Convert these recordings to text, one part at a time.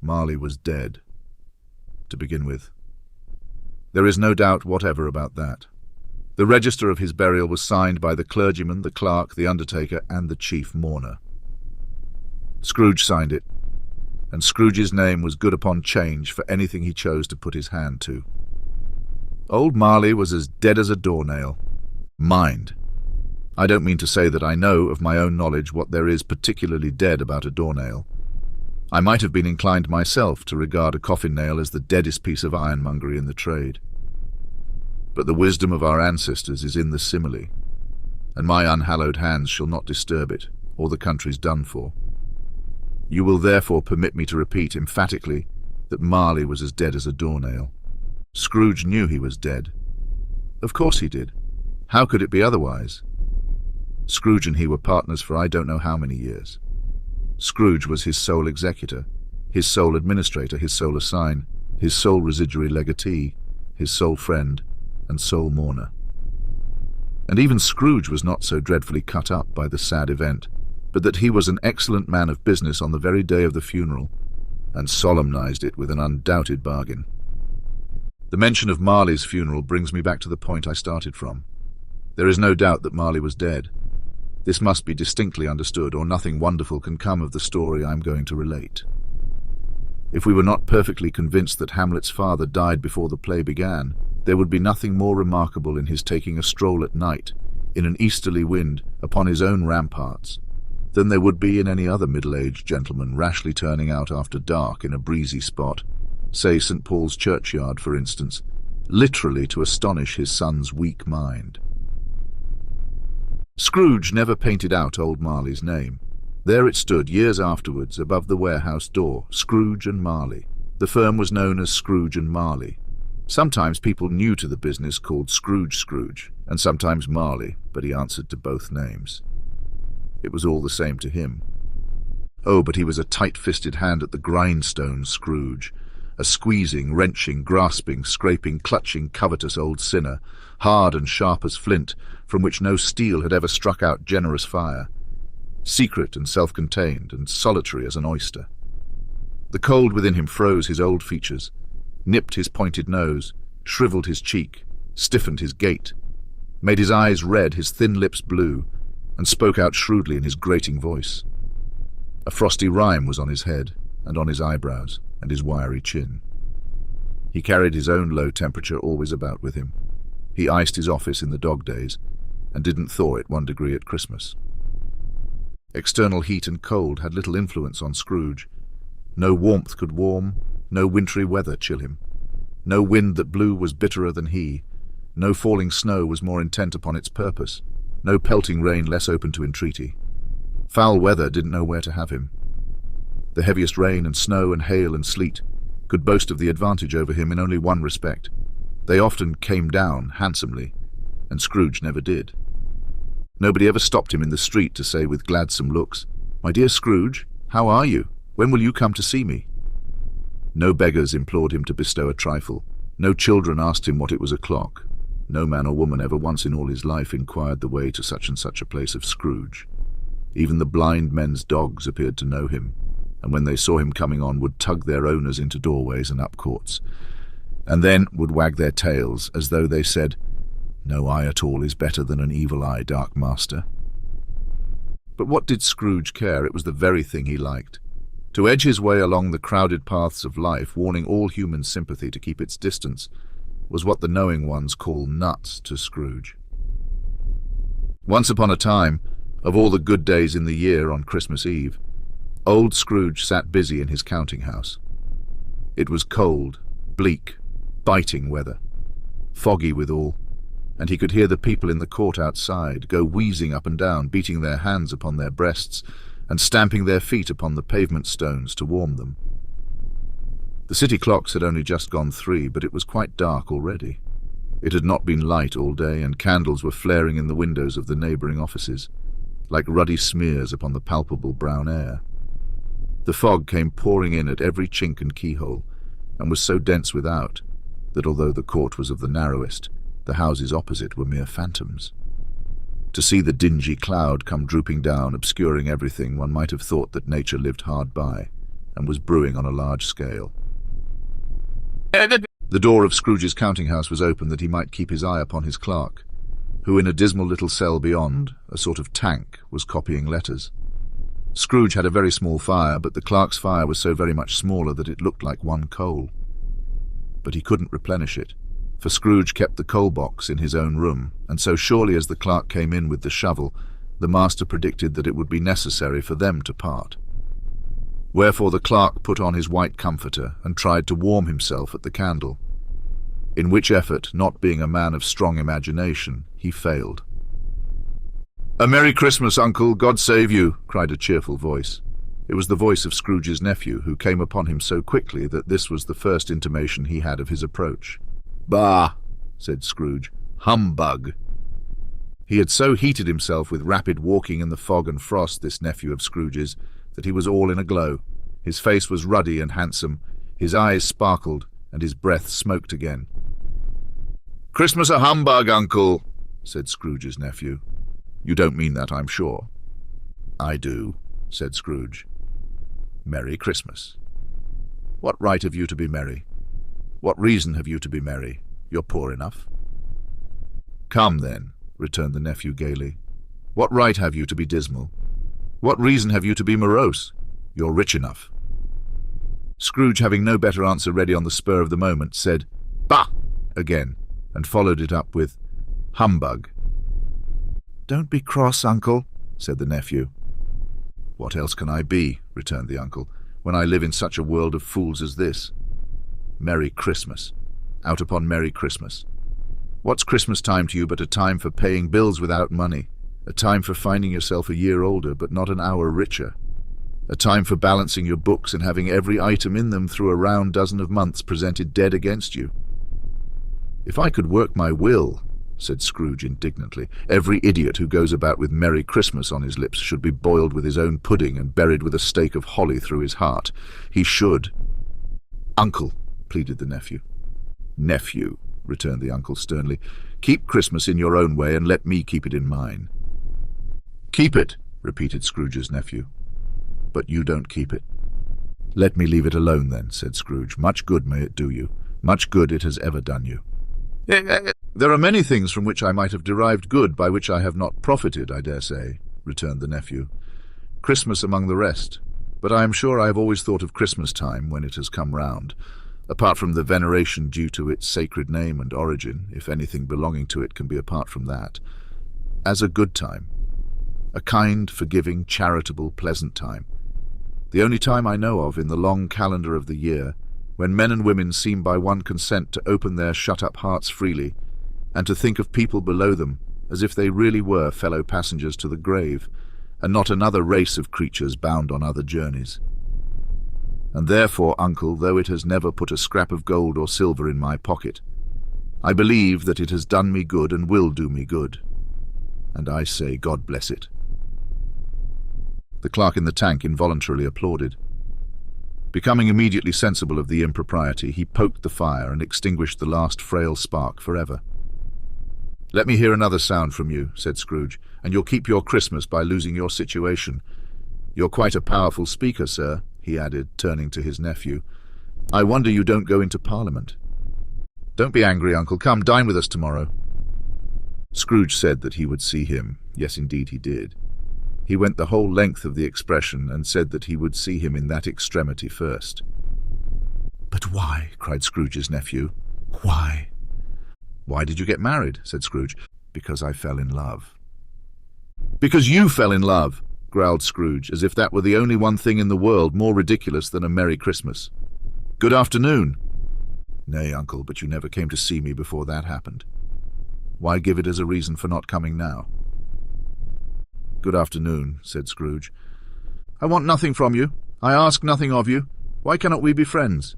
Marley was dead, to begin with. There is no doubt whatever about that. The register of his burial was signed by the clergyman, the clerk, the undertaker, and the chief mourner. Scrooge signed it, and Scrooge's name was good upon change for anything he chose to put his hand to. Old Marley was as dead as a doornail. Mind, I don't mean to say that I know of my own knowledge what there is particularly dead about a doornail. I might have been inclined myself to regard a coffin nail as the deadest piece of ironmongery in the trade. But the wisdom of our ancestors is in the simile, and my unhallowed hands shall not disturb it, or the country's done for. You will therefore permit me to repeat emphatically that Marley was as dead as a doornail. Scrooge knew he was dead. Of course he did. How could it be otherwise? Scrooge and he were partners for I don't know how many years. Scrooge was his sole executor, his sole administrator, his sole assign, his sole residuary legatee, his sole friend, and sole mourner. And even Scrooge was not so dreadfully cut up by the sad event, but that he was an excellent man of business on the very day of the funeral, and solemnized it with an undoubted bargain. The mention of Marley's funeral brings me back to the point I started from. There is no doubt that Marley was dead. This must be distinctly understood, or nothing wonderful can come of the story I am going to relate. If we were not perfectly convinced that Hamlet's father died before the play began, there would be nothing more remarkable in his taking a stroll at night, in an easterly wind, upon his own ramparts, than there would be in any other middle-aged gentleman rashly turning out after dark in a breezy spot, say St. Paul's churchyard, for instance, literally to astonish his son's weak mind. Scrooge never painted out old Marley's name. There it stood years afterwards above the warehouse door, Scrooge and Marley. The firm was known as Scrooge and Marley. Sometimes people new to the business called Scrooge, and sometimes Marley, but he answered to both names. It was all the same to him. Oh, but he was a tight-fisted hand at the grindstone, Scrooge, a squeezing, wrenching, grasping, scraping, clutching, covetous old sinner, hard and sharp as flint, from which no steel had ever struck out generous fire, secret and self-contained and solitary as an oyster. The cold within him froze his old features, nipped his pointed nose, shriveled his cheek, stiffened his gait, made his eyes red, his thin lips blue, and spoke out shrewdly in his grating voice. A frosty rime was on his head, and on his eyebrows, and his wiry chin. He carried his own low temperature always about with him. He iced his office in the dog days, and didn't thaw it 1 degree at Christmas. External heat and cold had little influence on Scrooge. No warmth could warm, no wintry weather chill him. No wind that blew was bitterer than he. No falling snow was more intent upon its purpose. No pelting rain less open to entreaty. Foul weather didn't know where to have him. The heaviest rain and snow and hail and sleet could boast of the advantage over him in only one respect. They often came down handsomely, and Scrooge never did. Nobody ever stopped him in the street to say with gladsome looks, "My dear Scrooge, how are you? When will you come to see me?" No beggars implored him to bestow a trifle. No children asked him what it was o'clock. No man or woman ever once in all his life inquired the way to such and such a place of Scrooge. Even the blind men's dogs appeared to know him, and when they saw him coming on would tug their owners into doorways and up courts, and then would wag their tails as though they said, "No eye at all is better than an evil eye, dark master." But what did Scrooge care? It was the very thing he liked. To edge his way along the crowded paths of life, warning all human sympathy to keep its distance, was what the knowing ones call nuts to Scrooge. Once upon a time, of all the good days in the year on Christmas Eve, old Scrooge sat busy in his counting-house. It was cold, bleak, biting weather, foggy withal, and he could hear the people in the court outside go wheezing up and down, beating their hands upon their breasts and stamping their feet upon the pavement stones to warm them. The city clocks had only just gone 3, but it was quite dark already. It had not been light all day, and candles were flaring in the windows of the neighbouring offices, like ruddy smears upon the palpable brown air. The fog came pouring in at every chink and keyhole, and was so dense without that although the court was of the narrowest, the houses opposite were mere phantoms. To see the dingy cloud come drooping down, obscuring everything, one might have thought that nature lived hard by, and was brewing on a large scale. The door of Scrooge's counting-house was open that he might keep his eye upon his clerk, who in a dismal little cell beyond, a sort of tank, was copying letters. Scrooge had a very small fire, but the clerk's fire was so very much smaller that it looked like one coal. But he couldn't replenish it, for Scrooge kept the coal box in his own room, and so surely as the clerk came in with the shovel, the master predicted that it would be necessary for them to part. Wherefore the clerk put on his white comforter and tried to warm himself at the candle, in which effort, not being a man of strong imagination, he failed. "A Merry Christmas, Uncle, God save you," cried a cheerful voice. It was the voice of Scrooge's nephew, who came upon him so quickly that this was the first intimation he had of his approach. "Bah," said Scrooge, "humbug." He had so heated himself with rapid walking in the fog and frost, this nephew of Scrooge's, that he was all in a glow. His face was ruddy and handsome, his eyes sparkled, and his breath smoked again. "Christmas a humbug, Uncle," said Scrooge's nephew. "You don't mean that, I'm sure." "I do," said Scrooge. "Merry Christmas." "What right have you to be merry? What reason have you to be merry? You're poor enough." "Come, then," returned the nephew gaily. "What right have you to be dismal? What reason have you to be morose? You're rich enough." Scrooge, having no better answer ready on the spur of the moment, said, "Bah!" again, and followed it up with, "Humbug." "Don't be cross, Uncle," said the nephew. "What else can I be," returned the uncle, "when I live in such a world of fools as this? Merry Christmas. Out upon Merry Christmas. What's Christmas time to you but a time for paying bills without money, a time for finding yourself a year older but not an hour richer, a time for balancing your books and having every item in them through a round dozen of months presented dead against you? If I could work my will," said Scrooge indignantly, "every idiot who goes about with Merry Christmas on his lips should be boiled with his own pudding and buried with a stake of holly through his heart. He should." "Uncle," pleaded the nephew. "Nephew," returned the uncle sternly, "keep Christmas in your own way and let me keep it in mine." "Keep it," repeated Scrooge's nephew. "But you don't keep it." "Let me leave it alone then," said Scrooge. "Much good may it do you. Much good it has ever done you." "There are many things from which I might have derived good by which I have not profited, I dare say," returned the nephew. "Christmas among the rest. But I am sure I have always thought of Christmas time when it has come round, apart from the veneration due to its sacred name and origin, if anything belonging to it can be apart from that, as a good time. A kind, forgiving, charitable, pleasant time. The only time I know of in the long calendar of the year when men and women seem by one consent to open their shut-up hearts freely, and to think of people below them as if they really were fellow passengers to the grave, and not another race of creatures bound on other journeys. And therefore, Uncle, though it has never put a scrap of gold or silver in my pocket, I believe that it has done me good and will do me good. And I say, God bless it." The clerk in the tank involuntarily applauded. Becoming immediately sensible of the impropriety, he poked the fire and extinguished the last frail spark forever. "Let me hear another sound from you," said Scrooge, "and you'll keep your Christmas by losing your situation. You're quite a powerful speaker, sir," he added, turning to his nephew. "I wonder you don't go into Parliament." "Don't be angry, Uncle. Come, dine with us tomorrow." Scrooge said that he would see him. Yes, indeed he did. He went the whole length of the expression and said that he would see him in that extremity first. "But why?" cried Scrooge's nephew. "Why?" "Why did you get married?" said Scrooge. "Because I fell in love." "Because you fell in love," growled Scrooge, as if that were the only one thing in the world more ridiculous than a Merry Christmas. "Good afternoon." "Nay, Uncle, but you never came to see me before that happened. Why give it as a reason for not coming now?" "Good afternoon," said Scrooge. "I want nothing from you. I ask nothing of you. Why cannot we be friends?"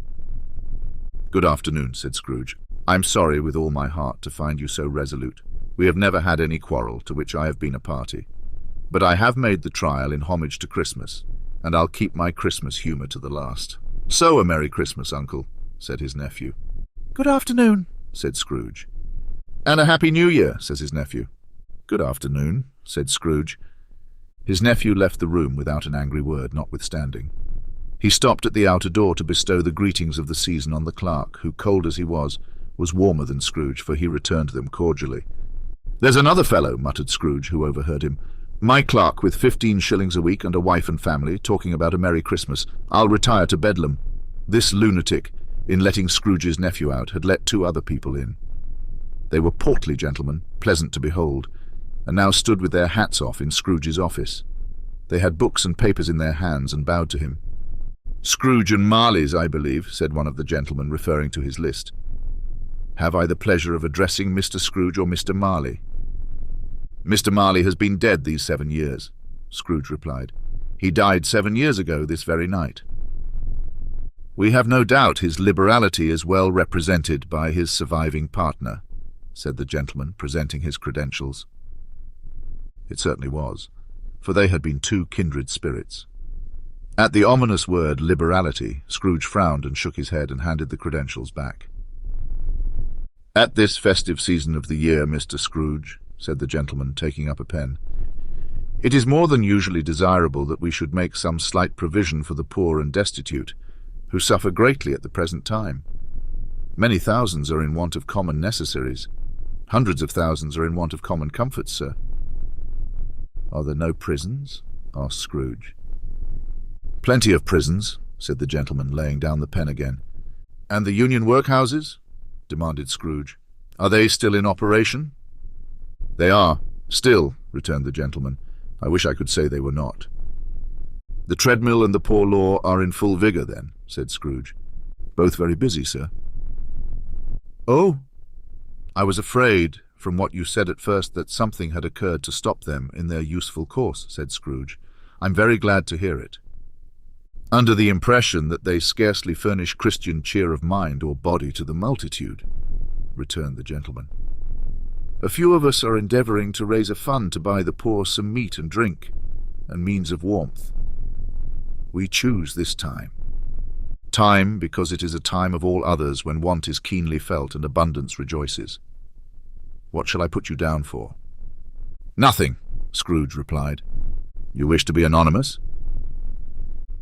"Good afternoon," said Scrooge. "I'm sorry with all my heart to find you so resolute. We have never had any quarrel to which I have been a party. But I have made the trial in homage to Christmas, and I'll keep my Christmas humour to the last." "So a Merry Christmas, Uncle," said his nephew. "Good afternoon," said Scrooge. "And a Happy New Year," says his nephew. "Good afternoon," said Scrooge. His nephew left the room without an angry word, notwithstanding. He stopped at the outer door to bestow the greetings of the season on the clerk, who, cold as he was warmer than Scrooge, for he returned them cordially. "There's another fellow," muttered Scrooge, who overheard him. "My clerk, with 15 shillings a week and a wife and family, talking about a Merry Christmas. I'll retire to Bedlam." This lunatic, in letting Scrooge's nephew out, had let 2 other people in. They were portly gentlemen, pleasant to behold, and now stood with their hats off in Scrooge's office. They had books and papers in their hands and bowed to him. "Scrooge and Marley's, I believe," said one of the gentlemen, referring to his list. "Have I the pleasure of addressing Mr. Scrooge or Mr. Marley?" "Mr. Marley has been dead these 7 years," Scrooge replied. "He died 7 years ago this very night." "We have no doubt his liberality is well represented by his surviving partner," said the gentleman, presenting his credentials. It certainly was, for they had been 2 kindred spirits. At the ominous word liberality, Scrooge frowned and shook his head and handed the credentials back. "At this festive season of the year, Mr. Scrooge," said the gentleman, taking up a pen, "it is more than usually desirable that we should make some slight provision for the poor and destitute, who suffer greatly at the present time. Many thousands are in want of common necessaries. Hundreds of thousands are in want of common comforts, sir." "Are there no prisons?" asked Scrooge. "Plenty of prisons," said the gentleman, laying down the pen again. "And the union workhouses?" demanded Scrooge. "Are they still in operation?" "They are, still," returned the gentleman. "I wish I could say they were not." "The treadmill and the poor law are in full vigour, then," said Scrooge. "Both very busy, sir." "Oh, I was afraid, from what you said at first, that something had occurred to stop them in their useful course," said Scrooge. "I'm very glad to hear it." "Under the impression that they scarcely furnish Christian cheer of mind or body to the multitude," returned the gentleman. "A few of us are endeavouring to raise a fund to buy the poor some meat and drink, and means of warmth. We choose this time. Time because it is a time of all others when want is keenly felt and abundance rejoices. What shall I put you down for?" "Nothing," Scrooge replied. "You wish to be anonymous?"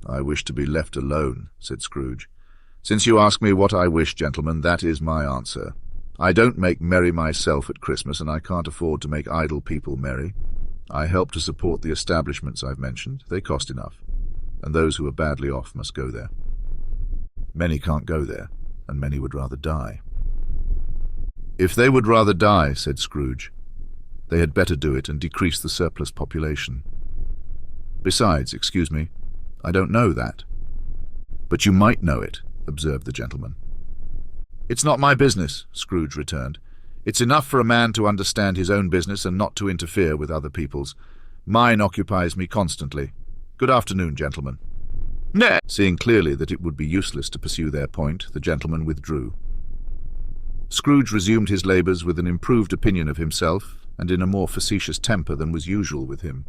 "I wish to be left alone," said Scrooge. "Since you ask me what I wish, gentlemen, that is my answer. I don't make merry myself at Christmas, and I can't afford to make idle people merry. I help to support the establishments I've mentioned. They cost enough, and those who are badly off must go there. Many can't go there, and many would rather die." "If they would rather die," said Scrooge, "they had better do it and decrease the surplus population. Besides, excuse me, I don't know that." "But you might know it," observed the gentleman. "It's not my business," Scrooge returned. "It's enough for a man to understand his own business and not to interfere with other people's. Mine occupies me constantly. Good afternoon, gentlemen." Seeing clearly that it would be useless to pursue their point, the gentleman withdrew. Scrooge resumed his labours with an improved opinion of himself and in a more facetious temper than was usual with him.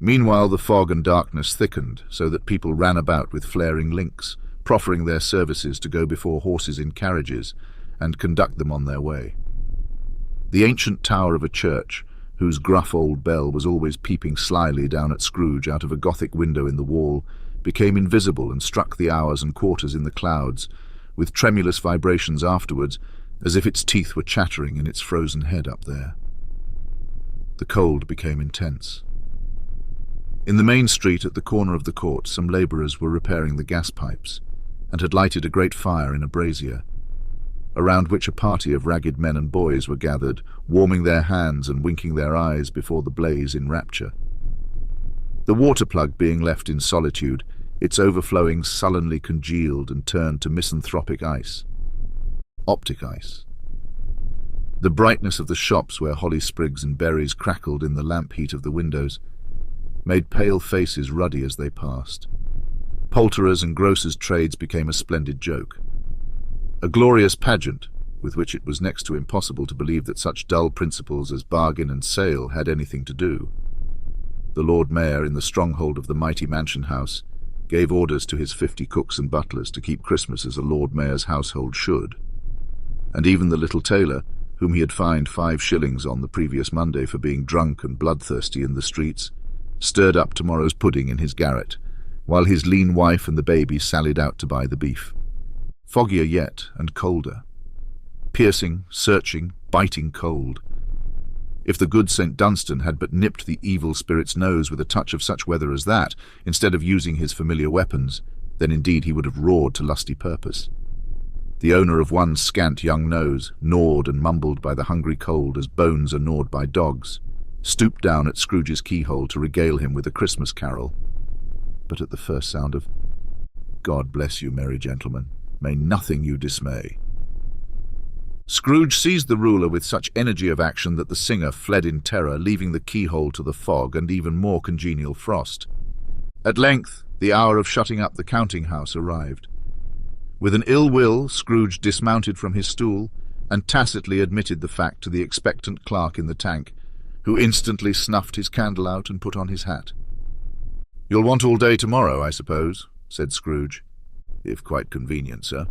Meanwhile the fog and darkness thickened, so that people ran about with flaring links, proffering their services to go before horses in carriages and conduct them on their way. The ancient tower of a church, whose gruff old bell was always peeping slyly down at Scrooge out of a Gothic window in the wall, became invisible and struck the hours and quarters in the clouds, with tremulous vibrations afterwards, as if its teeth were chattering in its frozen head up there. The cold became intense. In the main street at the corner of the court, some labourers were repairing the gas pipes, and had lighted a great fire in a brazier, around which a party of ragged men and boys were gathered, warming their hands and winking their eyes before the blaze in rapture. The water plug being left in solitude, its overflowing sullenly congealed and turned to misanthropic ice. Optic ice. The brightness of the shops where holly sprigs and berries crackled in the lamp heat of the windows made pale faces ruddy as they passed. Poulterers' and grocers' trades became a splendid joke. A glorious pageant, with which it was next to impossible to believe that such dull principles as bargain and sale had anything to do. The Lord Mayor, in the stronghold of the mighty mansion house, gave orders to his 50 cooks and butlers to keep Christmas as a Lord Mayor's household should, and even the little tailor, whom he had fined 5 shillings on the previous Monday for being drunk and bloodthirsty in the streets, stirred up tomorrow's pudding in his garret, while his lean wife and the baby sallied out to buy the beef. Foggier yet, and colder. Piercing, searching, biting cold. If the good St. Dunstan had but nipped the evil spirit's nose with a touch of such weather as that, instead of using his familiar weapons, then indeed he would have roared to lusty purpose. The owner of one scant young nose, gnawed and mumbled by the hungry cold as bones are gnawed by dogs, stooped down at Scrooge's keyhole to regale him with a Christmas carol. But at the first sound of "God bless you, merry gentlemen, may nothing you dismay," Scrooge seized the ruler with such energy of action that the singer fled in terror, leaving the keyhole to the fog and even more congenial frost. At length, the hour of shutting up the counting-house arrived. With an ill will, Scrooge dismounted from his stool and tacitly admitted the fact to the expectant clerk in the tank, who instantly snuffed his candle out and put on his hat. "You'll want all day tomorrow, I suppose," said Scrooge. "If quite convenient, sir."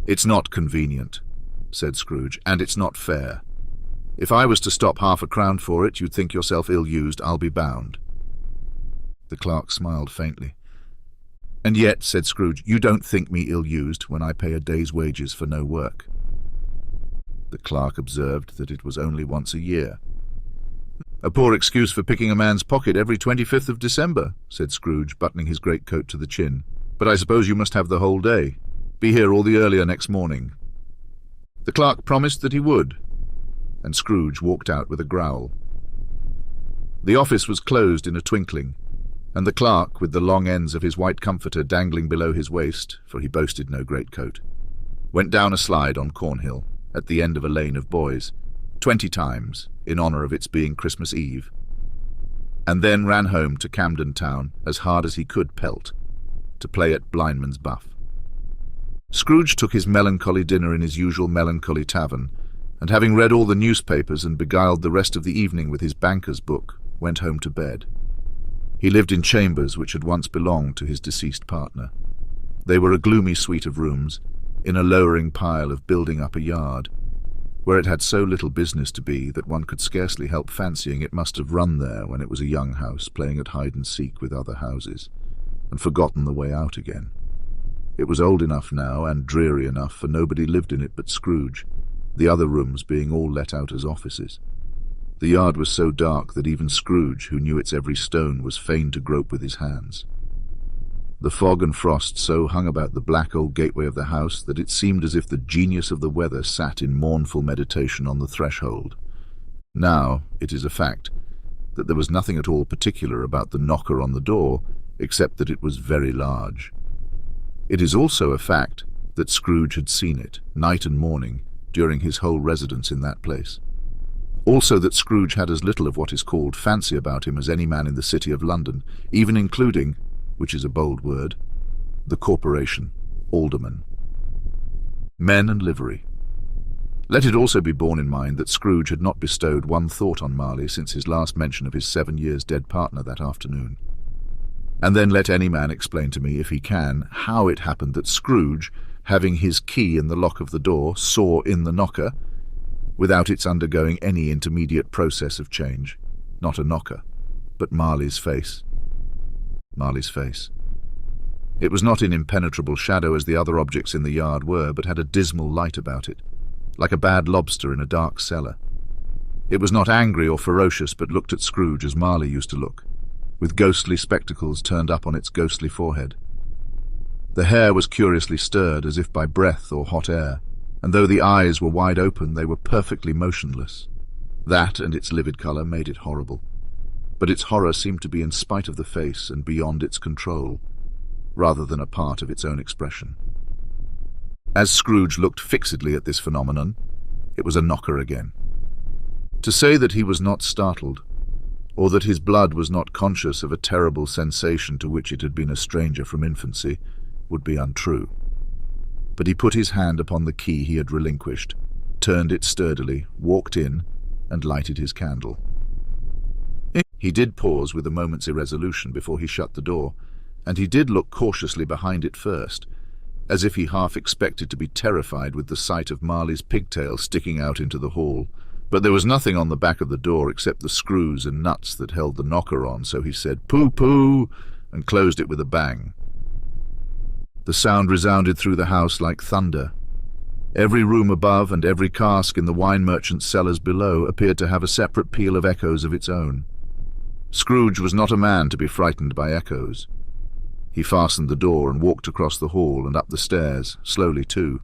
"It's not convenient," said Scrooge, "and it's not fair. If I was to stop £half-a-crown for it, you'd think yourself ill-used, I'll be bound." The clerk smiled faintly. "And yet," said Scrooge, "you don't think me ill-used when I pay a day's wages for no work." The clerk observed that it was only once a year. "A poor excuse for picking a man's pocket every 25th of December," said Scrooge, buttoning his greatcoat to the chin. "But I suppose you must have the whole day. Be here all the earlier next morning." The clerk promised that he would, and Scrooge walked out with a growl. The office was closed in a twinkling, and the clerk, with the long ends of his white comforter dangling below his waist, for he boasted no greatcoat, went down a slide on Cornhill, at the end of a lane of boys, 20 times, in honour of its being Christmas Eve, and then ran home to Camden Town as hard as he could pelt, to play at blindman's buff. Scrooge took his melancholy dinner in his usual melancholy tavern, and having read all the newspapers and beguiled the rest of the evening with his banker's book, went home to bed. He lived in chambers which had once belonged to his deceased partner. They were a gloomy suite of rooms, in a lowering pile of building up a yard, where it had so little business to be that one could scarcely help fancying it must have run there when it was a young house playing at hide-and-seek with other houses, and forgotten the way out again. It was old enough now, and dreary enough, for nobody lived in it but Scrooge, the other rooms being all let out as offices. The yard was so dark that even Scrooge, who knew its every stone, was fain to grope with his hands. The fog and frost so hung about the black old gateway of the house that it seemed as if the genius of the weather sat in mournful meditation on the threshold. Now, it is a fact that there was nothing at all particular about the knocker on the door, except that it was very large. It is also a fact that Scrooge had seen it, night and morning, during his whole residence in that place. Also that Scrooge had as little of what is called fancy about him as any man in the city of London, even including, which is a bold word, the corporation, aldermen. Men and livery. Let it also be borne in mind that Scrooge had not bestowed one thought on Marley since his last mention of his 7 years dead partner that afternoon. And then let any man explain to me, if he can, how it happened that Scrooge, having his key in the lock of the door, saw in the knocker, without its undergoing any intermediate process of change, not a knocker, but Marley's face. Marley's face. It was not in impenetrable shadow as the other objects in the yard were, but had a dismal light about it, like a bad lobster in a dark cellar. It was not angry or ferocious, but looked at Scrooge as Marley used to look, with ghostly spectacles turned up on its ghostly forehead. The hair was curiously stirred, as if by breath or hot air, and though the eyes were wide open, they were perfectly motionless. That and its livid colour made it horrible, but its horror seemed to be in spite of the face and beyond its control, rather than a part of its own expression. As Scrooge looked fixedly at this phenomenon, it was a knocker again. To say that he was not startled, or that his blood was not conscious of a terrible sensation to which it had been a stranger from infancy, would be untrue. But he put his hand upon the key he had relinquished, turned it sturdily, walked in, and lighted his candle. He did pause with a moment's irresolution before he shut the door, and he did look cautiously behind it first, as if he half expected to be terrified with the sight of Marley's pigtail sticking out into the hall. But there was nothing on the back of the door except the screws and nuts that held the knocker on, so he said, "Pooh, pooh!" and closed it with a bang. The sound resounded through the house like thunder. Every room above and every cask in the wine merchant's cellars below appeared to have a separate peal of echoes of its own. Scrooge was not a man to be frightened by echoes. He fastened the door and walked across the hall and up the stairs, slowly too.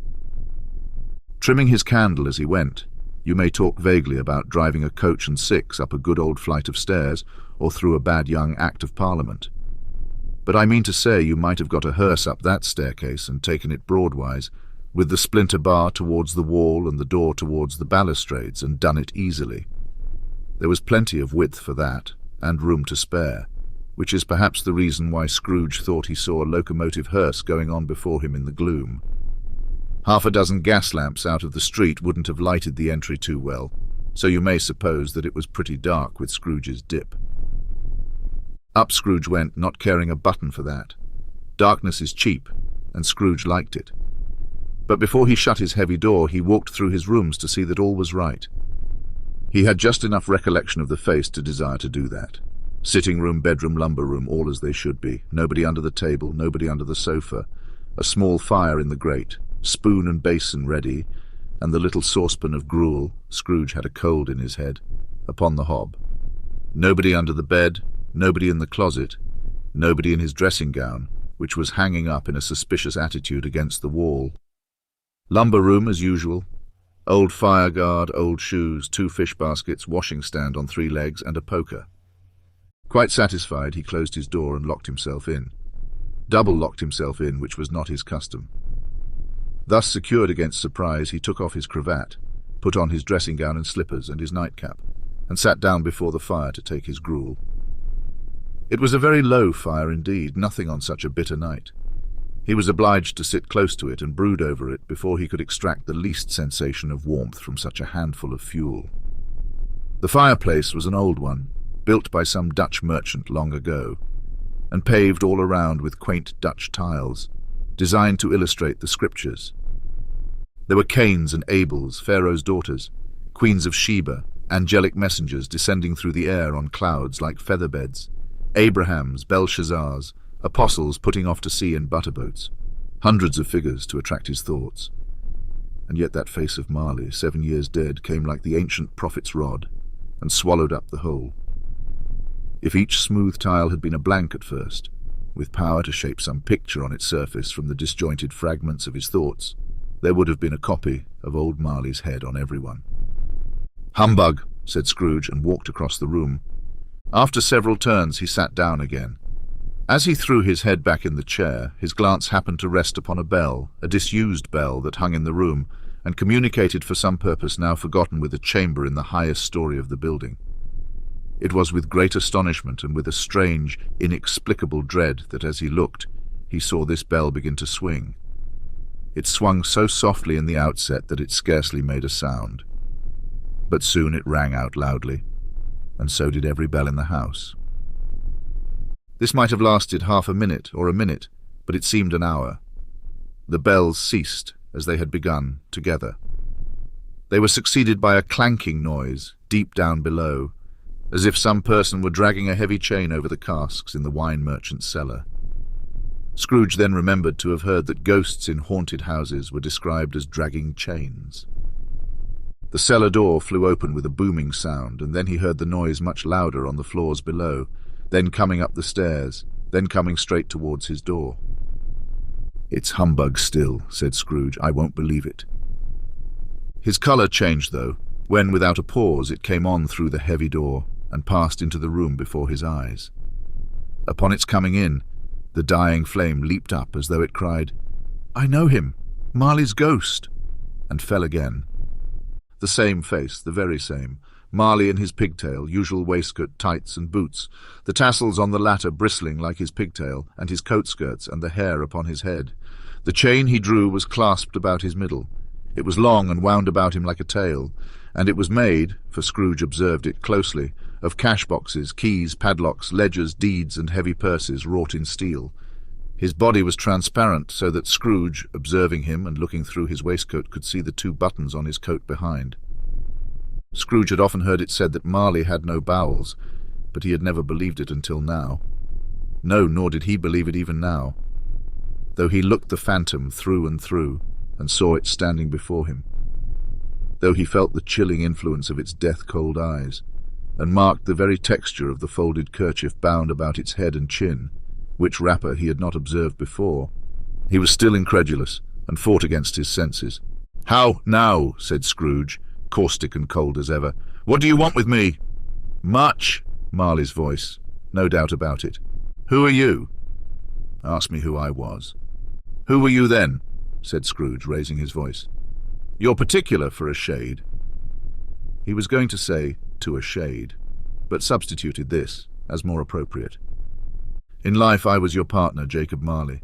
Trimming his candle as he went, you may talk vaguely about driving a coach and six up a good old flight of stairs or through a bad young Act of Parliament. But I mean to say you might have got a hearse up that staircase and taken it broadwise, with the splinter bar towards the wall and the door towards the balustrades, and done it easily. There was plenty of width for that, and room to spare, which is perhaps the reason why Scrooge thought he saw a locomotive hearse going on before him in the gloom. Half a dozen gas lamps out of the street wouldn't have lighted the entry too well, so you may suppose that it was pretty dark with Scrooge's dip. Up Scrooge went, not caring a button for that. Darkness is cheap, and Scrooge liked it. But before he shut his heavy door, he walked through his rooms to see that all was right. He had just enough recollection of the face to desire to do that. Sitting room, bedroom, lumber room, all as they should be. Nobody under the table, nobody under the sofa. A small fire in the grate, spoon and basin ready, and the little saucepan of gruel, Scrooge had a cold in his head, upon the hob. Nobody under the bed, nobody in the closet, nobody in his dressing gown, which was hanging up in a suspicious attitude against the wall. Lumber room as usual. Old fire guard, old shoes, 2 fish baskets, washing stand on 3 legs, and a poker. Quite satisfied, he closed his door and locked himself in. Double locked himself in, which was not his custom. Thus secured against surprise, he took off his cravat, put on his dressing gown and slippers and his nightcap, and sat down before the fire to take his gruel. It was a very low fire indeed, nothing on such a bitter night. He was obliged to sit close to it and brood over it before he could extract the least sensation of warmth from such a handful of fuel. The fireplace was an old one, built by some Dutch merchant long ago, and paved all around with quaint Dutch tiles, designed to illustrate the scriptures. There were Cains and Abels, Pharaoh's daughters, queens of Sheba, angelic messengers descending through the air on clouds like featherbeds, Abrahams, Belshazzars, apostles putting off to sea in butterboats, hundreds of figures to attract his thoughts. And yet that face of Marley, 7 years dead, came like the ancient prophet's rod, and swallowed up the whole. If each smooth tile had been a blank at first, with power to shape some picture on its surface from the disjointed fragments of his thoughts, there would have been a copy of old Marley's head on everyone. "Humbug," said Scrooge, and walked across the room. After several turns he sat down again. As he threw his head back in the chair, his glance happened to rest upon a bell, a disused bell that hung in the room, and communicated for some purpose now forgotten with a chamber in the highest story of the building. It was with great astonishment and with a strange, inexplicable dread that as he looked, he saw this bell begin to swing. It swung so softly in the outset that it scarcely made a sound. But soon it rang out loudly, and so did every bell in the house. This might have lasted half a minute or a minute, but it seemed an hour. The bells ceased as they had begun, together. They were succeeded by a clanking noise deep down below, as if some person were dragging a heavy chain over the casks in the wine merchant's cellar. Scrooge then remembered to have heard that ghosts in haunted houses were described as dragging chains. The cellar door flew open with a booming sound, and then he heard the noise much louder on the floors below, then coming up the stairs, then coming straight towards his door. "It's humbug still," said Scrooge. "I won't believe it." His colour changed, though, when without a pause it came on through the heavy door and passed into the room before his eyes. Upon its coming in, the dying flame leaped up as though it cried, "I know him, Marley's ghost," and fell again. The same face, the very same, Marley in his pigtail, usual waistcoat, tights and boots, the tassels on the latter bristling like his pigtail, and his coat skirts and the hair upon his head. The chain he drew was clasped about his middle. It was long and wound about him like a tail, and it was made, for Scrooge observed it closely, of cash boxes, keys, padlocks, ledgers, deeds, and heavy purses wrought in steel. His body was transparent, so that Scrooge, observing him and looking through his waistcoat, could see the 2 buttons on his coat behind. Scrooge had often heard it said that Marley had no bowels, but he had never believed it until now. No, nor did he believe it even now, though he looked the phantom through and through and saw it standing before him, though he felt the chilling influence of its death-cold eyes, and marked the very texture of the folded kerchief bound about its head and chin, which wrapper he had not observed before. He was still incredulous, and fought against his senses. "How now?" said Scrooge, caustic and cold as ever. "What do you want with me?" "Much," Marley's voice, no doubt about it. "Who are you?" "Ask me who I was." "Who were you then?" said Scrooge, raising his voice. "You're particular for a shade." He was going to say, "to a shade," but substituted this, as more appropriate. "In life I was your partner, Jacob Marley."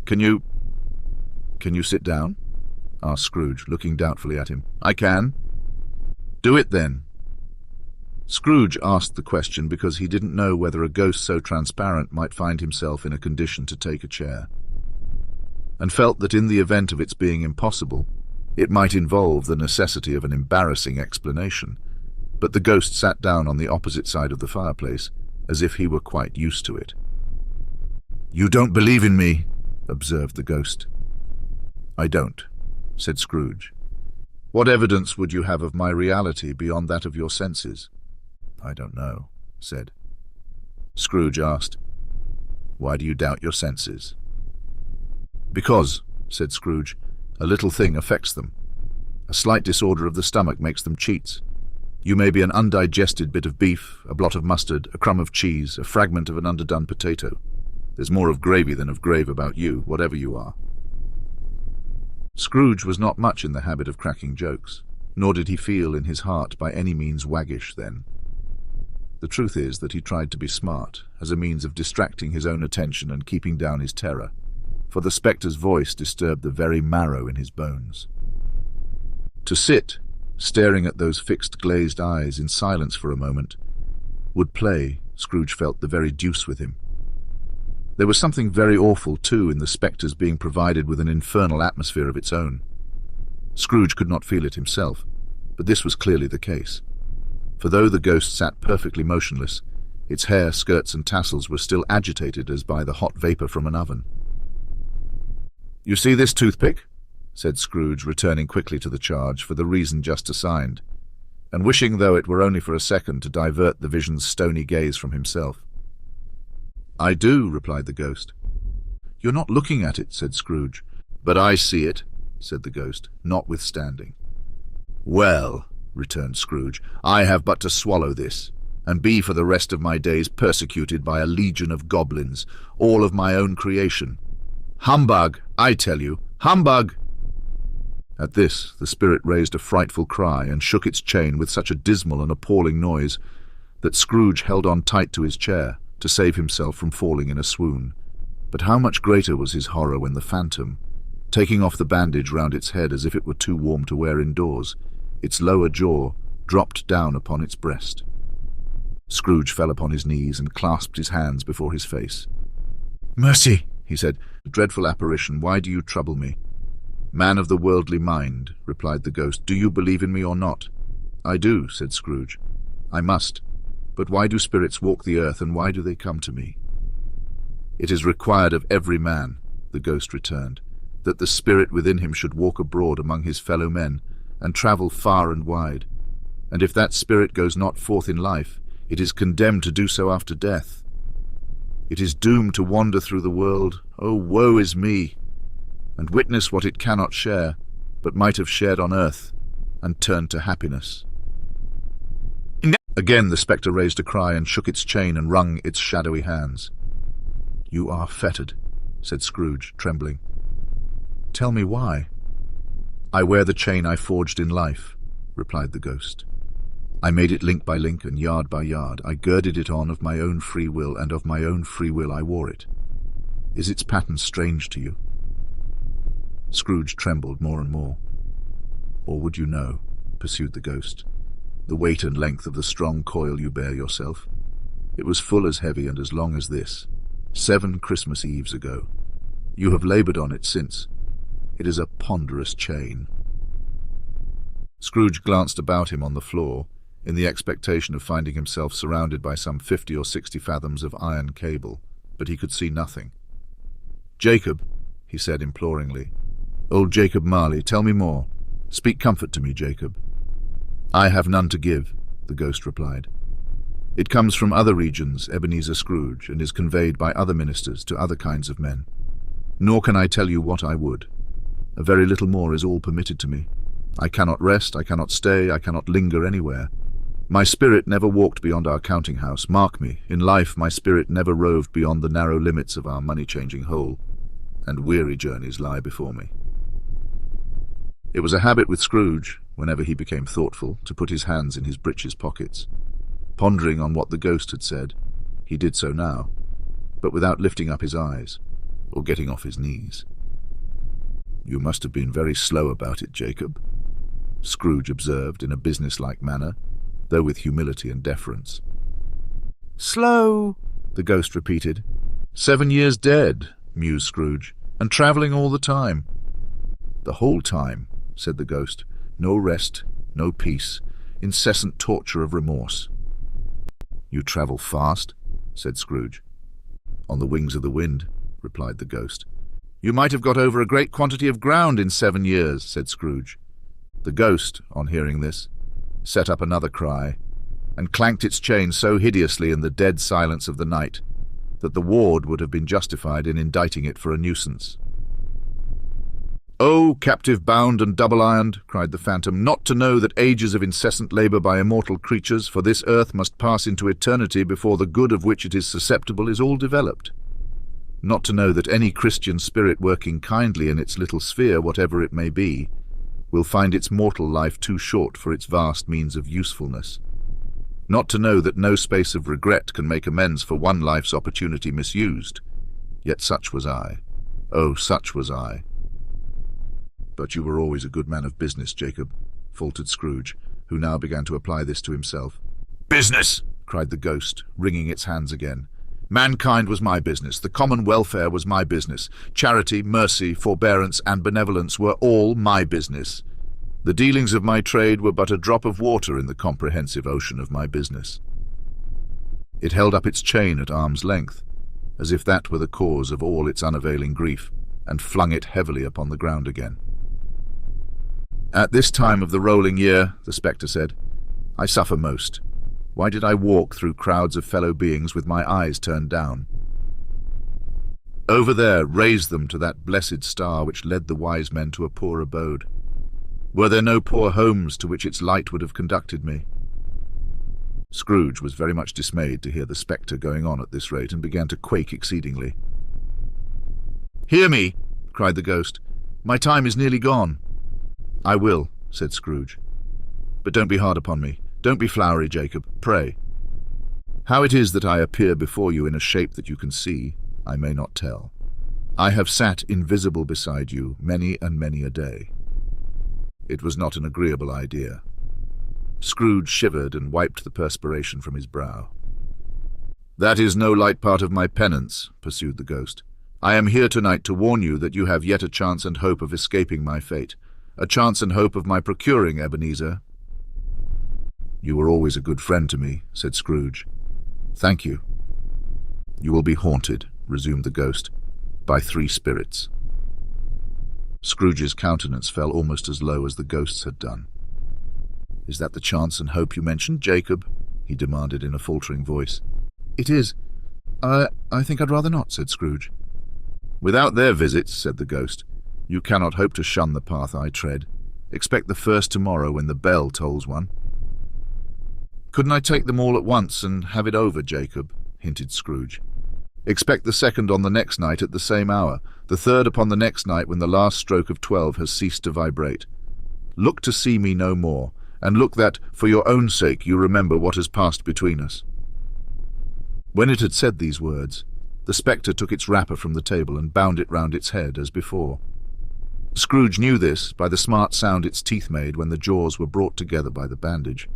Can you sit down?" asked Scrooge, looking doubtfully at him. "I can." "Do it then." Scrooge asked the question because he didn't know whether a ghost so transparent might find himself in a condition to take a chair, and felt that in the event of its being impossible, it might involve the necessity of an embarrassing explanation. But the ghost sat down on the opposite side of the fireplace, as if he were quite used to it. "You don't believe in me," observed the ghost. "I don't," said Scrooge. "What evidence would you have of my reality beyond that of your senses?" "I don't know," said. Scrooge asked, "Why do you doubt your senses?" "Because," said Scrooge, "a little thing affects them. A slight disorder of the stomach makes them cheats. You may be an undigested bit of beef, a blot of mustard, a crumb of cheese, a fragment of an underdone potato. There's more of gravy than of grave about you, whatever you are." Scrooge was not much in the habit of cracking jokes, nor did he feel in his heart by any means waggish then. The truth is that he tried to be smart, as a means of distracting his own attention and keeping down his terror, for the spectre's voice disturbed the very marrow in his bones. To sit, staring at those fixed glazed eyes in silence for a moment, would play, Scrooge felt, the very deuce with him. There was something very awful, too, in the spectre's being provided with an infernal atmosphere of its own. Scrooge could not feel it himself, but this was clearly the case. For though the ghost sat perfectly motionless, its hair, skirts, and tassels were still agitated as by the hot vapour from an oven. "You see this toothpick?" said Scrooge, returning quickly to the charge for the reason just assigned, and wishing, though it were only for a second, to divert the vision's stony gaze from himself. "I do," replied the ghost. "You're not looking at it," said Scrooge. "But I see it," said the ghost, notwithstanding. "Well," returned Scrooge, "I have but to swallow this, and be for the rest of my days persecuted by a legion of goblins, all of my own creation. Humbug, I tell you, humbug!" At this, the spirit raised a frightful cry and shook its chain with such a dismal and appalling noise that Scrooge held on tight to his chair to save himself from falling in a swoon. But how much greater was his horror when the phantom, taking off the bandage round its head as if it were too warm to wear indoors, its lower jaw dropped down upon its breast. Scrooge fell upon his knees and clasped his hands before his face. "Mercy," he said, "dreadful apparition, why do you trouble me?" "Man of the worldly mind," replied the ghost, "do you believe in me or not?" "I do," said Scrooge. "I must. But why do spirits walk the earth, and why do they come to me?" "It is required of every man," the ghost returned, "that the spirit within him should walk abroad among his fellow men, and travel far and wide. And if that spirit goes not forth in life, it is condemned to do so after death. It is doomed to wander through the world, oh, woe is me, and witness what it cannot share, but might have shared on earth, and turned to happiness." Again the spectre raised a cry and shook its chain and wrung its shadowy hands. "You are fettered," said Scrooge, trembling. "Tell me why." "I wear the chain I forged in life," replied the ghost. "I made it link by link and yard by yard. I girded it on of my own free will, and of my own free will I wore it. Is its pattern strange to you?" Scrooge trembled more and more. "Or would you know," pursued the ghost, "the weight and length of the strong coil you bear yourself? It was full as heavy and as long as this, 7 Christmas Eves ago. You have laboured on it since. It is a ponderous chain." Scrooge glanced about him on the floor, in the expectation of finding himself surrounded by some 50 or 60 fathoms of iron cable, but he could see nothing. "Jacob," he said imploringly. "Old Jacob Marley, tell me more. Speak comfort to me, Jacob." "I have none to give," the ghost replied. "It comes from other regions, Ebenezer Scrooge, and is conveyed by other ministers to other kinds of men. Nor can I tell you what I would. A very little more is all permitted to me. I cannot rest, I cannot stay, I cannot linger anywhere. My spirit never walked beyond our counting-house. Mark me, in life my spirit never roved beyond the narrow limits of our money-changing hole, and weary journeys lie before me." It was a habit with Scrooge, whenever he became thoughtful, to put his hands in his breeches pockets. Pondering on what the ghost had said, he did so now, but without lifting up his eyes, or getting off his knees. "You must have been very slow about it, Jacob," Scrooge observed in a business-like manner, though with humility and deference. "Slow," the ghost repeated. 7 years dead," mused Scrooge, "and travelling all the time." "The whole time," said the ghost. "No rest, no peace, incessant torture of remorse." "You travel fast," said Scrooge. "On the wings of the wind," replied the ghost. "You might have got over a great quantity of ground in 7 years," said Scrooge. The ghost, on hearing this, set up another cry, and clanked its chain so hideously in the dead silence of the night that the ward would have been justified in indicting it for a nuisance. "Oh, captive bound and double-ironed," cried the phantom, "not to know that ages of incessant labour by immortal creatures for this earth must pass into eternity before the good of which it is susceptible is all developed. Not to know that any Christian spirit working kindly in its little sphere, whatever it may be, will find its mortal life too short for its vast means of usefulness. Not to know that no space of regret can make amends for one life's opportunity misused. Yet such was I. Oh, such was I." "But you were always a good man of business, Jacob," faltered Scrooge, who now began to apply this to himself. "Business!" cried the ghost, wringing its hands again. "Mankind was my business. The common welfare was my business. Charity, mercy, forbearance, and benevolence were all my business. The dealings of my trade were but a drop of water in the comprehensive ocean of my business." It held up its chain at arm's length, as if that were the cause of all its unavailing grief, and flung it heavily upon the ground again. "At this time of the rolling year," the spectre said, "I suffer most. Why did I walk through crowds of fellow beings with my eyes turned down? Over there, raise them to that blessed star which led the wise men to a poor abode. Were there no poor homes to which its light would have conducted me?" Scrooge was very much dismayed to hear the spectre going on at this rate, and began to quake exceedingly. "Hear me!" cried the ghost. "My time is nearly gone." "I will," said Scrooge. "But don't be hard upon me. Don't be flowery, Jacob, pray. How it is that I appear before you in a shape that you can see, I may not tell. I have sat invisible beside you many and many a day." It was not an agreeable idea. Scrooge shivered and wiped the perspiration from his brow. "That is no light part of my penance," pursued the ghost. "I am here tonight to warn you that you have yet a chance and hope of escaping my fate, a chance and hope of my procuring Ebenezer." "You were always a good friend to me," said Scrooge. "Thank you." "You will be haunted," resumed the ghost, "by 3 spirits." Scrooge's countenance fell almost as low as the ghost's had done. "Is that the chance and hope you mentioned, Jacob?" he demanded in a faltering voice. "It is. I think I'd rather not," said Scrooge. "Without their visits," said the ghost, "you cannot hope to shun the path I tread. Expect the first tomorrow when the bell tolls one." "Couldn't I take them all at once and have it over, Jacob?" hinted Scrooge. "Expect the second on the next night at the same hour, the third upon the next night when the last stroke of 12 has ceased to vibrate. Look to see me no more, and look that, for your own sake, you remember what has passed between us." When it had said these words, the spectre took its wrapper from the table and bound it round its head as before. Scrooge knew this by the smart sound its teeth made when the jaws were brought together by the bandage.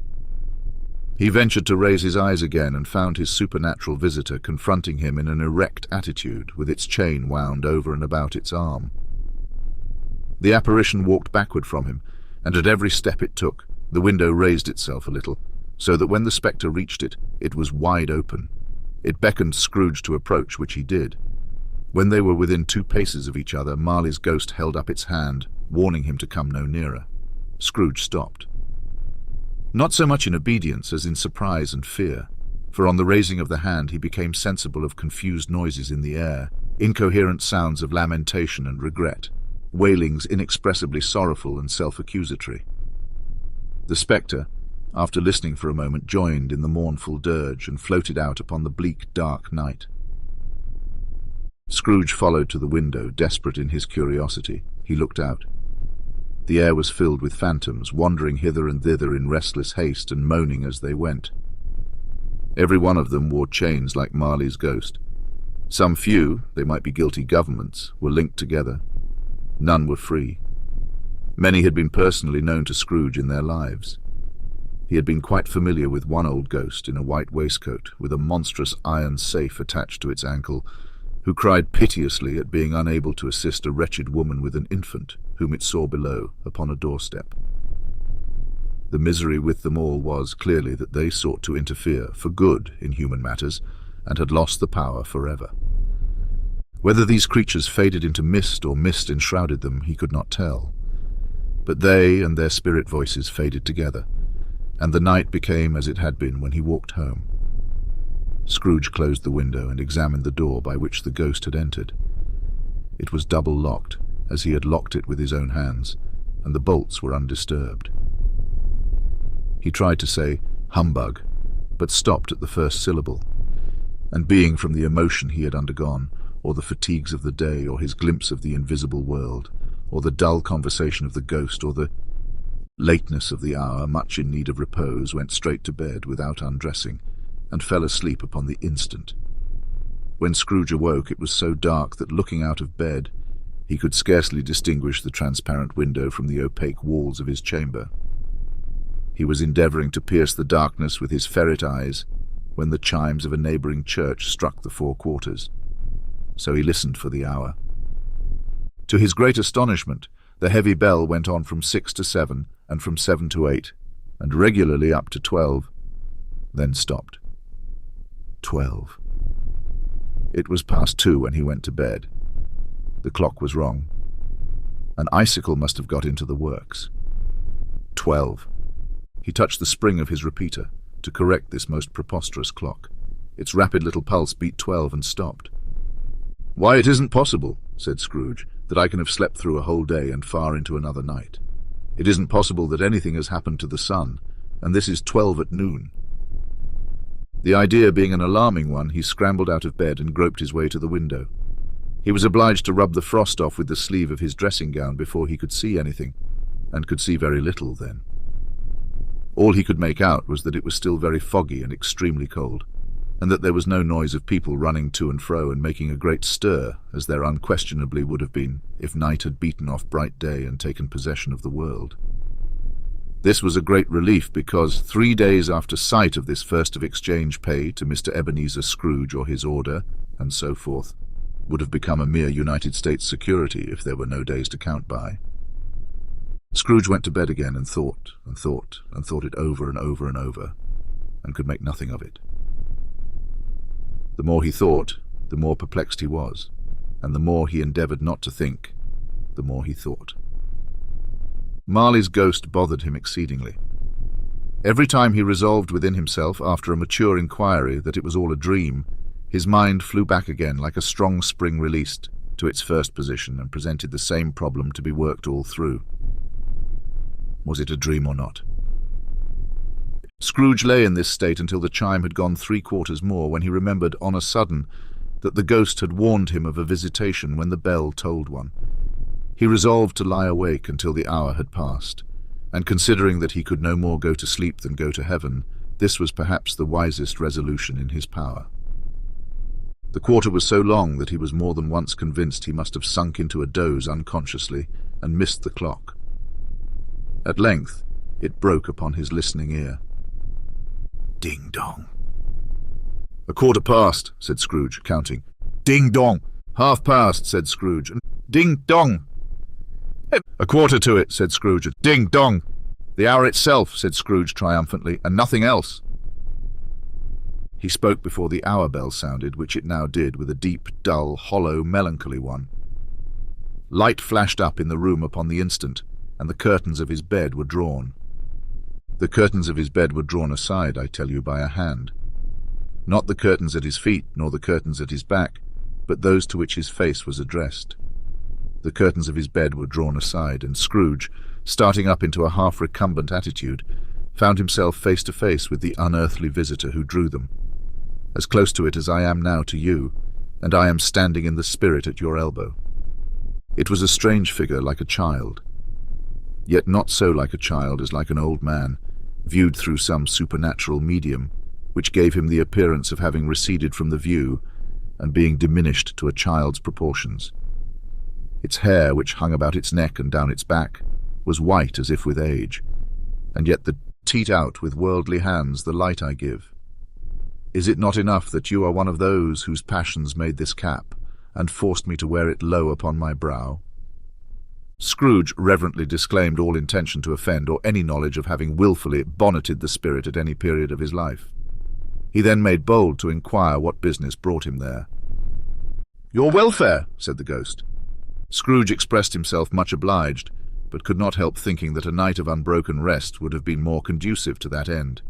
He ventured to raise his eyes again and found his supernatural visitor confronting him in an erect attitude with its chain wound over and about its arm. The apparition walked backward from him, and at every step it took, the window raised itself a little, so that when the spectre reached it, it was wide open, It beckoned Scrooge to approach, which he did. When they were within 2 paces of each other, Marley's ghost held up its hand, warning him to come no nearer. Scrooge stopped. Not so much in obedience as in surprise and fear, for on the raising of the hand he became sensible of confused noises in the air, incoherent sounds of lamentation and regret, wailings inexpressibly sorrowful and self-accusatory. The spectre, after listening for a moment, joined in the mournful dirge and floated out upon the bleak, dark night. Scrooge followed to the window, desperate in his curiosity. He looked out. The air was filled with phantoms, wandering hither and thither in restless haste and moaning as they went. Every one of them wore chains like Marley's ghost. Some few, they might be guilty governments, were linked together. None were free. Many had been personally known to Scrooge in their lives. He had been quite familiar with one old ghost in a white waistcoat, with a monstrous iron safe attached to its ankle, who cried piteously at being unable to assist a wretched woman with an infant, whom it saw below, upon a doorstep. The misery with them all was, clearly, that they sought to interfere, for good, in human matters, and had lost the power forever. Whether these creatures faded into mist or mist enshrouded them, he could not tell. But they and their spirit voices faded together, and the night became as it had been when he walked home. Scrooge closed the window and examined the door by which the ghost had entered. It was double locked, as he had locked it with his own hands, and the bolts were undisturbed. He tried to say, "Humbug," but stopped at the first syllable, and being from the emotion he had undergone, or the fatigues of the day, or his glimpse of the invisible world, or the dull conversation of the ghost, or the lateness of the hour, much in need of repose, went straight to bed without undressing, and fell asleep upon the instant. When Scrooge awoke, it was so dark that, looking out of bed, he could scarcely distinguish the transparent window from the opaque walls of his chamber. He was endeavouring to pierce the darkness with his ferret eyes when the chimes of a neighbouring church struck the 4 quarters. So he listened for the hour. To his great astonishment, the heavy bell went on from 6 to 7, and from 7 to 8, and regularly up to 12, then stopped. 12. It was past 2 when he went to bed. The clock was wrong. An icicle must have got into the works. 12. He touched the spring of his repeater to correct this most preposterous clock. Its rapid little pulse beat 12 and stopped. "Why, it isn't possible," said Scrooge, "that I can have slept through a whole day and far into another night. It isn't possible that anything has happened to the sun, and this is 12 at noon." The idea being an alarming one, he scrambled out of bed and groped his way to the window. He was obliged to rub the frost off with the sleeve of his dressing gown before he could see anything, and could see very little then. All he could make out was that it was still very foggy and extremely cold, and that there was no noise of people running to and fro and making a great stir, as there unquestionably would have been if night had beaten off bright day and taken possession of the world. This was a great relief because 3 days after sight of this first of exchange pay to Mr. Ebenezer Scrooge or his order, and so forth, would have become a mere United States security if there were no days to count by. Scrooge went to bed again and thought and thought and thought it over and over and over, and could make nothing of it. The more he thought, the more perplexed he was, and the more he endeavoured not to think, the more he thought. Marley's ghost bothered him exceedingly. Every time he resolved within himself, after a mature inquiry, that it was all a dream, his mind flew back again like a strong spring released to its first position and presented the same problem to be worked all through. Was it a dream or not? Scrooge lay in this state until the chime had gone 3 quarters more, when he remembered on a sudden that the ghost had warned him of a visitation when the bell tolled one. He resolved to lie awake until the hour had passed, and considering that he could no more go to sleep than go to heaven, this was perhaps the wisest resolution in his power. The quarter was so long that he was more than once convinced he must have sunk into a doze unconsciously and missed the clock. At length it broke upon his listening ear. Ding-dong. "A quarter past," said Scrooge, counting. "Ding-dong." "Half past," said Scrooge. And "Ding-dong." "A quarter to it," said Scrooge. "Ding-dong." "The hour itself," said Scrooge triumphantly, "and nothing else." He spoke before the hour bell sounded, which it now did with a deep, dull, hollow, melancholy one. Light flashed up in the room upon the instant, and the curtains of his bed were drawn. The curtains of his bed were drawn aside, I tell you, by a hand. Not the curtains at his feet, nor the curtains at his back, but those to which his face was addressed. The curtains of his bed were drawn aside, and Scrooge, starting up into a half-recumbent attitude, found himself face to face with the unearthly visitor who drew them, as close to it as I am now to you, and I am standing in the spirit at your elbow. It was a strange figure, like a child, yet not so like a child as like an old man, viewed through some supernatural medium, which gave him the appearance of having receded from the view and being diminished to a child's proportions. Its hair, which hung about its neck and down its back, was white as if with age, and yet the teat out with worldly hands the light I give. Is it not enough that you are one of those whose passions made this cap, and forced me to wear it low upon my brow? Scrooge reverently disclaimed all intention to offend or any knowledge of having wilfully bonneted the spirit at any period of his life. He then made bold to inquire what business brought him there. "Your welfare," said the ghost. Scrooge expressed himself much obliged, but could not help thinking that a night of unbroken rest would have been more conducive to that end.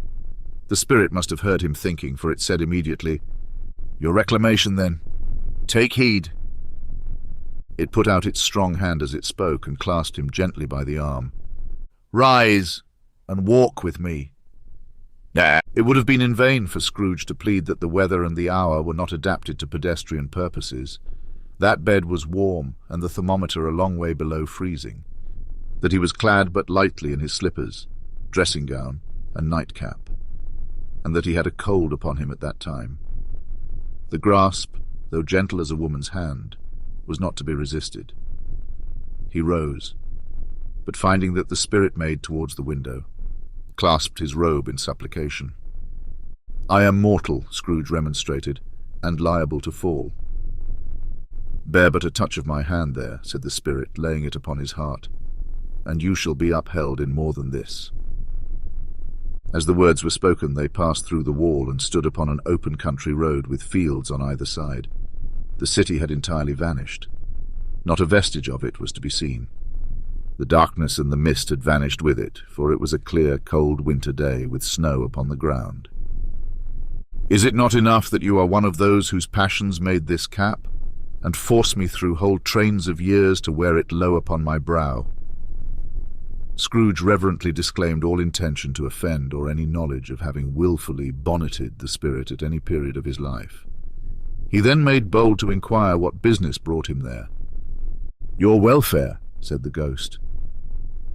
The spirit must have heard him thinking, for it said immediately, "Your reclamation, then. Take heed." It put out its strong hand as it spoke and clasped him gently by the arm. "Rise and walk with me." It would have been in vain for Scrooge to plead that the weather and the hour were not adapted to pedestrian purposes. That bed was warm, and the thermometer a long way below freezing. That he was clad but lightly in his slippers, dressing gown, and nightcap, and that he had a cold upon him at that time. The grasp, though gentle as a woman's hand, was not to be resisted. He rose, but finding that the spirit made towards the window, clasped his robe in supplication. "I am mortal," Scrooge remonstrated, "and liable to fall." "Bear but a touch of my hand there," said the spirit, laying it upon his heart, "and you shall be upheld in more than this." As the words were spoken, they passed through the wall and stood upon an open country road with fields on either side. The city had entirely vanished. Not a vestige of it was to be seen. The darkness and the mist had vanished with it, for it was a clear, cold winter day with snow upon the ground. "Is it not enough that you are one of those whose passions made this cap, and force me through whole trains of years to wear it low upon my brow?" Scrooge reverently disclaimed all intention to offend or any knowledge of having wilfully bonneted the spirit at any period of his life. He then made bold to inquire what business brought him there. "Your welfare," said the ghost.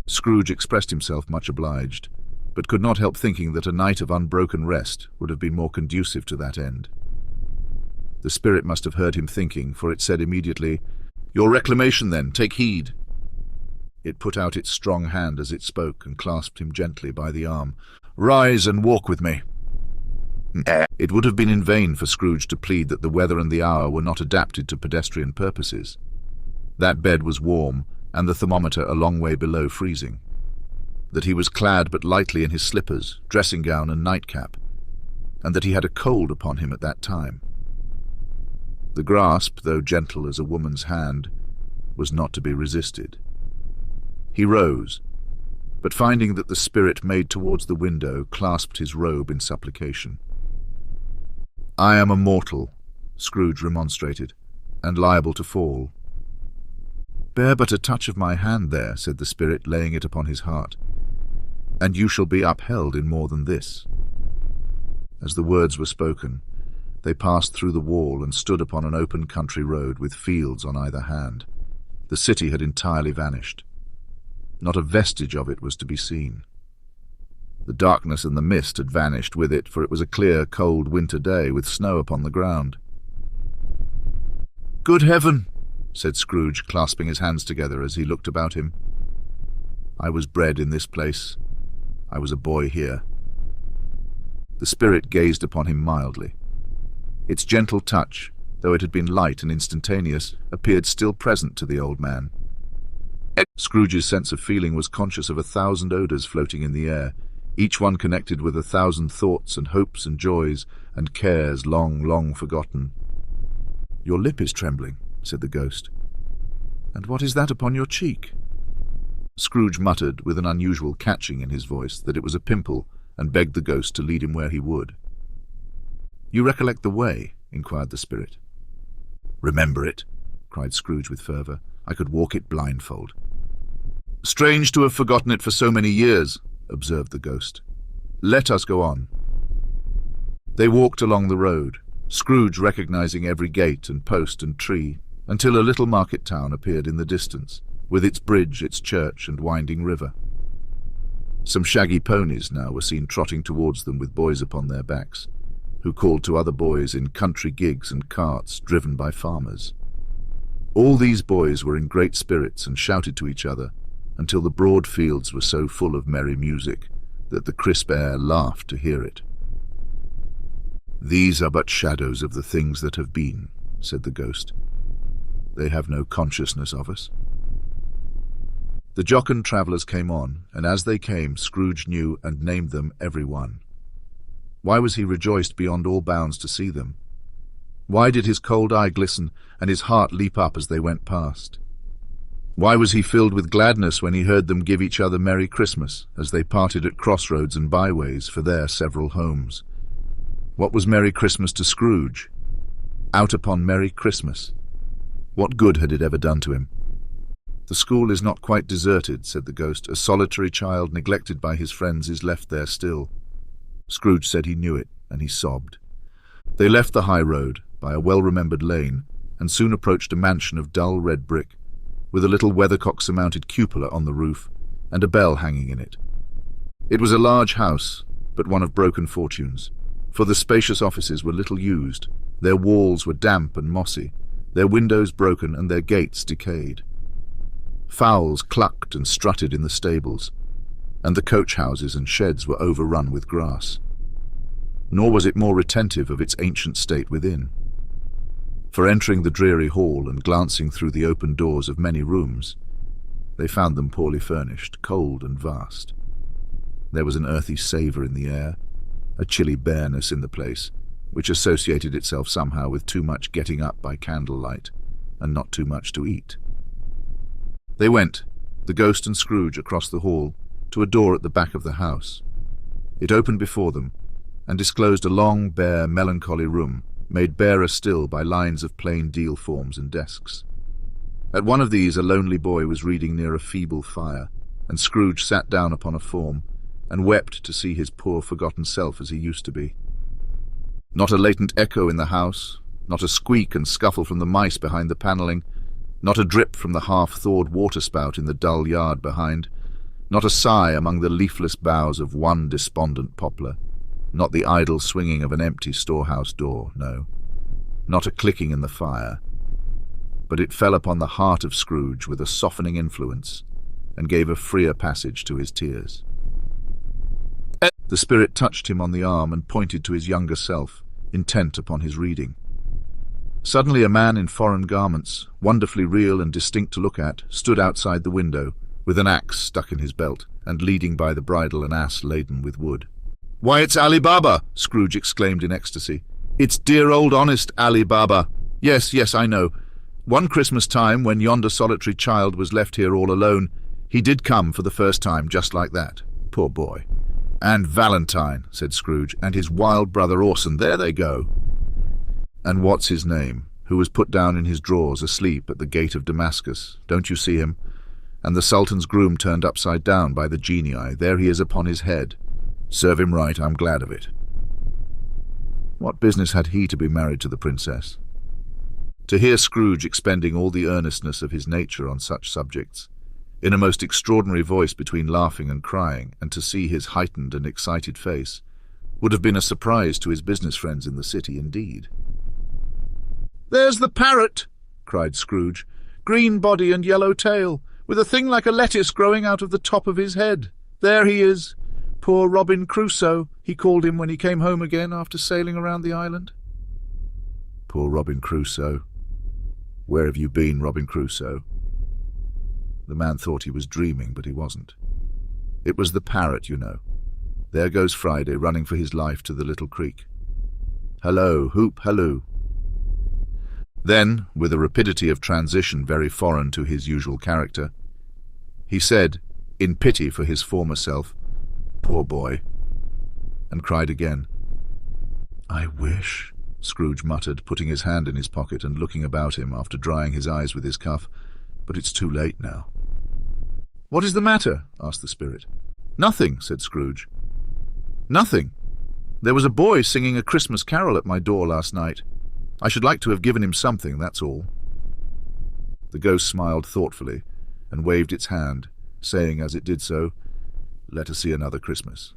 Scrooge expressed himself much obliged, but could not help thinking that a night of unbroken rest would have been more conducive to that end. The spirit must have heard him thinking, for it said immediately, "Your reclamation, then. Take heed." It put out its strong hand as it spoke and clasped him gently by the arm. "Rise and walk with me." It would have been in vain for Scrooge to plead that the weather and the hour were not adapted to pedestrian purposes. That bed was warm, and the thermometer a long way below freezing. That he was clad but lightly in his slippers, dressing gown, and nightcap, and that he had a cold upon him at that time. The grasp, though gentle as a woman's hand, was not to be resisted. He rose, but finding that the spirit made towards the window, clasped his robe in supplication. "I am a mortal," Scrooge remonstrated, "and liable to fall." "Bear but a touch of my hand there," said the spirit, laying it upon his heart, "and you shall be upheld in more than this." As the words were spoken, they passed through the wall and stood upon an open country road with fields on either hand. The city had entirely vanished. Not a vestige of it was to be seen. The darkness and the mist had vanished with it, for it was a clear, cold winter day with snow upon the ground. "Good heaven!" said Scrooge, clasping his hands together as he looked about him. "I was bred in this place. I was a boy here." The spirit gazed upon him mildly. Its gentle touch, though it had been light and instantaneous, appeared still present to the old man. Scrooge's sense of feeling was conscious of 1,000 odours floating in the air, each one connected with 1,000 thoughts and hopes and joys and cares long, long forgotten. "Your lip is trembling," said the ghost. "And what is that upon your cheek?" Scrooge muttered, with an unusual catching in his voice, that it was a pimple, and begged the ghost to lead him where he would. "You recollect the way?" inquired the spirit. "Remember it?" cried Scrooge with fervour. "I could walk it blindfold." "Strange to have forgotten it for so many years," observed the ghost. "Let us go on." They walked along the road, Scrooge recognizing every gate and post and tree, until a little market town appeared in the distance, with its bridge, its church, and winding river. Some shaggy ponies now were seen trotting towards them with boys upon their backs, who called to other boys in country gigs and carts driven by farmers. All these boys were in great spirits and shouted to each other, until the broad fields were so full of merry music that the crisp air laughed to hear it. "These are but shadows of the things that have been," said the ghost. "They have no consciousness of us." The jocund travellers came on, and as they came, Scrooge knew and named them every one. Why was he rejoiced beyond all bounds to see them? Why did his cold eye glisten and his heart leap up as they went past? Why was he filled with gladness when he heard them give each other Merry Christmas as they parted at crossroads and byways for their several homes? What was Merry Christmas to Scrooge? Out upon Merry Christmas. What good had it ever done to him? "The school is not quite deserted," said the ghost. "A solitary child neglected by his friends is left there still." Scrooge said he knew it, and he sobbed. They left the high road by a well-remembered lane, and soon approached a mansion of dull red brick, with a little weathercock-surmounted cupola on the roof, and a bell hanging in it. It was a large house, but one of broken fortunes, for the spacious offices were little used, their walls were damp and mossy, their windows broken and their gates decayed. Fowls clucked and strutted in the stables, and the coach-houses and sheds were overrun with grass. Nor was it more retentive of its ancient state within. For entering the dreary hall and glancing through the open doors of many rooms, they found them poorly furnished, cold and vast. There was an earthy savour in the air, a chilly bareness in the place, which associated itself somehow with too much getting up by candlelight, and not too much to eat. They went, the ghost and Scrooge, across the hall, to a door at the back of the house. It opened before them, and disclosed a long, bare, melancholy room, made barer still by lines of plain deal forms and desks. At one of these a lonely boy was reading near a feeble fire, and Scrooge sat down upon a form, and wept to see his poor forgotten self as he used to be. Not a latent echo in the house, not a squeak and scuffle from the mice behind the panelling, not a drip from the half-thawed waterspout in the dull yard behind, not a sigh among the leafless boughs of one despondent poplar, not the idle swinging of an empty storehouse door, no, not a clicking in the fire. But it fell upon the heart of Scrooge with a softening influence, and gave a freer passage to his tears. The spirit touched him on the arm and pointed to his younger self, intent upon his reading. Suddenly a man in foreign garments, wonderfully real and distinct to look at, stood outside the window, with an axe stuck in his belt, and leading by the bridle an ass laden with wood. "Why, it's Ali Baba!" Scrooge exclaimed in ecstasy. "It's dear old honest Ali Baba. Yes, yes, I know. One Christmas time, when yonder solitary child was left here all alone, he did come for the first time just like that. Poor boy. And Valentine," said Scrooge, "and his wild brother Orson, there they go. And what's his name, who was put down in his drawers asleep at the gate of Damascus? Don't you see him? And the Sultan's groom turned upside down by the genii, there he is upon his head. Serve him right, I'm glad of it." What business had he to be married to the princess? To hear Scrooge expending all the earnestness of his nature on such subjects, in a most extraordinary voice between laughing and crying, and to see his heightened and excited face, would have been a surprise to his business friends in the city indeed. "There's the parrot!" cried Scrooge. "Green body and yellow tail, with a thing like a lettuce growing out of the top of his head. There he is. Poor Robin Crusoe, he called him when he came home again after sailing around the island." Poor Robin Crusoe. Where have you been, Robin Crusoe? The man thought he was dreaming, but he wasn't. It was the parrot, you know. There goes Friday, running for his life to the little creek. Hello, hoop, halloo. Then, with a rapidity of transition very foreign to his usual character, he said, in pity for his former self, "Poor boy," and cried again. "I wish," Scrooge muttered, putting his hand in his pocket and looking about him after drying his eyes with his cuff, "but it's too late now." "What is the matter?" asked the spirit. "Nothing," said Scrooge. "Nothing. There was a boy singing a Christmas carol at my door last night. I should like to have given him something, that's all." The ghost smiled thoughtfully and waved its hand, saying as it did so, "Let us see another Christmas."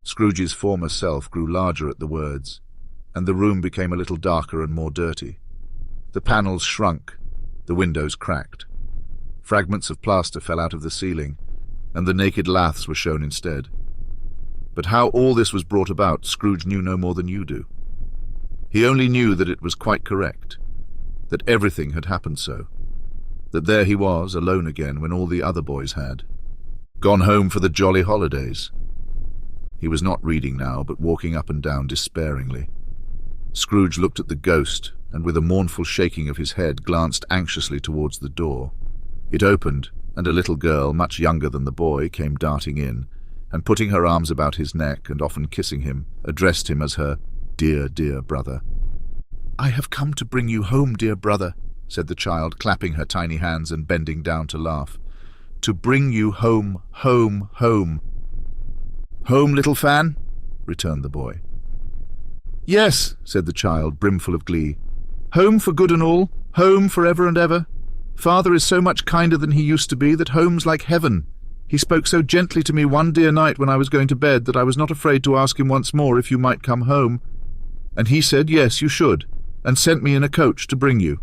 Scrooge's former self grew larger at the words, and the room became a little darker and more dirty. The panels shrunk, the windows cracked. Fragments of plaster fell out of the ceiling, and the naked laths were shown instead. But how all this was brought about, Scrooge knew no more than you do. He only knew that it was quite correct, that everything had happened so, that there he was, alone again when all the other boys had gone home for the jolly holidays. He was not reading now, but walking up and down despairingly. Scrooge looked at the ghost, and with a mournful shaking of his head glanced anxiously towards the door. It opened, and a little girl, much younger than the boy, came darting in, and putting her arms about his neck and often kissing him, addressed him as her "dear, dear brother." "I have come to bring you home, dear brother," said the child, clapping her tiny hands and bending down to laugh. "To bring you home, home, home." "Home, little Fan?" returned the boy. "Yes," said the child, brimful of glee. "Home for good and all, home for ever and ever. Father is so much kinder than he used to be that home's like heaven. He spoke so gently to me one dear night when I was going to bed that I was not afraid to ask him once more if you might come home. And he said, yes, you should, and sent me in a coach to bring you.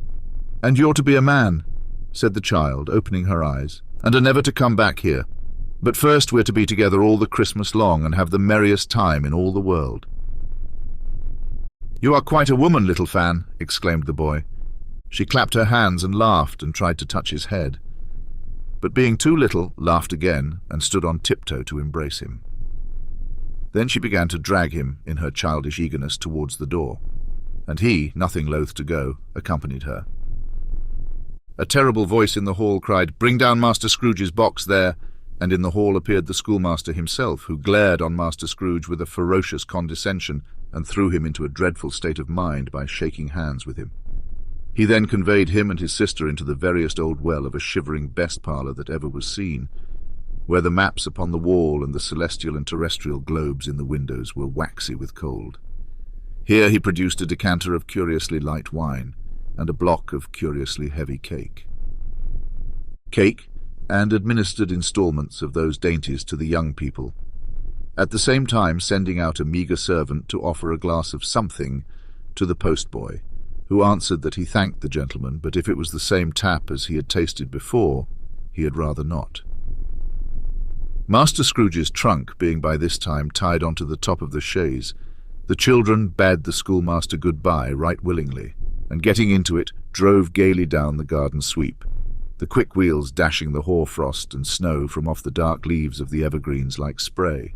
And you're to be a man," said the child, opening her eyes, "and are never to come back here. But first we're to be together all the Christmas long and have the merriest time in all the world." "You are quite a woman, little Fan," exclaimed the boy. She clapped her hands and laughed and tried to touch his head, but being too little, laughed again and stood on tiptoe to embrace him. Then she began to drag him, in her childish eagerness, towards the door, and he, nothing loath to go, accompanied her. A terrible voice in the hall cried, "Bring down Master Scrooge's box there," and in the hall appeared the schoolmaster himself, who glared on Master Scrooge with a ferocious condescension and threw him into a dreadful state of mind by shaking hands with him. He then conveyed him and his sister into the veriest old well of a shivering best parlour that ever was seen, where the maps upon the wall and the celestial and terrestrial globes in the windows were waxy with cold. Here he produced a decanter of curiously light wine and a block of curiously heavy cake, and administered instalments of those dainties to the young people, at the same time sending out a meagre servant to offer a glass of something to the postboy, who answered that he thanked the gentleman, but if it was the same tap as he had tasted before, he had rather not. Master Scrooge's trunk being by this time tied onto the top of the chaise, the children bade the schoolmaster good-bye right willingly, and getting into it, drove gaily down the garden sweep, the quick wheels dashing the hoar-frost and snow from off the dark leaves of the evergreens like spray.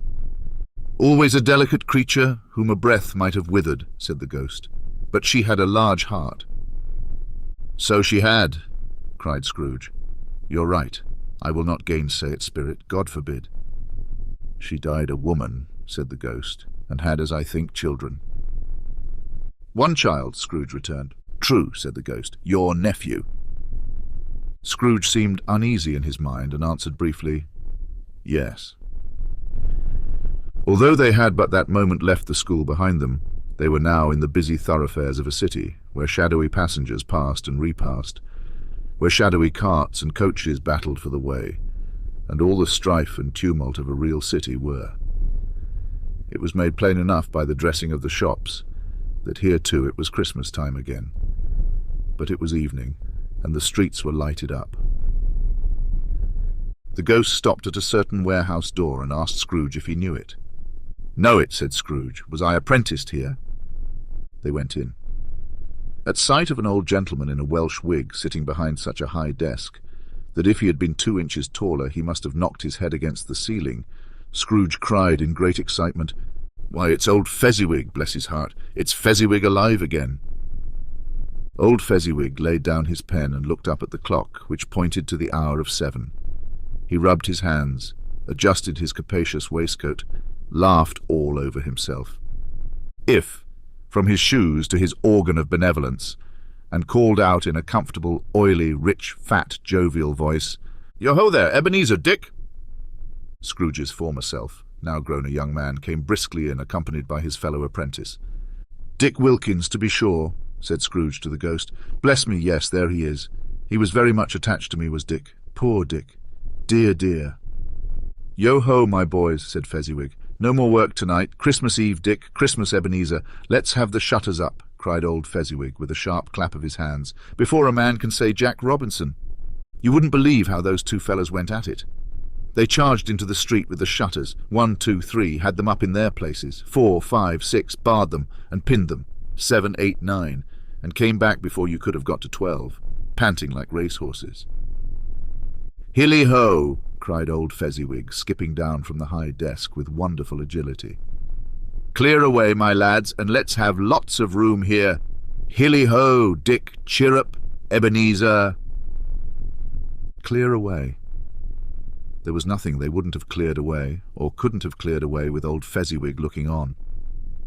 "Always a delicate creature whom a breath might have withered," said the ghost, "but she had a large heart." "So she had," cried Scrooge. "You're right. I will not gainsay it, spirit. God forbid." "She died a woman," said the ghost, "and had, as I think, children." "One child," Scrooge returned. "True," said the ghost. "Your nephew." Scrooge seemed uneasy in his mind and answered briefly, "Yes." Although they had but that moment left the school behind them, they were now in the busy thoroughfares of a city, where shadowy passengers passed and repassed, where shadowy carts and coaches battled for the way, and all the strife and tumult of a real city were. It was made plain enough by the dressing of the shops that here too it was Christmas time again. But it was evening, and the streets were lighted up. The ghost stopped at a certain warehouse door and asked Scrooge if he knew it. "Know it," said Scrooge. "Was I apprenticed here?" They went in. At sight of an old gentleman in a Welsh wig sitting behind such a high desk that if he had been 2 inches taller he must have knocked his head against the ceiling, Scrooge cried in great excitement. "Why, it's old Fezziwig, bless his heart. It's Fezziwig alive again." Old Fezziwig laid down his pen and looked up at the clock, which pointed to the hour of 7. He rubbed his hands, adjusted his capacious waistcoat, laughed all over himself. If, from his shoes to his organ of benevolence, and called out in a comfortable, oily, rich, fat, jovial voice, "Yo-ho there, Ebenezer, Dick!" Scrooge's former self, now grown a young man, came briskly in, accompanied by his fellow apprentice. "Dick Wilkins, to be sure," said Scrooge to the ghost. "Bless me, yes, there he is. He was very much attached to me, was Dick. Poor Dick. Dear, dear." "Yo-ho, my boys," said Fezziwig. "No more work tonight. Christmas Eve, Dick. Christmas, Ebenezer. Let's have the shutters up," cried old Fezziwig with a sharp clap of his hands, "before a man can say Jack Robinson." You wouldn't believe how those two fellows went at it. They charged into the street with the shutters. 1, 2, 3, had them up in their places. 4, 5, 6, barred them and pinned them. 7, 8, 9, and came back before you could have got to 12, panting like racehorses. "Hilly-ho!" cried old Fezziwig, skipping down from the high desk with wonderful agility. "Clear away, my lads, and let's have lots of room here. Hilly-ho, Dick, Chirrup, Ebenezer." Clear away. There was nothing they wouldn't have cleared away, or couldn't have cleared away with old Fezziwig looking on.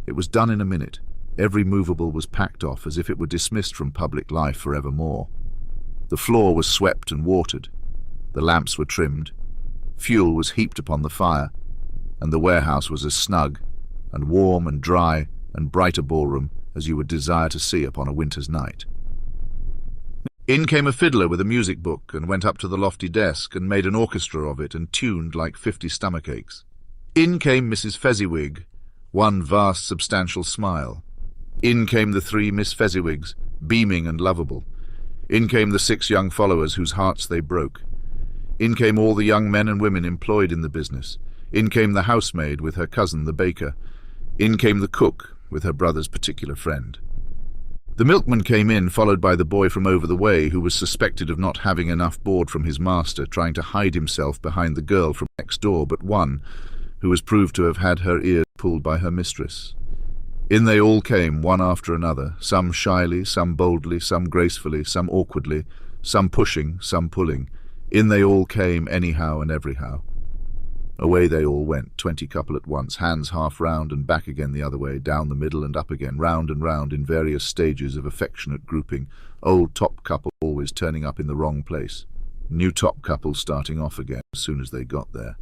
It was done in a minute. Every movable was packed off as if it were dismissed from public life for evermore. The floor was swept and watered. The lamps were trimmed. Fuel was heaped upon the fire, and the warehouse was as snug and warm and dry and bright a ballroom as you would desire to see upon a winter's night. In came a fiddler with a music book and went up to the lofty desk and made an orchestra of it and tuned like 50 stomachaches. In came Mrs. Fezziwig, one vast substantial smile. In came the 3 Miss Fezziwigs, beaming and lovable. In came the 6 young followers whose hearts they broke. In came all the young men and women employed in the business. In came the housemaid with her cousin the baker. In came the cook with her brother's particular friend. The milkman came in, followed by the boy from over the way, who was suspected of not having enough board from his master, trying to hide himself behind the girl from next door but one, who was proved to have had her ears pulled by her mistress. In they all came, one after another, some shyly, some boldly, some gracefully, some awkwardly, some pushing, some pulling. In they all came, anyhow and everyhow. Away they all went, 20 couple at once, hands half round and back again the other way, down the middle and up again, round and round in various stages of affectionate grouping, old top couple always turning up in the wrong place, new top couple starting off again as soon as they got there.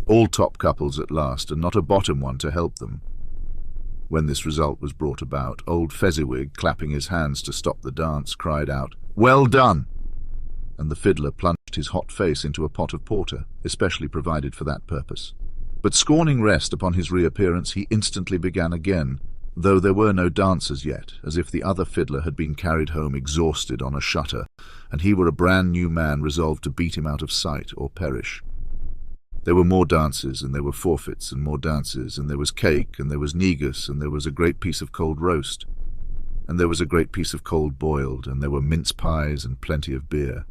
All top couples at last, and not a bottom one to help them. When this result was brought about, old Fezziwig, clapping his hands to stop the dance, cried out, "Well done!" And the fiddler plunged his hot face into a pot of porter, especially provided for that purpose. But scorning rest upon his reappearance, he instantly began again, though there were no dancers yet, as if the other fiddler had been carried home exhausted on a shutter, and he were a brand new man resolved to beat him out of sight or perish. There were more dances, and there were forfeits, and more dances, and there was cake, and there was negus, and there was a great piece of cold roast, and there was a great piece of cold boiled, and there were mince pies and plenty of beer.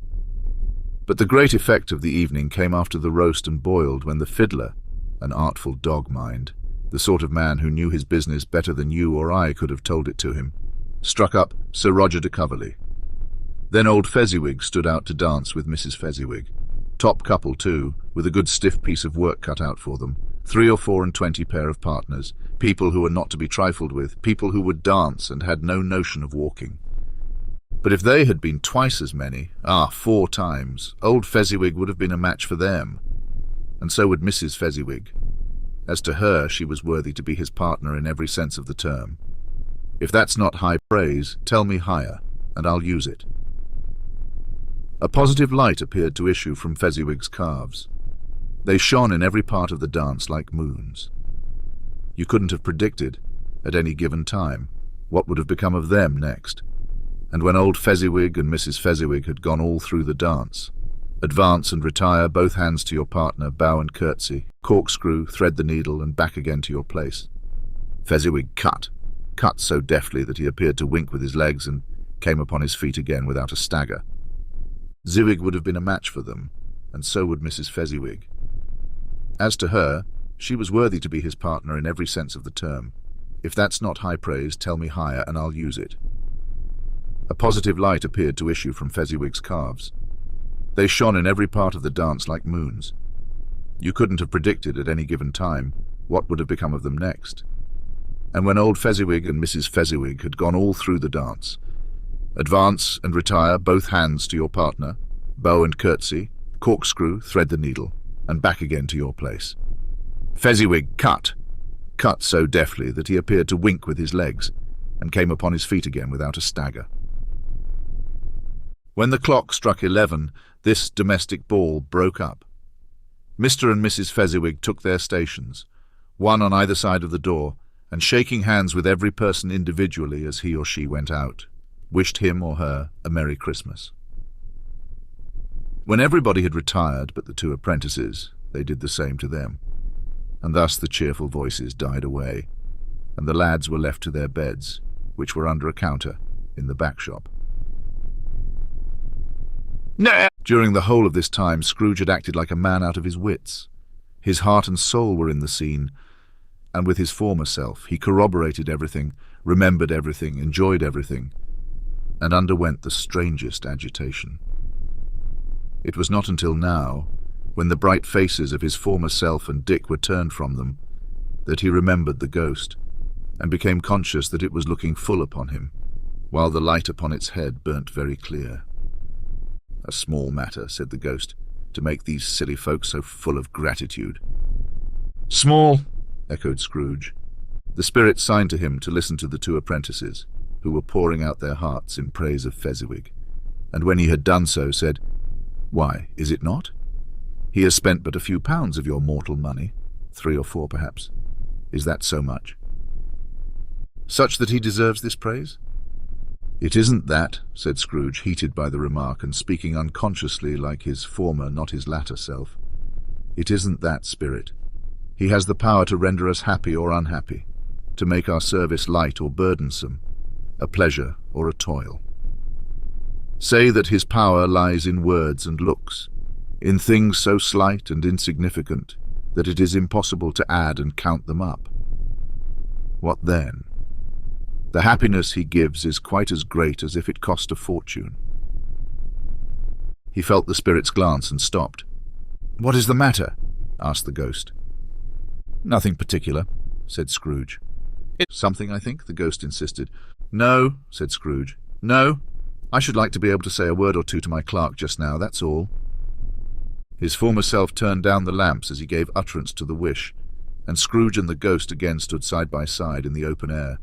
But the great effect of the evening came after the roast and boiled, when the fiddler, an artful dog mind, the sort of man who knew his business better than you or I could have told it to him, struck up Sir Roger de Coverley. Then old Fezziwig stood out to dance with Mrs. Fezziwig. Top couple, too, with a good stiff piece of work cut out for them, 3 or 4 and 20 pair of partners, people who were not to be trifled with, people who would dance and had no notion of walking. But if they had been twice as many, 4 times, old Fezziwig would have been a match for them, and so would Mrs. Fezziwig. As to her, she was worthy to be his partner in every sense of the term. If that's not high praise, tell me higher, and I'll use it. A positive light appeared to issue from Fezziwig's calves. They shone in every part of the dance like moons. You couldn't have predicted, at any given time, what would have become of them next. And when old Fezziwig and Mrs. Fezziwig had gone all through the dance, advance and retire, both hands to your partner, bow and curtsy, corkscrew, thread the needle, and back again to your place. Fezziwig cut so deftly that he appeared to wink with his legs and came upon his feet again without a stagger. Ziwig would have been a match for them, and so would Mrs. Fezziwig. As to her, She was worthy to be his partner in every sense of the term. If that's not high praise, tell me higher and I'll use it. A positive light appeared to issue from Fezziwig's calves. They shone in every part of the dance like moons. You couldn't have predicted at any given time what would have become of them next. And when old Fezziwig and Mrs. Fezziwig had gone all through the dance, advance and retire both hands to your partner, bow and curtsy, corkscrew, thread the needle, and back again to your place. Fezziwig cut so deftly that he appeared to wink with his legs, and came upon his feet again without a stagger. When the clock struck 11, this domestic ball broke up. Mr. and Mrs. Fezziwig took their stations, one on either side of the door, and shaking hands with every person individually as he or she went out, wished him or her a Merry Christmas. When everybody had retired but the two apprentices, they did the same to them, and thus the cheerful voices died away, and the lads were left to their beds, which were under a counter in the back shop. During the whole of this time, Scrooge had acted like a man out of his wits. His heart and soul were in the scene, and with his former self he corroborated everything, remembered everything, enjoyed everything, and underwent the strangest agitation. It was not until now, when the bright faces of his former self and Dick were turned from them, that he remembered the ghost, and became conscious that it was looking full upon him, while the light upon its head burnt very clear. "A small matter," said the ghost, "to make these silly folk so full of gratitude." "Small," echoed Scrooge. The spirit signed to him to listen to the two apprentices, who were pouring out their hearts in praise of Fezziwig, and when he had done so, said, "Why, is it not? He has spent but a few pounds of your mortal money, 3 or 4 perhaps. Is that so much? Such that he deserves this praise?" "It isn't that," said Scrooge, heated by the remark, and speaking unconsciously like his former, not his latter self. "It isn't that, spirit. He has the power to render us happy or unhappy, to make our service light or burdensome, a pleasure or a toil. Say that his power lies in words and looks, in things so slight and insignificant that it is impossible to add and count them up. What then? The happiness he gives is quite as great as if it cost a fortune." He felt the spirit's glance and stopped. "What is the matter?" asked the ghost. "Nothing particular," said Scrooge. "It's something, I think," the ghost insisted. "No," said Scrooge. "No. I should like to be able to say a word or two to my clerk just now, that's all." His former self turned down the lamps as he gave utterance to the wish, and Scrooge and the ghost again stood side by side in the open air.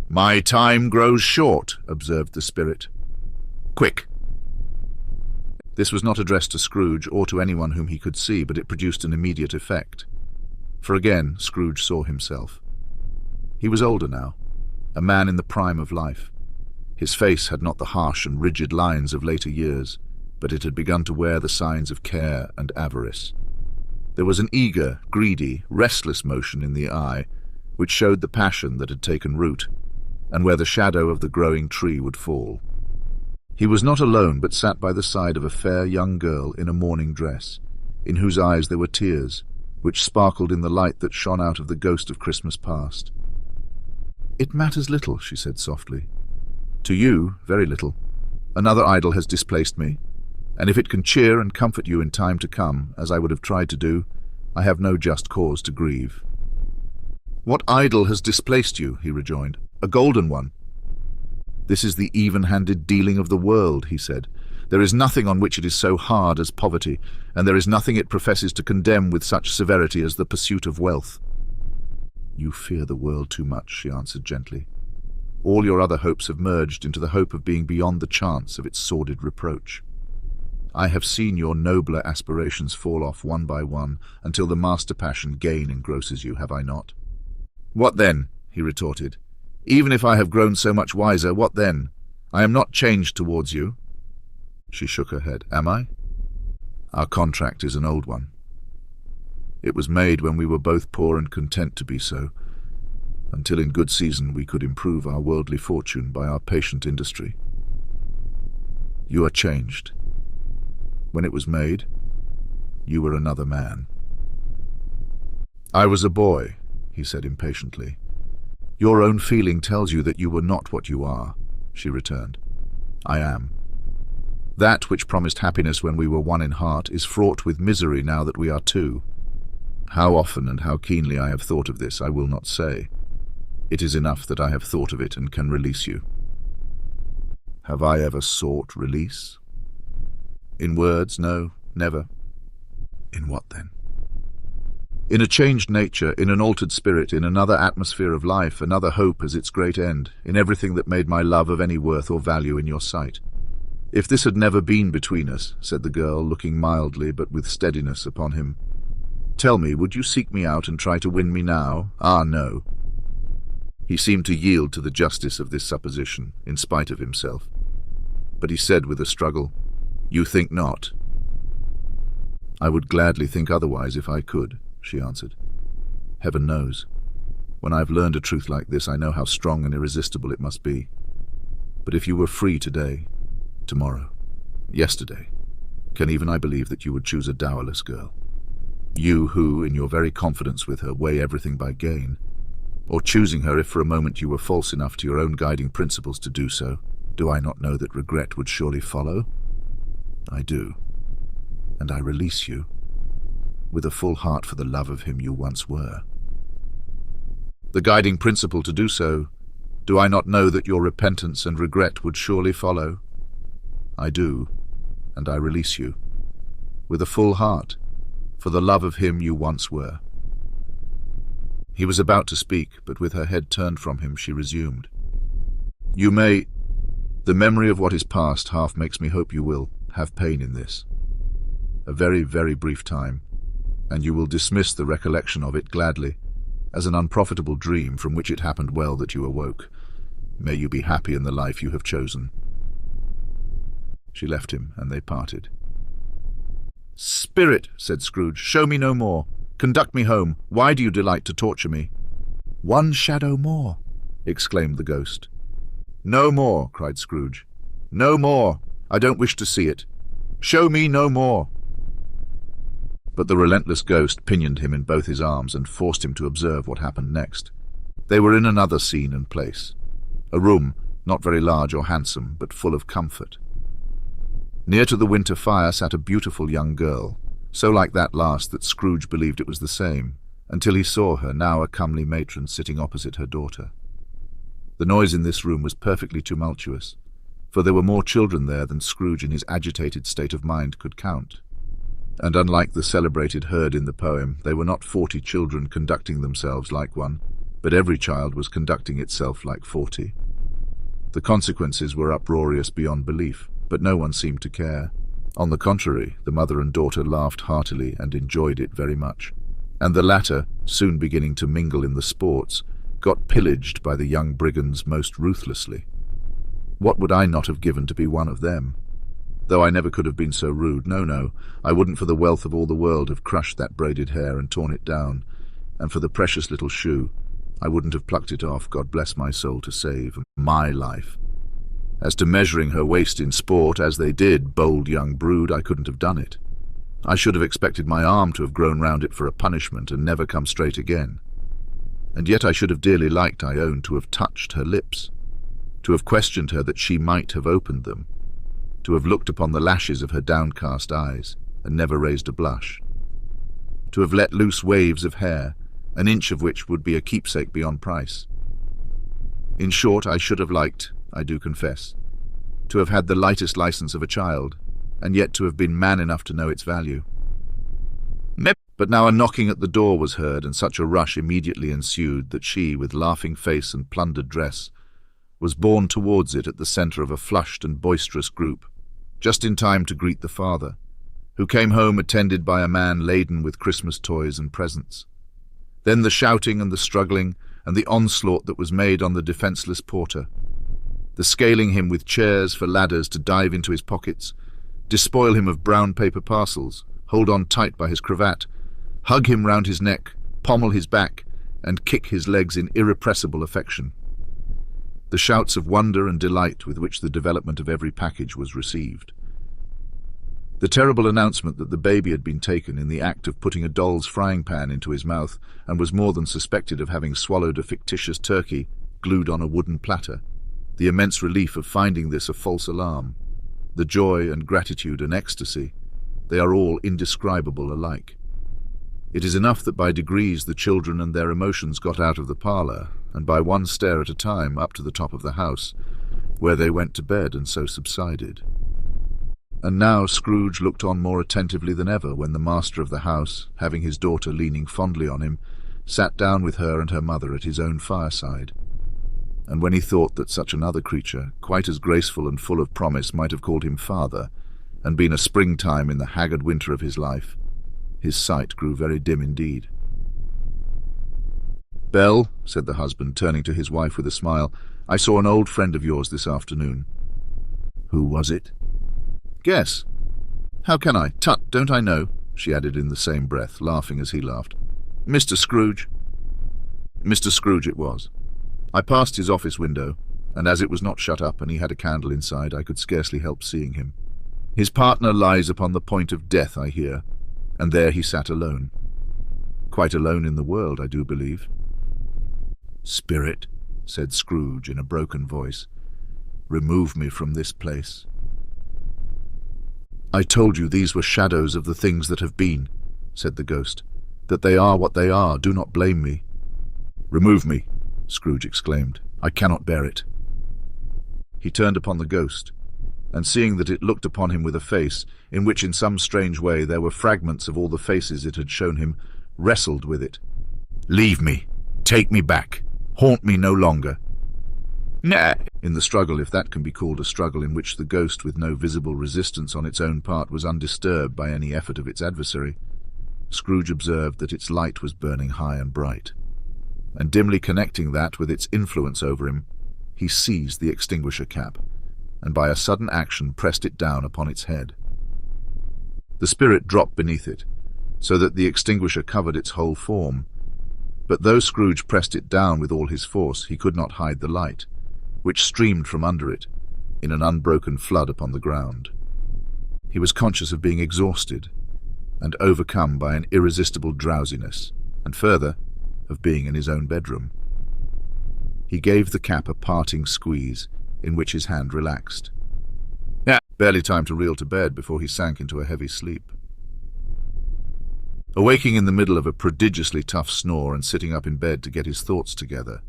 "My time grows short," observed the spirit. "Quick." This was not addressed to Scrooge or to anyone whom he could see, but it produced an immediate effect. For again Scrooge saw himself. He was older now, a man in the prime of life. His face had not the harsh and rigid lines of later years, but it had begun to wear the signs of care and avarice. There was an eager, greedy, restless motion in the eye, which showed the passion that had taken root, and where the shadow of the growing tree would fall. He was not alone, but sat by the side of a fair young girl in a mourning dress, in whose eyes there were tears, which sparkled in the light that shone out of the ghost of Christmas past. "It matters little," she said softly. "To you, very little. Another idol has displaced me, and if it can cheer and comfort you in time to come, as I would have tried to do, I have no just cause to grieve." "What idol has displaced you?" he rejoined. "A golden one." "This is the even-handed dealing of the world," he said. "There is nothing on which it is so hard as poverty, and there is nothing it professes to condemn with such severity as the pursuit of wealth." "You fear the world too much," she answered gently. "All your other hopes have merged into the hope of being beyond the chance of its sordid reproach. I have seen your nobler aspirations fall off one by one until the master passion gain engrosses you, have I not?" "What then?" he retorted. "Even if I have grown so much wiser, what then? I am not changed towards you." She shook her head. "Am I? Our contract is an old one. It was made when we were both poor and content to be so, until in good season we could improve our worldly fortune by our patient industry. You are changed. When it was made, you were another man." "I was a boy," he said impatiently. "Your own feeling tells you that you were not what you are," she returned. "I am. That which promised happiness when we were one in heart is fraught with misery now that we are two. How often and how keenly I have thought of this, I will not say. It is enough that I have thought of it and can release you." Have I ever sought release? In words, no, never. In what then? In a changed nature, in an altered spirit, in another atmosphere of life, another hope as its great end, in everything that made my love of any worth or value in your sight. If this had never been between us, said the girl, looking mildly but with steadiness upon him, tell me, would you seek me out and try to win me now? Ah, no. He seemed to yield to the justice of this supposition, in spite of himself. But he said with a struggle, "You think not?" "I would gladly think otherwise if I could," she answered. "Heaven knows. When I have learned a truth like this, I know how strong and irresistible it must be. But if you were free today, tomorrow, yesterday, can even I believe that you would choose a dowerless girl? You who, in your very confidence with her, weigh everything by gain, or choosing her if for a moment you were false enough to your own guiding principles to do so, do I not know that regret would surely follow? I do, and I release you, with a full heart for the love of him you once were. The guiding principle to do so, do I not know that your repentance and regret would surely follow? I do, and I release you, with a full heart, for the love of him you once were. He was about to speak, but with her head turned from him, she resumed. You may... The memory of what is past half makes me hope you will have pain in this. A very, very brief time, and you will dismiss the recollection of it gladly, as an unprofitable dream from which it happened well that you awoke. May you be happy in the life you have chosen. She left him, and they parted. Spirit, said Scrooge, show me no more. Conduct me home. Why do you delight to torture me? One shadow more, exclaimed the ghost. No more, cried Scrooge. No more. I don't wish to see it. Show me no more. But the relentless ghost pinioned him in both his arms and forced him to observe what happened next. They were in another scene and place. A room, not very large or handsome, but full of comfort. Near to the winter fire sat a beautiful young girl, so like that last that Scrooge believed it was the same, until he saw her, now a comely matron, sitting opposite her daughter. The noise in this room was perfectly tumultuous, for there were more children there than Scrooge in his agitated state of mind could count. And unlike the celebrated herd in the poem, they were not 40 children conducting themselves like one, but every child was conducting itself like 40. The consequences were uproarious beyond belief, but no one seemed to care. On the contrary, the mother and daughter laughed heartily and enjoyed it very much, and the latter, soon beginning to mingle in the sports, got pillaged by the young brigands most ruthlessly. What would I not have given to be one of them? Though I never could have been so rude, no, I wouldn't for the wealth of all the world have crushed that braided hair and torn it down, and for the precious little shoe, I wouldn't have plucked it off, God bless my soul, to save my life. As to measuring her waist in sport, as they did, bold young brood, I couldn't have done it. I should have expected my arm to have grown round it for a punishment and never come straight again. And yet I should have dearly liked, I own, to have touched her lips, to have questioned her that she might have opened them, to have looked upon the lashes of her downcast eyes and never raised a blush, to have let loose waves of hair, an inch of which would be a keepsake beyond price. In short, I should have liked, I do confess, to have had the lightest license of a child, and yet to have been man enough to know its value. But now a knocking at the door was heard, and such a rush immediately ensued that she, with laughing face and plundered dress, was borne towards it at the centre of a flushed and boisterous group, just in time to greet the father, who came home attended by a man laden with Christmas toys and presents. Then the shouting and the struggling, and the onslaught that was made on the defenceless porter, the scaling him with chairs for ladders to dive into his pockets, despoil him of brown paper parcels, hold on tight by his cravat, hug him round his neck, pommel his back, and kick his legs in irrepressible affection. The shouts of wonder and delight with which the development of every package was received. The terrible announcement that the baby had been taken in the act of putting a doll's frying pan into his mouth and was more than suspected of having swallowed a fictitious turkey glued on a wooden platter. The immense relief of finding this a false alarm. The joy and gratitude and ecstasy, they are all indescribable alike. It is enough that by degrees the children and their emotions got out of the parlour, and by one stair at a time up to the top of the house, where they went to bed and so subsided. And now Scrooge looked on more attentively than ever when the master of the house, having his daughter leaning fondly on him, sat down with her and her mother at his own fireside. And when he thought that such another creature, quite as graceful and full of promise, might have called him father, and been a springtime in the haggard winter of his life, his sight grew very dim indeed. "Belle," said the husband, turning to his wife with a smile, "I saw an old friend of yours this afternoon." "Who was it?" "Guess." "How can I? Tut, don't I know?" she added in the same breath, laughing as he laughed. "Mr. Scrooge." Mr. Scrooge it was. I passed his office window, and as it was not shut up and he had a candle inside, I could scarcely help seeing him. His partner lies upon the point of death, I hear, and there he sat alone. Quite alone in the world, I do believe. "Spirit," said Scrooge in a broken voice, "remove me from this place." "I told you these were shadows of the things that have been," said the ghost, "that they are what they are. Do not blame me." "Remove me," Scrooge exclaimed. "I cannot bear it." He turned upon the ghost, and seeing that it looked upon him with a face, in which in some strange way there were fragments of all the faces it had shown him, wrestled with it. "Leave me. Take me back. Haunt me no longer." "Nah." In the struggle, if that can be called a struggle, in which the ghost, with no visible resistance on its own part, was undisturbed by any effort of its adversary, Scrooge observed that its light was burning high and bright, and dimly connecting that with its influence over him, he seized the extinguisher cap, and by a sudden action pressed it down upon its head. The spirit dropped beneath it, so that the extinguisher covered its whole form, but though Scrooge pressed it down with all his force, he could not hide the light, which streamed from under it in an unbroken flood upon the ground. He was conscious of being exhausted and overcome by an irresistible drowsiness, and further, of being in his own bedroom. He gave the cap a parting squeeze, in which his hand relaxed. Barely time to reel to bed before he sank into a heavy sleep. Awaking in the middle of a prodigiously tough snore and sitting up in bed to get his thoughts together,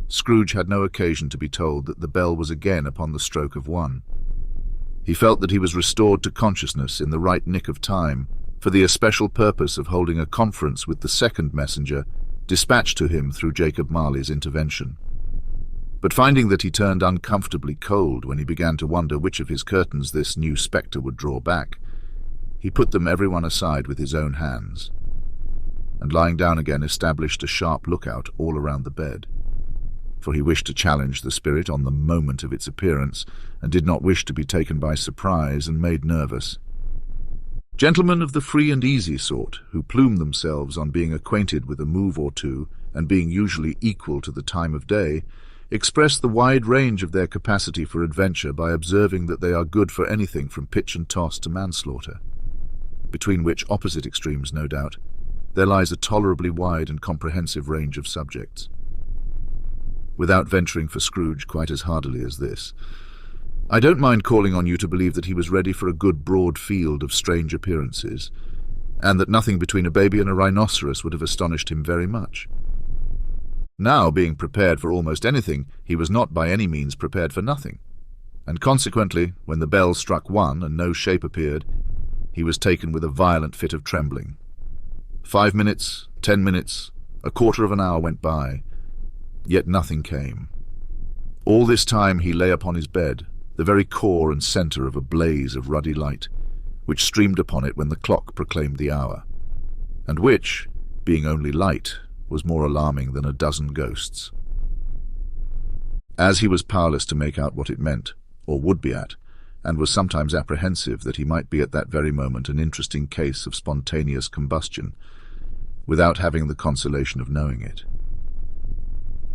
Scrooge had no occasion to be told that the bell was again upon the stroke of 1. He felt that he was restored to consciousness in the right nick of time, for the especial purpose of holding a conference with the second messenger dispatched to him through Jacob Marley's intervention. But finding that he turned uncomfortably cold when he began to wonder which of his curtains this new spectre would draw back, he put them every one aside with his own hands, and lying down again established a sharp lookout all around the bed, for he wished to challenge the spirit on the moment of its appearance, and did not wish to be taken by surprise and made nervous. Gentlemen of the free and easy sort, who plume themselves on being acquainted with a move or two, and being usually equal to the time of day, express the wide range of their capacity for adventure by observing that they are good for anything from pitch and toss to manslaughter, between which opposite extremes, no doubt, there lies a tolerably wide and comprehensive range of subjects. Without venturing for Scrooge quite as hardily as this, I don't mind calling on you to believe that he was ready for a good broad field of strange appearances, and that nothing between a baby and a rhinoceros would have astonished him very much. Now, being prepared for almost anything, he was not by any means prepared for nothing, and consequently, when the bell struck 1 and no shape appeared, he was taken with a violent fit of trembling. 5 minutes, 10 minutes, a quarter of an hour went by, yet nothing came. All this time he lay upon his bed, the very core and centre of a blaze of ruddy light, which streamed upon it when the clock proclaimed the hour, and which, being only light, was more alarming than a dozen ghosts. As he was powerless to make out what it meant, or would be at, and was sometimes apprehensive that he might be at that very moment an interesting case of spontaneous combustion, without having the consolation of knowing it.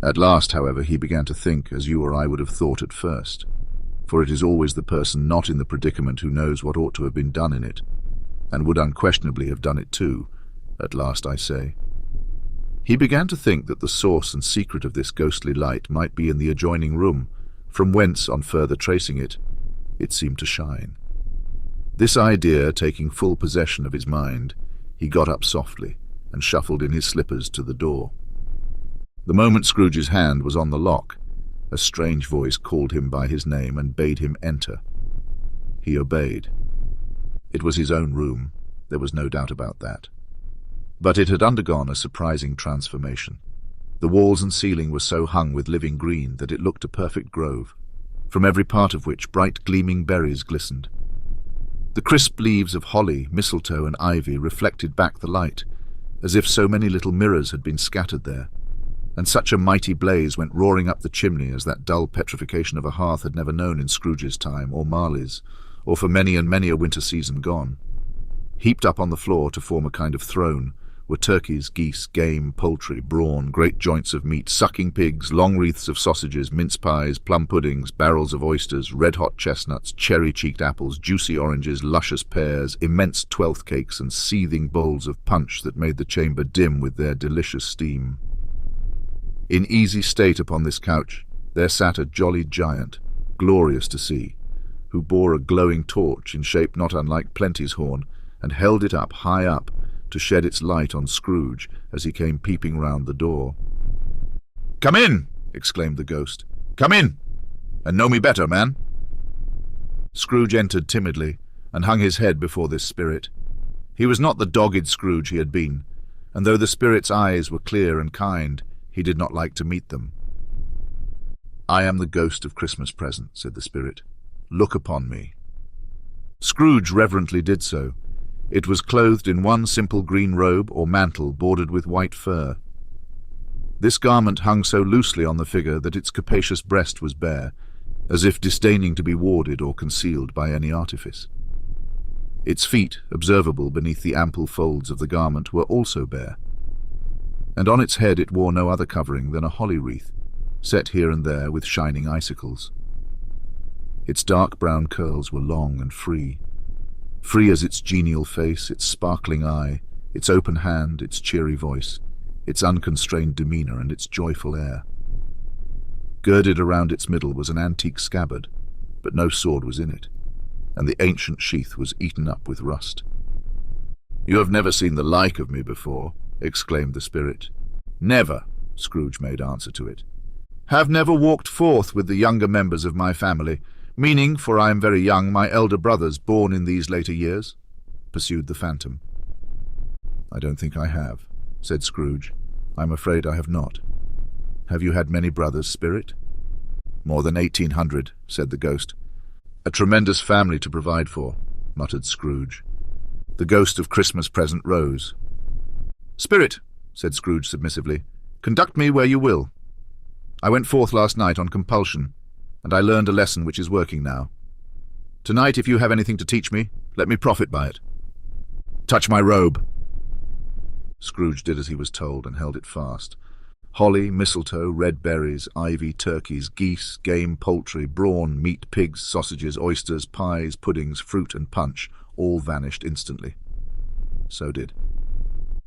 At last, however, he began to think as you or I would have thought at first, for it is always the person not in the predicament who knows what ought to have been done in it, and would unquestionably have done it too, at last I say. He began to think that the source and secret of this ghostly light might be in the adjoining room, from whence, on further tracing it, it seemed to shine. This idea taking full possession of his mind, he got up softly and shuffled in his slippers to the door. The moment Scrooge's hand was on the lock, a strange voice called him by his name and bade him enter. He obeyed. It was his own room, there was no doubt about that. But it had undergone a surprising transformation. The walls and ceiling were so hung with living green that it looked a perfect grove, from every part of which bright gleaming berries glistened. The crisp leaves of holly, mistletoe, and ivy reflected back the light, as if so many little mirrors had been scattered there, and such a mighty blaze went roaring up the chimney as that dull petrification of a hearth had never known in Scrooge's time, or Marley's, or for many and many a winter season gone. Heaped up on the floor to form a kind of throne were turkeys, geese, game, poultry, brawn, great joints of meat, sucking pigs, long wreaths of sausages, mince pies, plum puddings, barrels of oysters, red-hot chestnuts, cherry-cheeked apples, juicy oranges, luscious pears, immense twelfth cakes, and seething bowls of punch that made the chamber dim with their delicious steam. In easy state upon this couch there sat a jolly giant, glorious to see, who bore a glowing torch in shape not unlike Plenty's horn, and held it up high up to shed its light on Scrooge as he came peeping round the door. "Come in!" exclaimed the ghost. "Come in, and know me better, man." Scrooge entered timidly, and hung his head before this spirit. He was not the dogged Scrooge he had been, and though the spirit's eyes were clear and kind, he did not like to meet them. "I am the ghost of Christmas present," said the spirit. "Look upon me." Scrooge reverently did so. It was clothed in one simple green robe or mantle bordered with white fur. This garment hung so loosely on the figure that its capacious breast was bare, as if disdaining to be warded or concealed by any artifice. Its feet, observable beneath the ample folds of the garment, were also bare, and on its head it wore no other covering than a holly wreath, set here and there with shining icicles. Its dark brown curls were long and free as its genial face, its sparkling eye, its open hand, its cheery voice, its unconstrained demeanour, and its joyful air. Girded around its middle was an antique scabbard, but no sword was in it, and the ancient sheath was eaten up with rust. "You have never seen the like of me before," exclaimed the spirit. "Never," Scrooge made answer to it. "Have never walked forth with the younger members of my family, meaning, for I am very young, my elder brothers born in these later years?" pursued the phantom. "I don't think I have," said Scrooge. "I'm afraid I have not. Have you had many brothers, spirit?" "More than 1,800, said the ghost. "A tremendous family to provide for," muttered Scrooge. The ghost of Christmas present rose. "Spirit," said Scrooge submissively, "conduct me where you will. I went forth last night on compulsion, and I learned a lesson which is working now. Tonight, if you have anything to teach me, let me profit by it. Touch my robe." Scrooge did as he was told and held it fast. Holly, mistletoe, red berries, ivy, turkeys, geese, game, poultry, brawn, meat, pigs, sausages, oysters, pies, puddings, fruit, and punch all vanished instantly. So did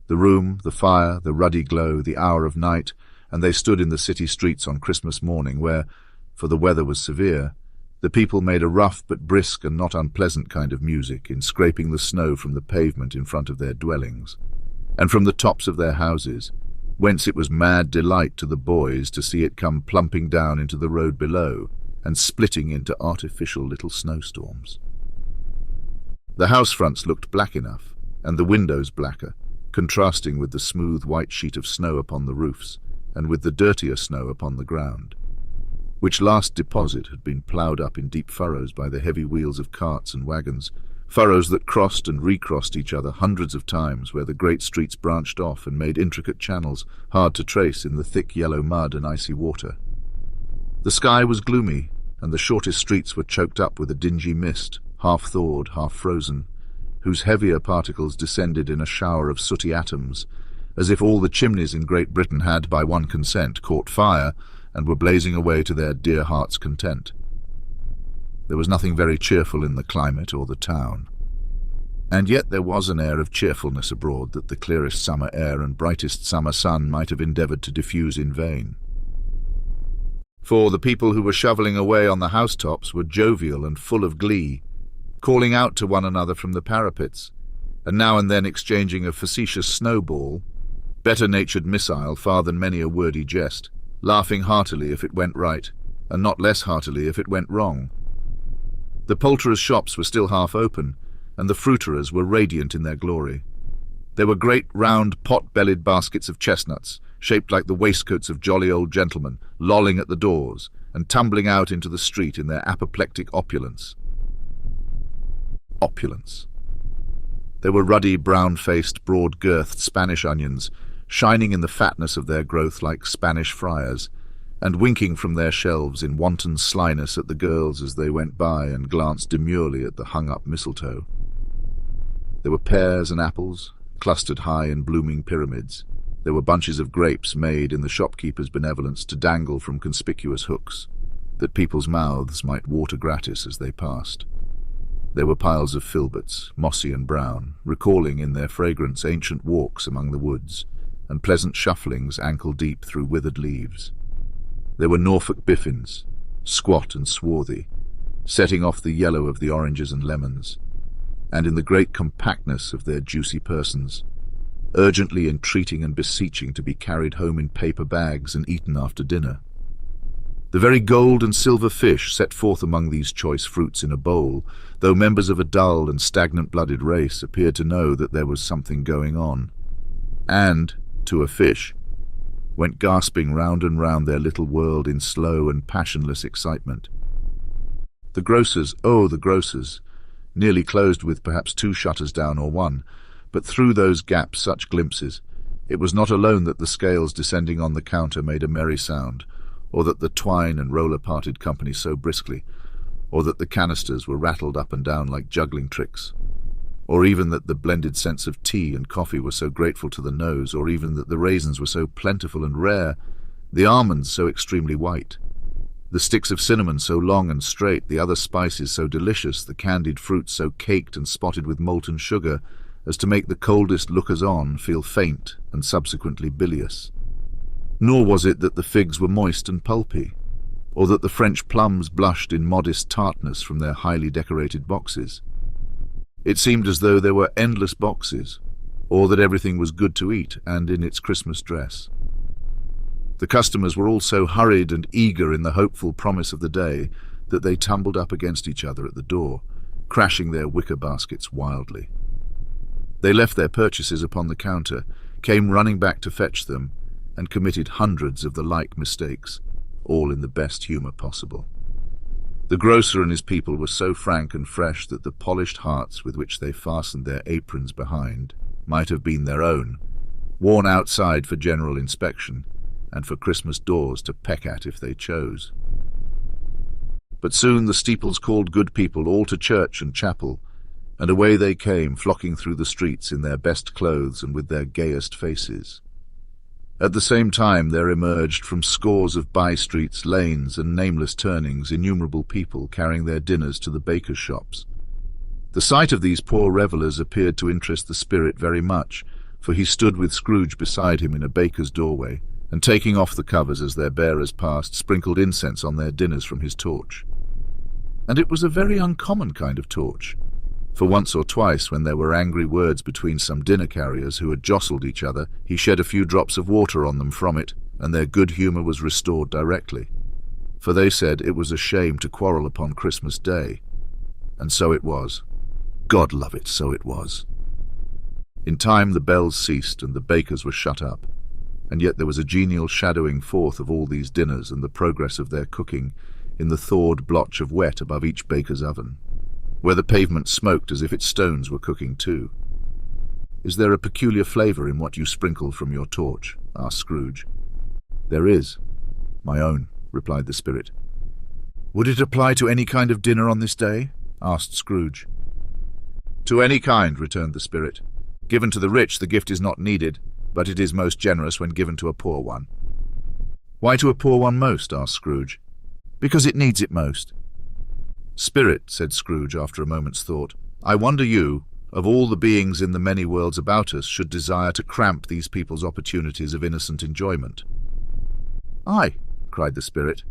the room, the fire, the ruddy glow, the hour of night, and they stood in the city streets on Christmas morning where, for the weather was severe, the people made a rough but brisk and not unpleasant kind of music in scraping the snow from the pavement in front of their dwellings, and from the tops of their houses, whence it was mad delight to the boys to see it come plumping down into the road below and splitting into artificial little snowstorms. The house fronts looked black enough, and the windows blacker, contrasting with the smooth white sheet of snow upon the roofs, and with the dirtier snow upon the ground, which last deposit had been ploughed up in deep furrows by the heavy wheels of carts and wagons, furrows that crossed and recrossed each other hundreds of times where the great streets branched off and made intricate channels hard to trace in the thick yellow mud and icy water. The sky was gloomy, and the shortest streets were choked up with a dingy mist, half-thawed, half-frozen, whose heavier particles descended in a shower of sooty atoms, as if all the chimneys in Great Britain had, by one consent, caught fire and were blazing away to their dear hearts' content. There was nothing very cheerful in the climate or the town. And yet there was an air of cheerfulness abroad that the clearest summer air and brightest summer sun might have endeavoured to diffuse in vain. For the people who were shovelling away on the housetops were jovial and full of glee, calling out to one another from the parapets, and now and then exchanging a facetious snowball, better-natured missile far than many a wordy jest, laughing heartily if it went right, and not less heartily if it went wrong. The poulterers' shops were still half open, and the fruiterers were radiant in their glory. There were great round pot-bellied baskets of chestnuts, shaped like the waistcoats of jolly old gentlemen, lolling at the doors, and tumbling out into the street in their apoplectic opulence. There were ruddy, brown-faced, broad-girthed Spanish onions, shining in the fatness of their growth like Spanish friars, and winking from their shelves in wanton slyness at the girls as they went by and glanced demurely at the hung-up mistletoe. There were pears and apples, clustered high in blooming pyramids. There were bunches of grapes made in the shopkeeper's benevolence to dangle from conspicuous hooks, that people's mouths might water gratis as they passed. There were piles of filberts, mossy and brown, recalling in their fragrance ancient walks among the woods, and pleasant shufflings ankle-deep through withered leaves. There were Norfolk biffins, squat and swarthy, setting off the yellow of the oranges and lemons, and in the great compactness of their juicy persons, urgently entreating and beseeching to be carried home in paper bags and eaten after dinner. The very gold and silver fish set forth among these choice fruits in a bowl, though members of a dull and stagnant-blooded race appeared to know that there was something going on, and, to a fish, went gasping round and round their little world in slow and passionless excitement. The grocers, oh, the grocers, nearly closed with perhaps 2 shutters down or 1, but through those gaps such glimpses. It was not alone that the scales descending on the counter made a merry sound, or that the twine and roller parted company so briskly, or that the canisters were rattled up and down like juggling tricks, or even that the blended scents of tea and coffee were so grateful to the nose, or even that the raisins were so plentiful and rare, the almonds so extremely white, the sticks of cinnamon so long and straight, the other spices so delicious, the candied fruits so caked and spotted with molten sugar, as to make the coldest lookers-on feel faint and subsequently bilious. Nor was it that the figs were moist and pulpy, or that the French plums blushed in modest tartness from their highly decorated boxes. It seemed as though there were endless boxes, or that everything was good to eat and in its Christmas dress. The customers were all so hurried and eager in the hopeful promise of the day that they tumbled up against each other at the door, crashing their wicker baskets wildly. They left their purchases upon the counter, came running back to fetch them, and committed hundreds of the like mistakes, all in the best humour possible. The grocer and his people were so frank and fresh that the polished hearts with which they fastened their aprons behind might have been their own, worn outside for general inspection, and for Christmas doors to peck at if they chose. But soon the steeples called good people all to church and chapel, and away they came, flocking through the streets in their best clothes and with their gayest faces. At the same time there emerged from scores of by-streets, lanes, and nameless turnings innumerable people carrying their dinners to the bakers' shops. The sight of these poor revellers appeared to interest the spirit very much, for he stood with Scrooge beside him in a baker's doorway, and taking off the covers as their bearers passed, sprinkled incense on their dinners from his torch. And it was a very uncommon kind of torch, for once or twice, when there were angry words between some dinner-carriers who had jostled each other, he shed a few drops of water on them from it, and their good humour was restored directly. For they said it was a shame to quarrel upon Christmas Day. And so it was. God love it, so it was. In time the bells ceased and the bakers were shut up, and yet there was a genial shadowing forth of all these dinners and the progress of their cooking in the thawed blotch of wet above each baker's oven, where the pavement smoked as if its stones were cooking too. "Is there a peculiar flavour in what you sprinkle from your torch?" asked Scrooge. "There is. My own," replied the spirit. "Would it apply to any kind of dinner on this day?" asked Scrooge. "To any kind," returned the spirit. "Given to the rich, the gift is not needed, but it is most generous when given to a poor one." "Why to a poor one most?" asked Scrooge. "Because it needs it most." "Spirit," said Scrooge after a moment's thought, "I wonder you, of all the beings in the many worlds about us, should desire to cramp these people's opportunities of innocent enjoyment." "Aye," cried the Spirit.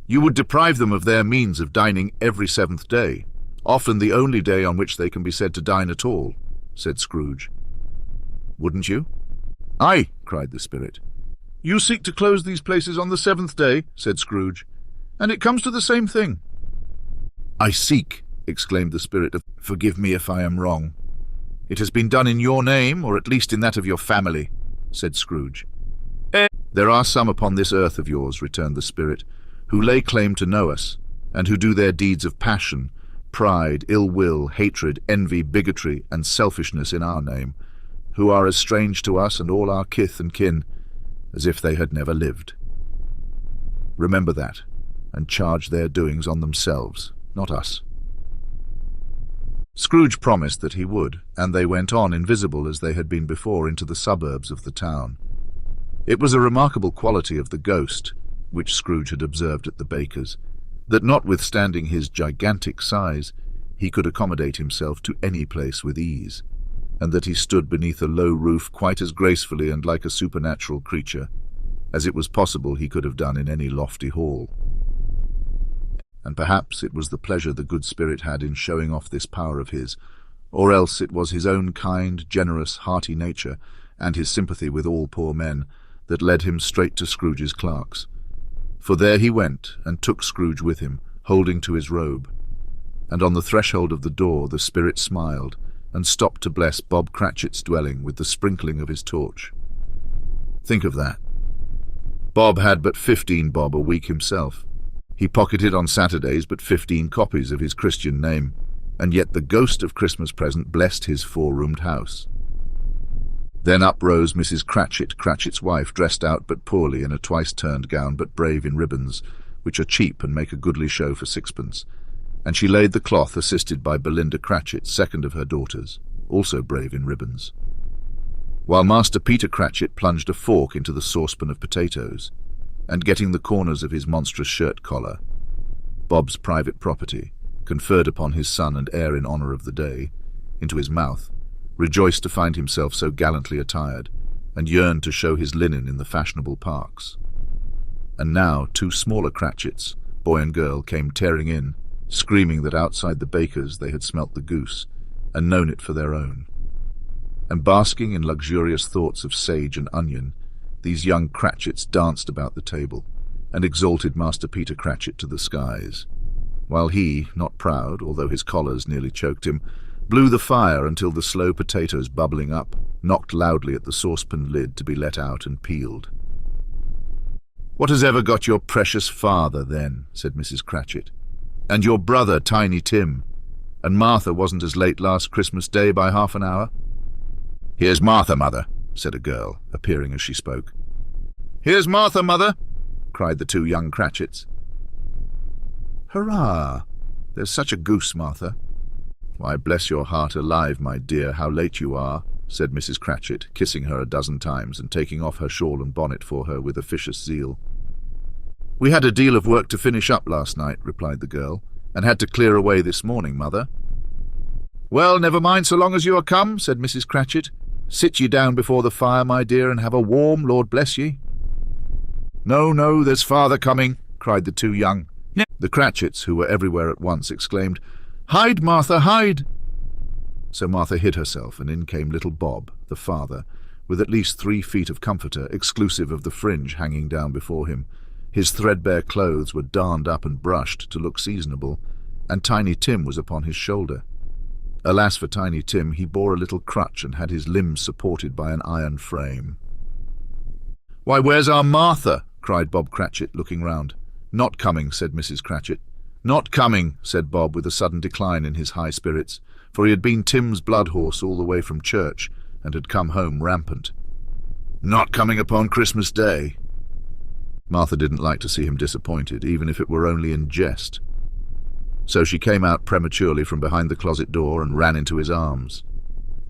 "You would deprive them of their means of dining every seventh day, often the only day on which they can be said to dine at all," said Scrooge. "Wouldn't you?" "Aye," cried the Spirit. "You seek to close these places on the seventh day," said Scrooge, "and it comes to the same thing." "I seek," exclaimed the Spirit, "forgive me if I am wrong. It has been done in your name, or at least in that of your family," said Scrooge. "There are some upon this earth of yours," returned the Spirit, "who lay claim to know us, and who do their deeds of passion, pride, ill will, hatred, envy, bigotry, and selfishness in our name, who are as strange to us and all our kith and kin as if they had never lived. Remember that, and charge their doings on themselves, not us." Scrooge promised that he would, and they went on invisible as they had been before into the suburbs of the town. It was a remarkable quality of the ghost, which Scrooge had observed at the baker's, that notwithstanding his gigantic size, he could accommodate himself to any place with ease, and that he stood beneath a low roof quite as gracefully and like a supernatural creature as it was possible he could have done in any lofty hall. And perhaps it was the pleasure the good Spirit had in showing off this power of his, or else it was his own kind, generous, hearty nature, and his sympathy with all poor men, that led him straight to Scrooge's clerk's. For there he went, and took Scrooge with him, holding to his robe. And on the threshold of the door the Spirit smiled, and stopped to bless Bob Cratchit's dwelling with the sprinkling of his torch. Think of that. Bob had but 15 bob a week himself. He pocketed on Saturdays but 15 copies of his Christian name, and yet the ghost of Christmas present blessed his 4-roomed house. Then up rose Mrs. Cratchit, Cratchit's wife, dressed out but poorly in a twice-turned gown but brave in ribbons, which are cheap and make a goodly show for sixpence, and she laid the cloth assisted by Belinda Cratchit, second of her daughters, also brave in ribbons, while Master Peter Cratchit plunged a fork into the saucepan of potatoes, and getting the corners of his monstrous shirt collar, Bob's private property, conferred upon his son and heir in honour of the day, into his mouth, rejoiced to find himself so gallantly attired, and yearned to show his linen in the fashionable parks. And now 2 smaller Cratchits, boy and girl, came tearing in, screaming that outside the baker's they had smelt the goose, and known it for their own. And basking in luxurious thoughts of sage and onion, these young Cratchits danced about the table, and exalted Master Peter Cratchit to the skies, while he, not proud, although his collars nearly choked him, blew the fire until the slow potatoes bubbling up knocked loudly at the saucepan lid to be let out and peeled. "What has ever got your precious father, then?" said Mrs. Cratchit. "And your brother, Tiny Tim? And Martha wasn't as late last Christmas Day by half an hour?" "Here's Martha, mother," said a girl, appearing as she spoke. "Here's Martha, mother," cried the 2 young Cratchits. "Hurrah! There's such a goose, Martha." "Why, bless your heart alive, my dear, how late you are," said Mrs. Cratchit, kissing her a dozen times and taking off her shawl and bonnet for her with officious zeal. "We had a deal of work to finish up last night," replied the girl, "and had to clear away this morning, mother." "Well, never mind so long as you are come," said Mrs. Cratchit. "Sit ye down before the fire, my dear, and have a warm, Lord bless ye." "No, no, there's father coming," cried the 2 young. The Cratchits, who were everywhere at once, exclaimed, "Hide, Martha, hide!" So Martha hid herself, and in came little Bob, the father, with at least 3 feet of comforter, exclusive of the fringe hanging down before him. His threadbare clothes were darned up and brushed to look seasonable, and Tiny Tim was upon his shoulder. Alas for Tiny Tim, he bore a little crutch and had his limbs supported by an iron frame. "Why, where's our Martha?" cried Bob Cratchit, looking round. "Not coming," said Mrs. Cratchit. "Not coming," said Bob, with a sudden decline in his high spirits, for he had been Tim's blood horse all the way from church, and had come home rampant. "Not coming upon Christmas Day." Martha didn't like to see him disappointed, even if it were only in jest. So she came out prematurely from behind the closet door and ran into his arms,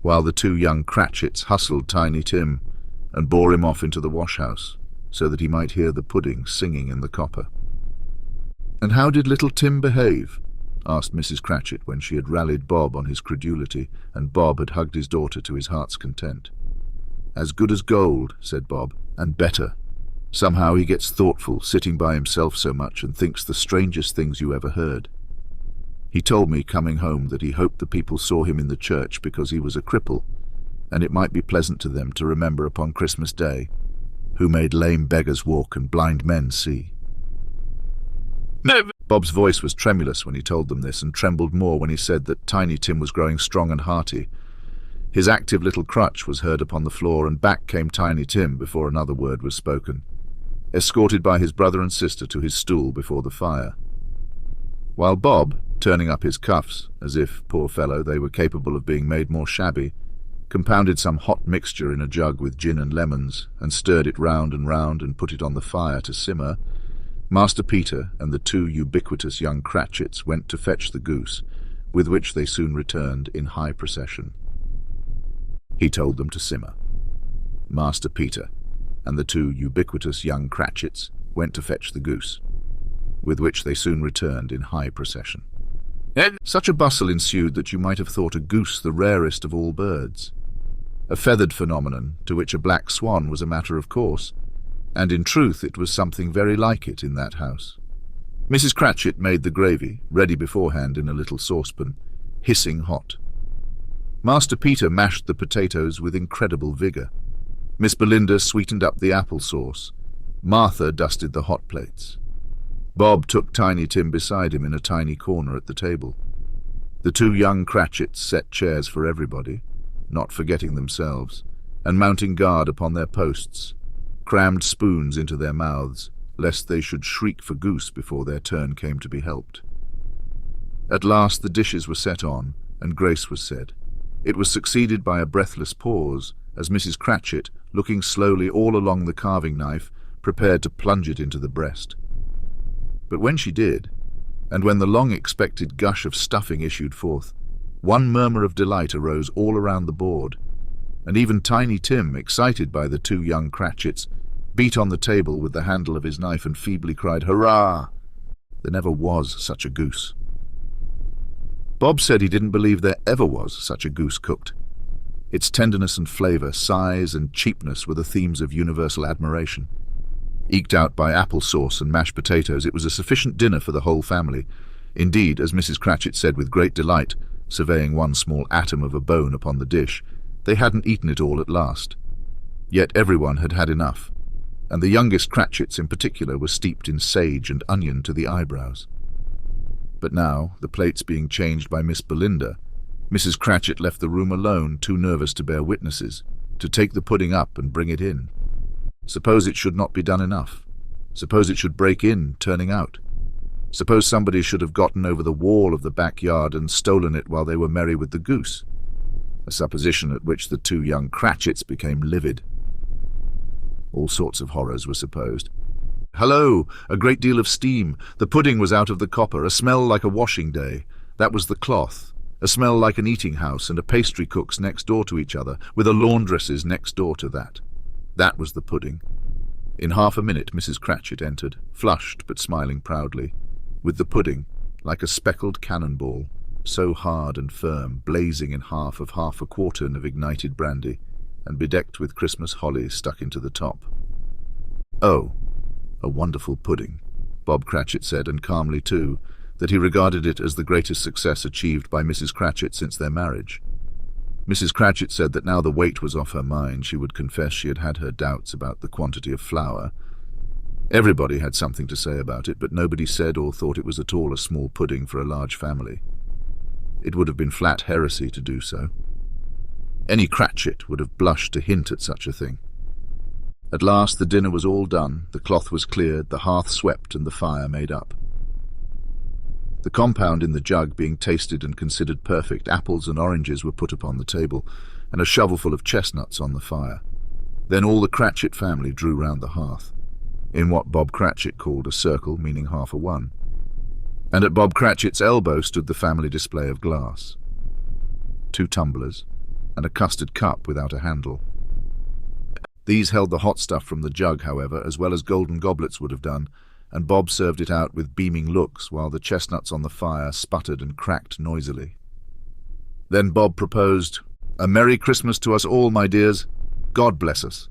while the 2 young Cratchits hustled Tiny Tim and bore him off into the wash-house, so that he might hear the pudding singing in the copper. And how did little Tim behave? asked Mrs. Cratchit when she had rallied Bob on his credulity, and Bob had hugged his daughter to his heart's content. "As good as gold," said Bob, "and better. Somehow he gets thoughtful, sitting by himself so much, and thinks the strangest things you ever heard. He told me coming home that he hoped the people saw him in the church because he was a cripple, and it might be pleasant to them to remember upon Christmas Day, who made lame beggars walk and blind men see." Bob's voice was tremulous when he told them this, and trembled more when he said that Tiny Tim was growing strong and hearty. His active little crutch was heard upon the floor, and back came Tiny Tim before another word was spoken, escorted by his brother and sister to his stool before the fire. While Bob, turning up his cuffs, as if, poor fellow, they were capable of being made more shabby, compounded some hot mixture in a jug with gin and lemons, and stirred it round and put it on the fire to simmer, Master Peter and the two ubiquitous young Cratchits went to fetch the goose, with which they soon returned in high procession. He told them to simmer. Master Peter and the two ubiquitous young Cratchits went to fetch the goose, with which they soon returned in high procession. Such a bustle ensued that you might have thought a goose the rarest of all birds, a feathered phenomenon to which a black swan was a matter of course, and in truth it was something very like it in that house. Mrs. Cratchit made the gravy, ready beforehand in a little saucepan, hissing hot. Master Peter mashed the potatoes with incredible vigour. Miss Belinda sweetened up the apple sauce. Martha dusted the hot plates. Bob took Tiny Tim beside him in a tiny corner at the table. The two young Cratchits set chairs for everybody, not forgetting themselves, and mounting guard upon their posts, crammed spoons into their mouths, lest they should shriek for goose before their turn came to be helped. At last the dishes were set on, and grace was said. It was succeeded by a breathless pause, as Mrs. Cratchit, looking slowly all along the carving knife, prepared to plunge it into the breast. But when she did, and when the long-expected gush of stuffing issued forth, one murmur of delight arose all around the board, and even Tiny Tim, excited by the two young Cratchits, beat on the table with the handle of his knife and feebly cried, "Hurrah!" There never was such a goose. Bob said he didn't believe there ever was such a goose cooked. Its tenderness and flavour, size and cheapness were the themes of universal admiration. Eked out by apple sauce and mashed potatoes, it was a sufficient dinner for the whole family. Indeed, as Mrs. Cratchit said with great delight, surveying one small atom of a bone upon the dish, they hadn't eaten it all at last. Yet everyone had had enough, and the youngest Cratchits in particular were steeped in sage and onion to the eyebrows. But now, the plates being changed by Miss Belinda, Mrs. Cratchit left the room alone, too nervous to bear witnesses, to take the pudding up and bring it in. Suppose it should not be done enough? Suppose it should break in, turning out? Suppose somebody should have gotten over the wall of the backyard and stolen it while they were merry with the goose? A supposition at which the two young Cratchits became livid. All sorts of horrors were supposed. Hello! A great deal of steam. The pudding was out of the copper. A smell like a washing day. That was the cloth. A smell like an eating house and a pastry cook's next door to each other, with a laundress's next door to that. That was the pudding. In half a minute Mrs. Cratchit entered, flushed but smiling proudly, with the pudding, like a speckled cannonball, so hard and firm, blazing in half a quartern of ignited brandy, and bedecked with Christmas holly stuck into the top. "Oh, a wonderful pudding," Bob Cratchit said, and calmly too, that he regarded it as the greatest success achieved by Mrs. Cratchit since their marriage. Mrs. Cratchit said that now the weight was off her mind, she would confess she had had her doubts about the quantity of flour. Everybody had something to say about it, but nobody said or thought it was at all a small pudding for a large family. It would have been flat heresy to do so. Any Cratchit would have blushed to hint at such a thing. At last the dinner was all done, the cloth was cleared, the hearth swept, and the fire made up. The compound in the jug being tasted and considered perfect, apples and oranges were put upon the table, and a shovelful of chestnuts on the fire. Then all the Cratchit family drew round the hearth, in what Bob Cratchit called a circle, meaning half a one. And at Bob Cratchit's elbow stood the family display of glass. 2 tumblers, and a custard cup without a handle. These held the hot stuff from the jug, however, as well as golden goblets would have done, and Bob served it out with beaming looks while the chestnuts on the fire sputtered and cracked noisily. Then Bob proposed, "A Merry Christmas to us all, my dears. God bless us,"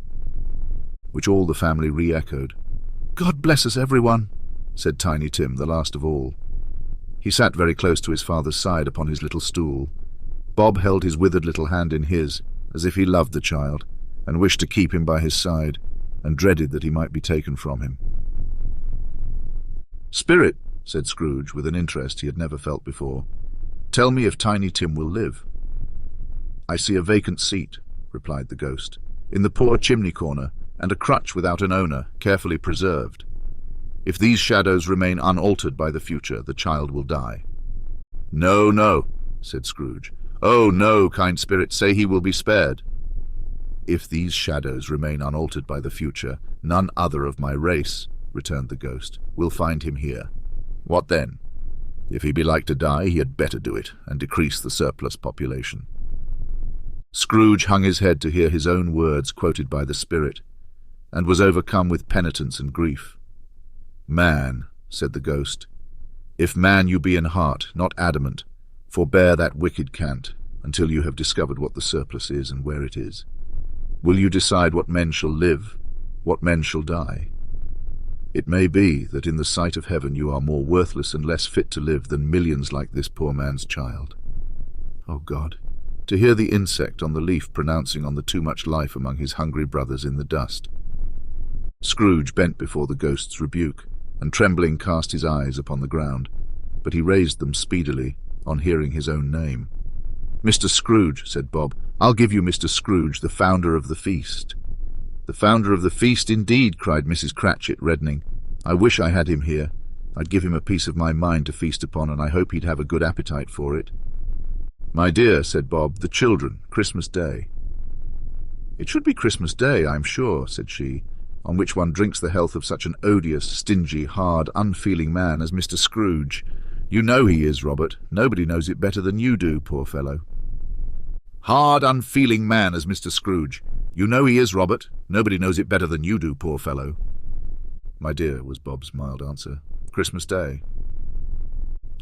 which all the family re-echoed. "God bless us, everyone," said Tiny Tim, the last of all. He sat very close to his father's side upon his little stool. Bob held his withered little hand in his, as if he loved the child, and wished to keep him by his side, and dreaded that he might be taken from him. "Spirit," said Scrooge, with an interest he had never felt before, "tell me if Tiny Tim will live." "I see a vacant seat," replied the ghost, "in the poor chimney corner, and a crutch without an owner, carefully preserved. If these shadows remain unaltered by the future, the child will die." "No, no," said Scrooge. "Oh, no, kind spirit, say he will be spared." "If these shadows remain unaltered by the future, none other of my race," returned the ghost, "will find him here. What then? If he be like to die, he had better do it, and decrease the surplus population." Scrooge hung his head to hear his own words quoted by the spirit, and was overcome with penitence and grief. "Man," said the ghost, "if man you be in heart, not adamant, forbear that wicked cant, until you have discovered what the surplus is and where it is. Will you decide what men shall live, what men shall die? It may be that in the sight of heaven you are more worthless and less fit to live than millions like this poor man's child." Oh God, to hear the insect on the leaf pronouncing on the too much life among his hungry brothers in the dust. Scrooge bent before the ghost's rebuke, and trembling cast his eyes upon the ground, but he raised them speedily on hearing his own name. "Mr. Scrooge," said Bob, "I'll give you Mr. Scrooge, the founder of the feast." "The founder of the feast, indeed," cried Mrs. Cratchit, reddening. "I wish I had him here. I'd give him a piece of my mind to feast upon, and I hope he'd have a good appetite for it." "My dear," said Bob, "the children, Christmas Day." "It should be Christmas Day, I'm sure," said she, "on which one drinks the health of such an odious, stingy, hard, unfeeling man as Mr. Scrooge. You know he is, Robert. Nobody knows it better than you do, poor fellow." "Hard, unfeeling man as Mr. Scrooge. You know he is, Robert. Nobody knows it better than you do, poor fellow." "My dear," was Bob's mild answer, "Christmas Day."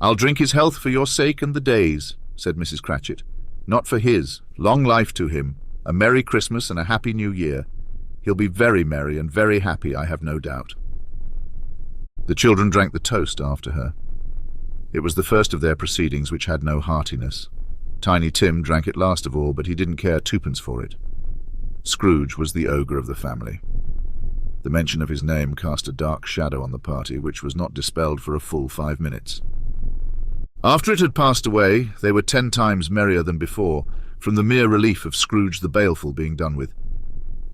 "I'll drink his health for your sake and the day's," said Mrs. Cratchit. "Not for his. Long life to him. A Merry Christmas and a Happy New Year. He'll be very merry and very happy, I have no doubt." The children drank the toast after her. It was the first of their proceedings which had no heartiness. Tiny Tim drank it last of all, but he didn't care twopence for it. Scrooge was the ogre of the family. The mention of his name cast a dark shadow on the party, which was not dispelled for a full 5 minutes. After it had passed away, they were 10 times merrier than before, from the mere relief of Scrooge the Baleful being done with.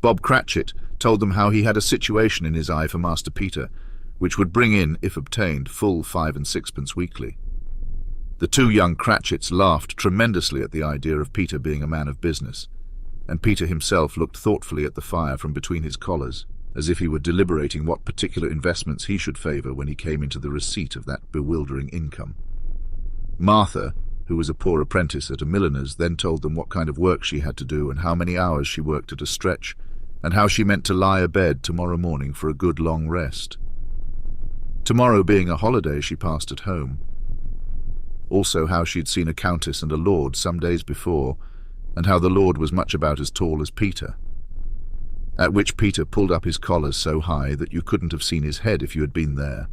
Bob Cratchit told them how he had a situation in his eye for Master Peter, which would bring in, if obtained, full 5 and 6pence weekly. The 2 young Cratchits laughed tremendously at the idea of Peter being a man of business, and Peter himself looked thoughtfully at the fire from between his collars, as if he were deliberating what particular investments he should favour when he came into the receipt of that bewildering income. Martha, who was a poor apprentice at a milliner's, then told them what kind of work she had to do and how many hours she worked at a stretch, and how she meant to lie abed tomorrow morning for a good long rest. Tomorrow being a holiday, she passed at home. Also how she had seen a countess and a lord some days before, and how the lord was much about as tall as Peter. At which Peter pulled up his collars so high that you couldn't have seen his head if you had been there.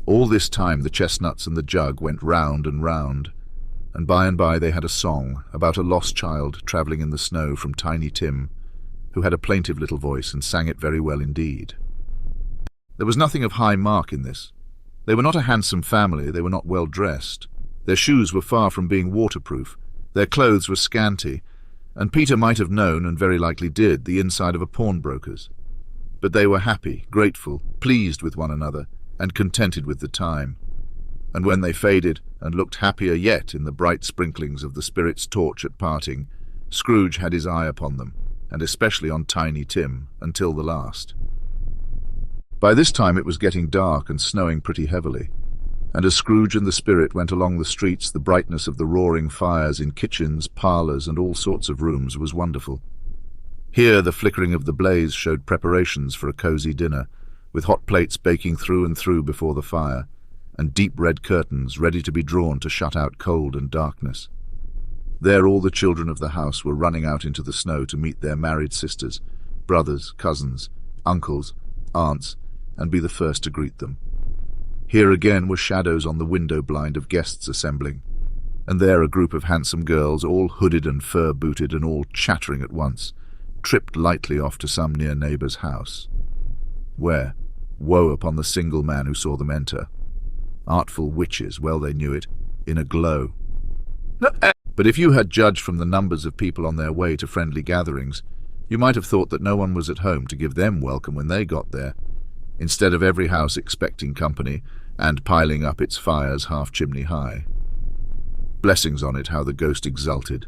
All this time the chestnuts and the jug went round, and by they had a song about a lost child travelling in the snow from Tiny Tim, who had a plaintive little voice and sang it very well indeed. There was nothing of high mark in this. They were not a handsome family, they were not well dressed. Their shoes were far from being waterproof, their clothes were scanty, and Peter might have known, and very likely did, the inside of a pawnbroker's. But they were happy, grateful, pleased with one another, and contented with the time. And when they faded, and looked happier yet in the bright sprinklings of the spirit's torch at parting, Scrooge had his eye upon them, and especially on Tiny Tim, until the last. By this time it was getting dark and snowing pretty heavily, and as Scrooge and the spirit went along the streets, the brightness of the roaring fires in kitchens, parlours, and all sorts of rooms was wonderful. Here the flickering of the blaze showed preparations for a cosy dinner, with hot plates baking through and through before the fire, and deep red curtains ready to be drawn to shut out cold and darkness. There all the children of the house were running out into the snow to meet their married sisters, brothers, cousins, uncles, aunts, and be the first to greet them. Here again were shadows on the window blind of guests assembling, and there a group of handsome girls, all hooded and fur-booted and all chattering at once, tripped lightly off to some near neighbour's house, where, woe upon the single man who saw them enter. Artful witches, well they knew it, in a glow. But if you had judged from the numbers of people on their way to friendly gatherings, you might have thought that no one was at home to give them welcome when they got there, instead of every house expecting company and piling up its fires half-chimney high. Blessings on it, how the ghost exulted,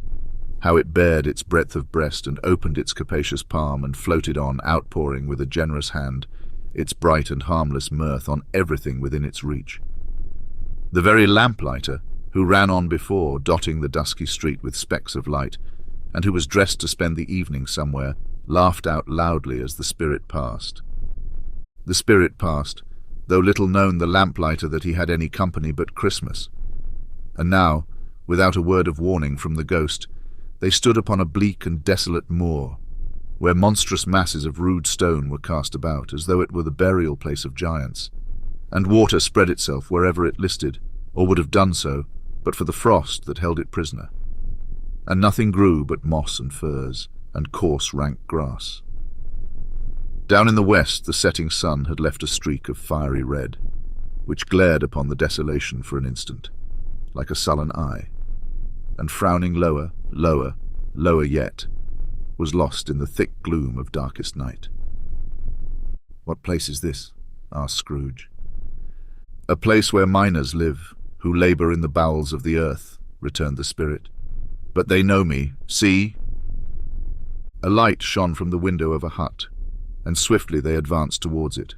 how it bared its breadth of breast and opened its capacious palm and floated on, outpouring with a generous hand its bright and harmless mirth on everything within its reach. The very lamplighter, who ran on before, dotting the dusky street with specks of light, and who was dressed to spend the evening somewhere, laughed out loudly as the spirit passed. The spirit passed, though little known the lamplighter that he had any company but Christmas. And now, without a word of warning from the ghost, they stood upon a bleak and desolate moor, where monstrous masses of rude stone were cast about, as though it were the burial place of giants, and water spread itself wherever it listed, or would have done so, but for the frost that held it prisoner. And nothing grew but moss and furze, and coarse rank grass. Down in the west the setting sun had left a streak of fiery red, which glared upon the desolation for an instant, like a sullen eye, and frowning lower, lower, lower yet, was lost in the thick gloom of darkest night. "What place is this?" asked Scrooge. "A place where miners live, who labour in the bowels of the earth," returned the spirit. "But they know me. See!" A light shone from the window of a hut, and swiftly they advanced towards it.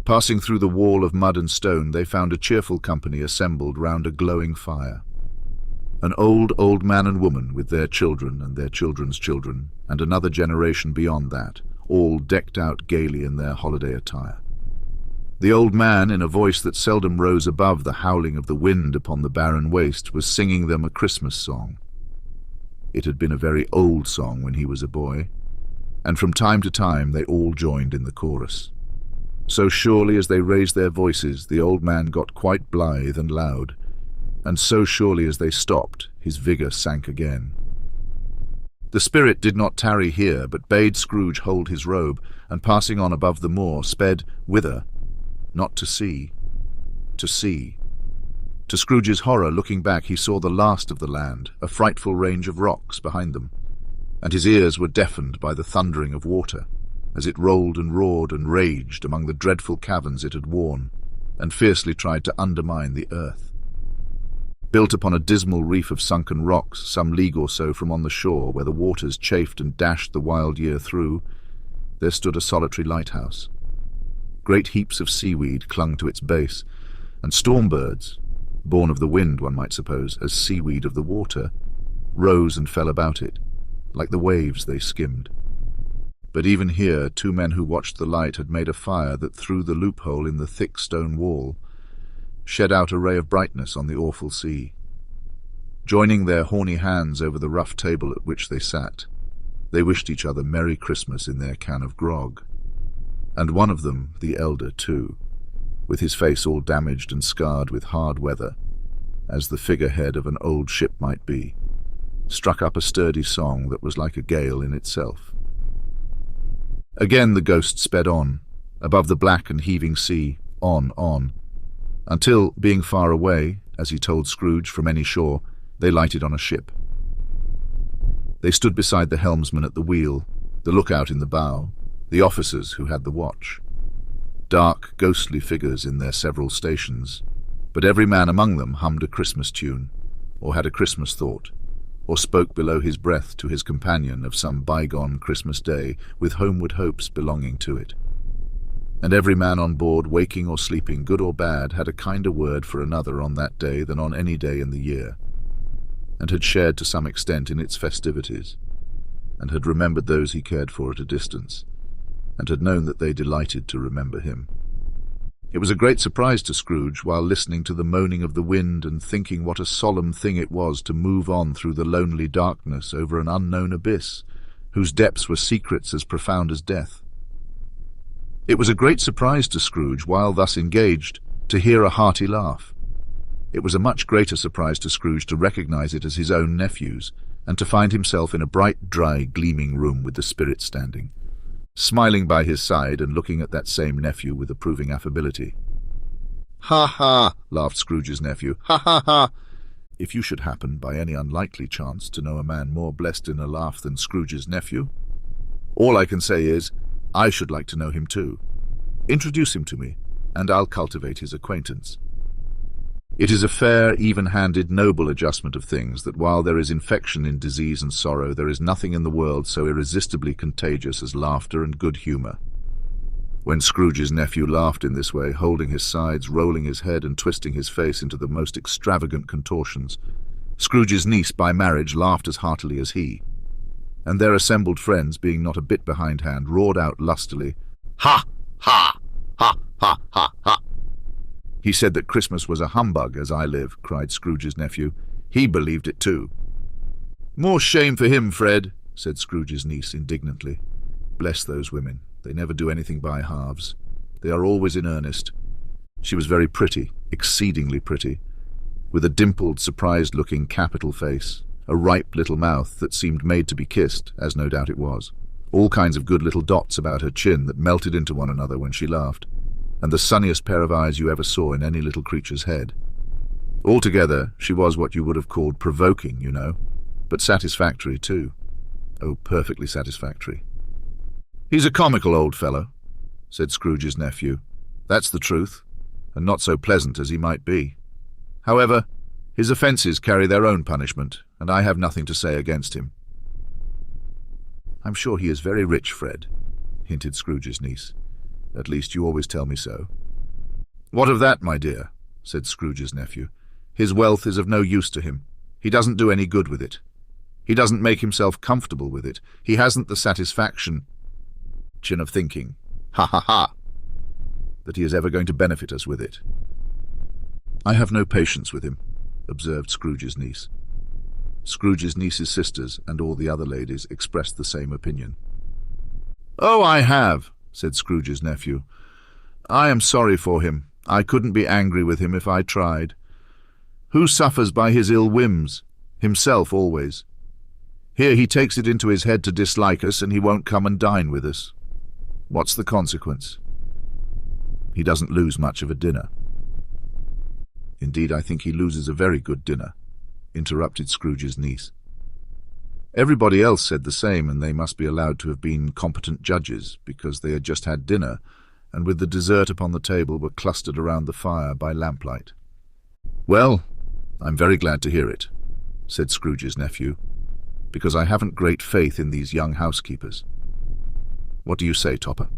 Passing through the wall of mud and stone, they found a cheerful company assembled round a glowing fire. An old man and woman with their children and their children's children, and another generation beyond that, all decked out gaily in their holiday attire. The old man, in a voice that seldom rose above the howling of the wind upon the barren waste, was singing them a Christmas song. It had been a very old song when he was a boy, and from time to time they all joined in the chorus. So surely as they raised their voices, the old man got quite blithe and loud, and so surely as they stopped, his vigour sank again. The spirit did not tarry here, but bade Scrooge hold his robe, and passing on above the moor, sped whither? Not to see, to see. To Scrooge's horror, looking back, he saw the last of the land, a frightful range of rocks behind them, and his ears were deafened by the thundering of water, as it rolled and roared and raged among the dreadful caverns it had worn, and fiercely tried to undermine the earth. Built upon a dismal reef of sunken rocks, some league or so from on the shore, where the waters chafed and dashed the wild year through, there stood a solitary lighthouse. Great heaps of seaweed clung to its base, and storm birds, born of the wind, one might suppose, as seaweed of the water, rose and fell about it, like the waves they skimmed. But even here 2 men who watched the light had made a fire that, through the loophole in the thick stone wall, shed out a ray of brightness on the awful sea. Joining their horny hands over the rough table at which they sat, they wished each other Merry Christmas in their can of grog. And one of them, the elder too, with his face all damaged and scarred with hard weather, as the figurehead of an old ship might be, struck up a sturdy song that was like a gale in itself. Again the ghost sped on, above the black and heaving sea, on, until, being far away, as he told Scrooge, from any shore, they lighted on a ship. They stood beside the helmsman at the wheel, the lookout in the bow, the officers who had the watch. Dark, ghostly figures in their several stations, but every man among them hummed a Christmas tune, or had a Christmas thought, or spoke below his breath to his companion of some bygone Christmas day with homeward hopes belonging to it. And every man on board, waking or sleeping, good or bad, had a kinder word for another on that day than on any day in the year, and had shared to some extent in its festivities, and had remembered those he cared for at a distance, and had known that they delighted to remember him. It was a great surprise to Scrooge, while listening to the moaning of the wind and thinking what a solemn thing it was to move on through the lonely darkness over an unknown abyss, whose depths were secrets as profound as death. It was a great surprise to Scrooge, while thus engaged, to hear a hearty laugh. It was a much greater surprise to Scrooge to recognize it as his own nephew's, and to find himself in a bright, dry, gleaming room with the spirit standing, smiling by his side and looking at that same nephew with approving affability. "Ha ha!" laughed Scrooge's nephew. "Ha ha ha!" If you should happen, by any unlikely chance, to know a man more blessed in a laugh than Scrooge's nephew, all I can say is, I should like to know him too. Introduce him to me, and I'll cultivate his acquaintance. It is a fair, even-handed, noble adjustment of things that while there is infection in disease and sorrow, there is nothing in the world so irresistibly contagious as laughter and good humour. When Scrooge's nephew laughed in this way, holding his sides, rolling his head and twisting his face into the most extravagant contortions, Scrooge's niece by marriage laughed as heartily as he, and their assembled friends, being not a bit behindhand, roared out lustily, "Ha! Ha! Ha! Ha! Ha! Ha!" "He said that Christmas was a humbug, as I live," cried Scrooge's nephew. "He believed it too." "More shame for him, Fred," said Scrooge's niece indignantly. "Bless those women. They never do anything by halves. They are always in earnest." She was very pretty, exceedingly pretty, with a dimpled, surprised-looking capital face, a ripe little mouth that seemed made to be kissed, as no doubt it was, all kinds of good little dots about her chin that melted into one another when she laughed, and the sunniest pair of eyes you ever saw in any little creature's head. Altogether, she was what you would have called provoking, you know, but satisfactory too. Oh, perfectly satisfactory. "He's a comical old fellow," said Scrooge's nephew. "That's the truth, and not so pleasant as he might be. However, his offences carry their own punishment, and I have nothing to say against him." "I'm sure he is very rich, Fred," hinted Scrooge's niece. "At least you always tell me so." "What of that, my dear?" said Scrooge's nephew. "His wealth is of no use to him. He doesn't do any good with it. He doesn't make himself comfortable with it. He hasn't the satisfaction of thinking, ha ha ha, that he is ever going to benefit us with it." "I have no patience with him," observed Scrooge's niece. Scrooge's niece's sisters and all the other ladies expressed the same opinion. "Oh, I have," said Scrooge's nephew. "I am sorry for him. I couldn't be angry with him if I tried. Who suffers by his ill whims? Himself always. Here he takes it into his head to dislike us, and he won't come and dine with us. What's the consequence? He doesn't lose much of a dinner." "Indeed, I think he loses a very good dinner," interrupted Scrooge's niece. Everybody else said the same, and they must be allowed to have been competent judges, because they had just had dinner, and with the dessert upon the table were clustered around the fire by lamplight. "Well, I'm very glad to hear it," said Scrooge's nephew, "because I haven't great faith in these young housekeepers. What do you say, Topper?"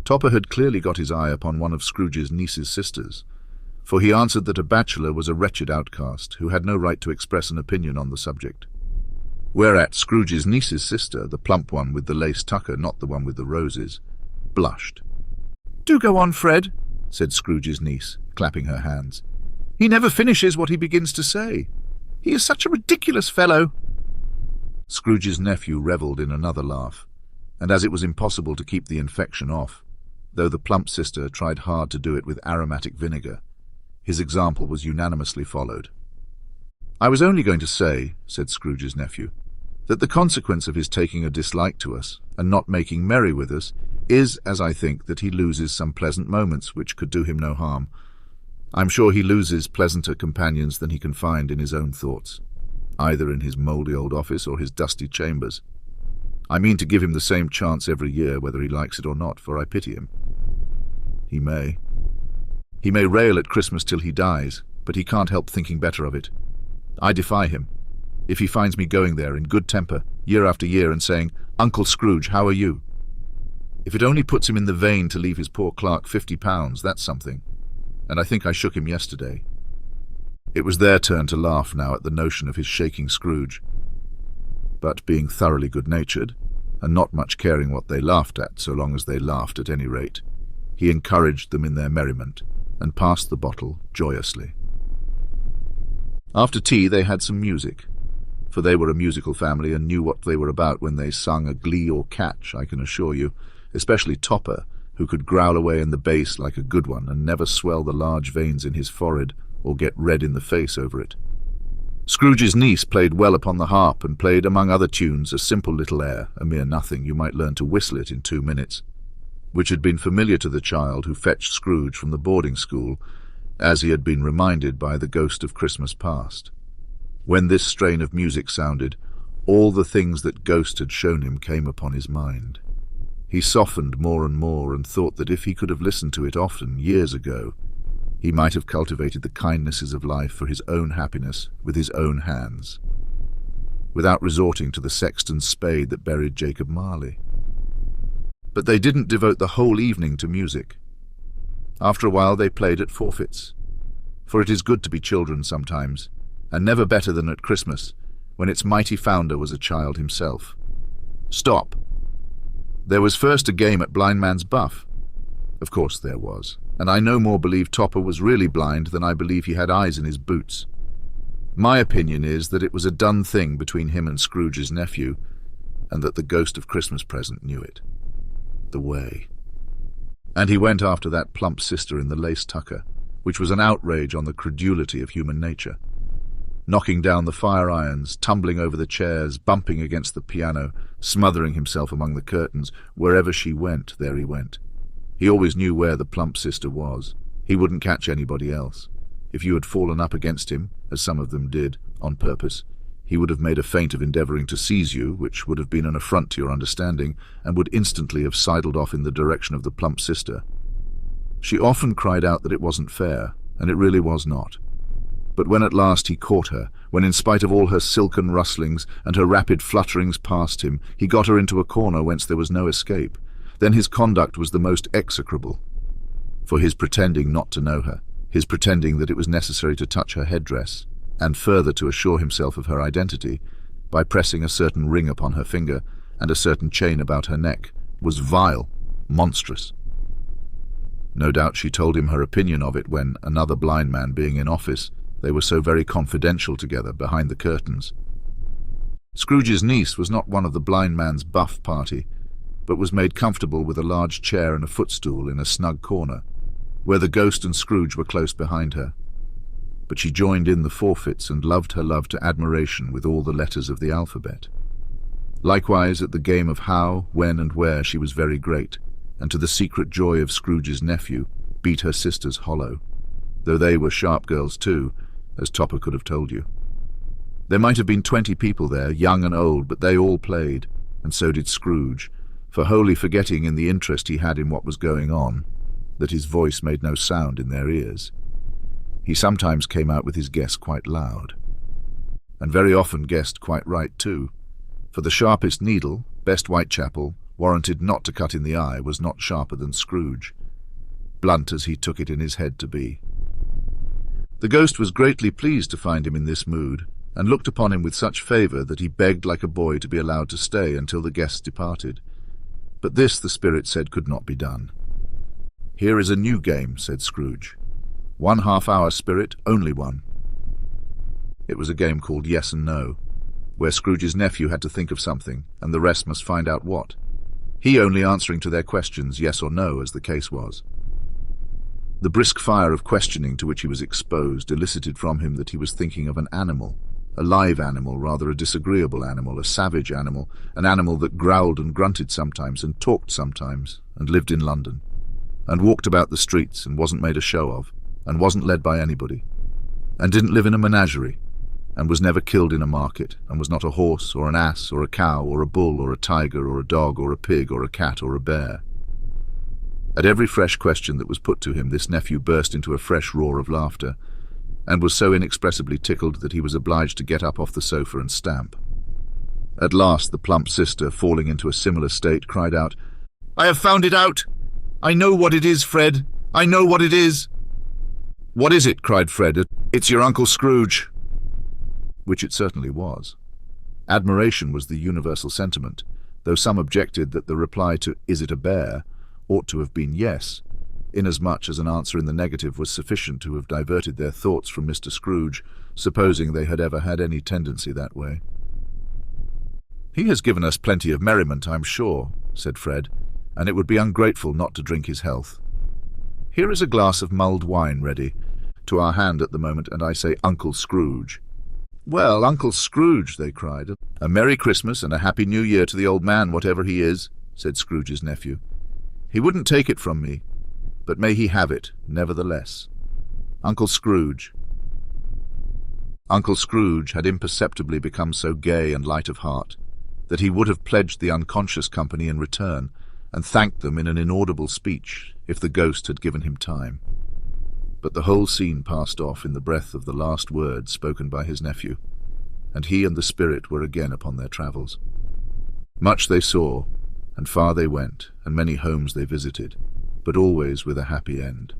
Topper had clearly got his eye upon one of Scrooge's niece's sisters, for he answered that a bachelor was a wretched outcast who had no right to express an opinion on the subject. Whereat Scrooge's niece's sister, the plump one with the lace tucker, not the one with the roses, blushed. "Do go on, Fred," said Scrooge's niece, clapping her hands. "He never finishes what he begins to say. He is such a ridiculous fellow." Scrooge's nephew revelled in another laugh, and as it was impossible to keep the infection off, though the plump sister tried hard to do it with aromatic vinegar, his example was unanimously followed. "I was only going to say," said Scrooge's nephew, "that the consequence of his taking a dislike to us, and not making merry with us, is, as I think, that he loses some pleasant moments which could do him no harm. I'm sure he loses pleasanter companions than he can find in his own thoughts, either in his mouldy old office or his dusty chambers. I mean to give him the same chance every year, whether he likes it or not, for I pity him. He may rail at Christmas till he dies, but he can't help thinking better of it. I defy him. If he finds me going there in good temper, year after year, and saying, 'Uncle Scrooge, how are you?' If it only puts him in the vein to leave his poor clerk £50, that's something, and I think I shook him yesterday." It was their turn to laugh now at the notion of his shaking Scrooge, but being thoroughly good-natured, and not much caring what they laughed at, so long as they laughed at any rate. He encouraged them in their merriment, and passed the bottle joyously. After tea they had some music, for they were a musical family and knew what they were about when they sung a glee or catch, I can assure you, especially Topper, who could growl away in the bass like a good one and never swell the large veins in his forehead or get red in the face over it. Scrooge's niece played well upon the harp and played, among other tunes, a simple little air, a mere nothing, you might learn to whistle it in 2 minutes, which had been familiar to the child who fetched Scrooge from the boarding school, as he had been reminded by the ghost of Christmas past. When this strain of music sounded, all the things that Ghost had shown him came upon his mind. He softened more and more and thought that if he could have listened to it often, years ago, he might have cultivated the kindnesses of life for his own happiness with his own hands, without resorting to the sexton's spade that buried Jacob Marley. But they didn't devote the whole evening to music. After a while they played at forfeits, for it is good to be children sometimes, and never better than at Christmas, when its mighty founder was a child himself. Stop! There was first a game at Blind Man's Buff. Of course there was, and I no more believe Topper was really blind than I believe he had eyes in his boots. My opinion is that it was a done thing between him and Scrooge's nephew, and that the ghost of Christmas present knew it. The way. And he went after that plump sister in the lace tucker, which was an outrage on the credulity of human nature. Knocking down the fire irons, tumbling over the chairs, bumping against the piano, smothering himself among the curtains. Wherever she went, there he went. He always knew where the plump sister was. He wouldn't catch anybody else. If you had fallen up against him, as some of them did, on purpose, he would have made a feint of endeavouring to seize you, which would have been an affront to your understanding, and would instantly have sidled off in the direction of the plump sister. She often cried out that it wasn't fair, and it really was not. But when at last he caught her, when in spite of all her silken rustlings and her rapid flutterings past him, he got her into a corner whence there was no escape, then his conduct was the most execrable. For his pretending not to know her, his pretending that it was necessary to touch her headdress, and further to assure himself of her identity, by pressing a certain ring upon her finger and a certain chain about her neck, was vile, monstrous. No doubt she told him her opinion of it when, another blind man being in office, they were so very confidential together behind the curtains. Scrooge's niece was not one of the blind man's buff party, but was made comfortable with a large chair and a footstool in a snug corner, where the ghost and Scrooge were close behind her. But she joined in the forfeits and loved her love to admiration with all the letters of the alphabet. Likewise, at the game of how, when, and where she was very great, and to the secret joy of Scrooge's nephew, beat her sisters hollow, though they were sharp girls too, as Topper could have told you. There might have been 20 people there, young and old, but they all played, and so did Scrooge, for wholly forgetting in the interest he had in what was going on, that his voice made no sound in their ears. He sometimes came out with his guess quite loud, and very often guessed quite right too, for the sharpest needle, best Whitechapel, warranted not to cut in the eye, was not sharper than Scrooge, blunt as he took it in his head to be. The ghost was greatly pleased to find him in this mood, and looked upon him with such favour that he begged like a boy to be allowed to stay until the guests departed. But this, the spirit said, could not be done. "Here is a new game," said Scrooge. "1 half-hour, spirit, only one." It was a game called Yes and No, where Scrooge's nephew had to think of something, and the rest must find out what, he only answering to their questions yes or no, as the case was. The brisk fire of questioning to which he was exposed elicited from him that he was thinking of an animal, a live animal, rather a disagreeable animal, a savage animal, an animal that growled and grunted sometimes and talked sometimes, and lived in London, and walked about the streets and wasn't made a show of, and wasn't led by anybody, and didn't live in a menagerie, and was never killed in a market, and was not a horse or an ass or a cow or a bull or a tiger or a dog or a pig or a cat or a bear. At every fresh question that was put to him, this nephew burst into a fresh roar of laughter, and was so inexpressibly tickled that he was obliged to get up off the sofa and stamp. At last the plump sister, falling into a similar state, cried out, "I have found it out! I know what it is, Fred! I know what it is!" "What is it?" cried Fred. "It's your Uncle Scrooge." Which it certainly was. Admiration was the universal sentiment, though some objected that the reply to "Is it a bear?" ought to have been yes, inasmuch as an answer in the negative was sufficient to have diverted their thoughts from Mr. Scrooge, supposing they had ever had any tendency that way. "He has given us plenty of merriment, I'm sure," said Fred, "and it would be ungrateful not to drink his health. Here is a glass of mulled wine ready, to our hand at the moment, and I say Uncle Scrooge." "Well, Uncle Scrooge," they cried. "A Merry Christmas and a Happy New Year to the old man, whatever he is," said Scrooge's nephew. "He wouldn't take it from me, but may he have it, nevertheless. Uncle Scrooge." Uncle Scrooge had imperceptibly become so gay and light of heart that he would have pledged the unconscious company in return, and thanked them in an inaudible speech if the ghost had given him time. But the whole scene passed off in the breath of the last word spoken by his nephew, and he and the spirit were again upon their travels. Much they saw, and far they went, and many homes they visited, but always with a happy end.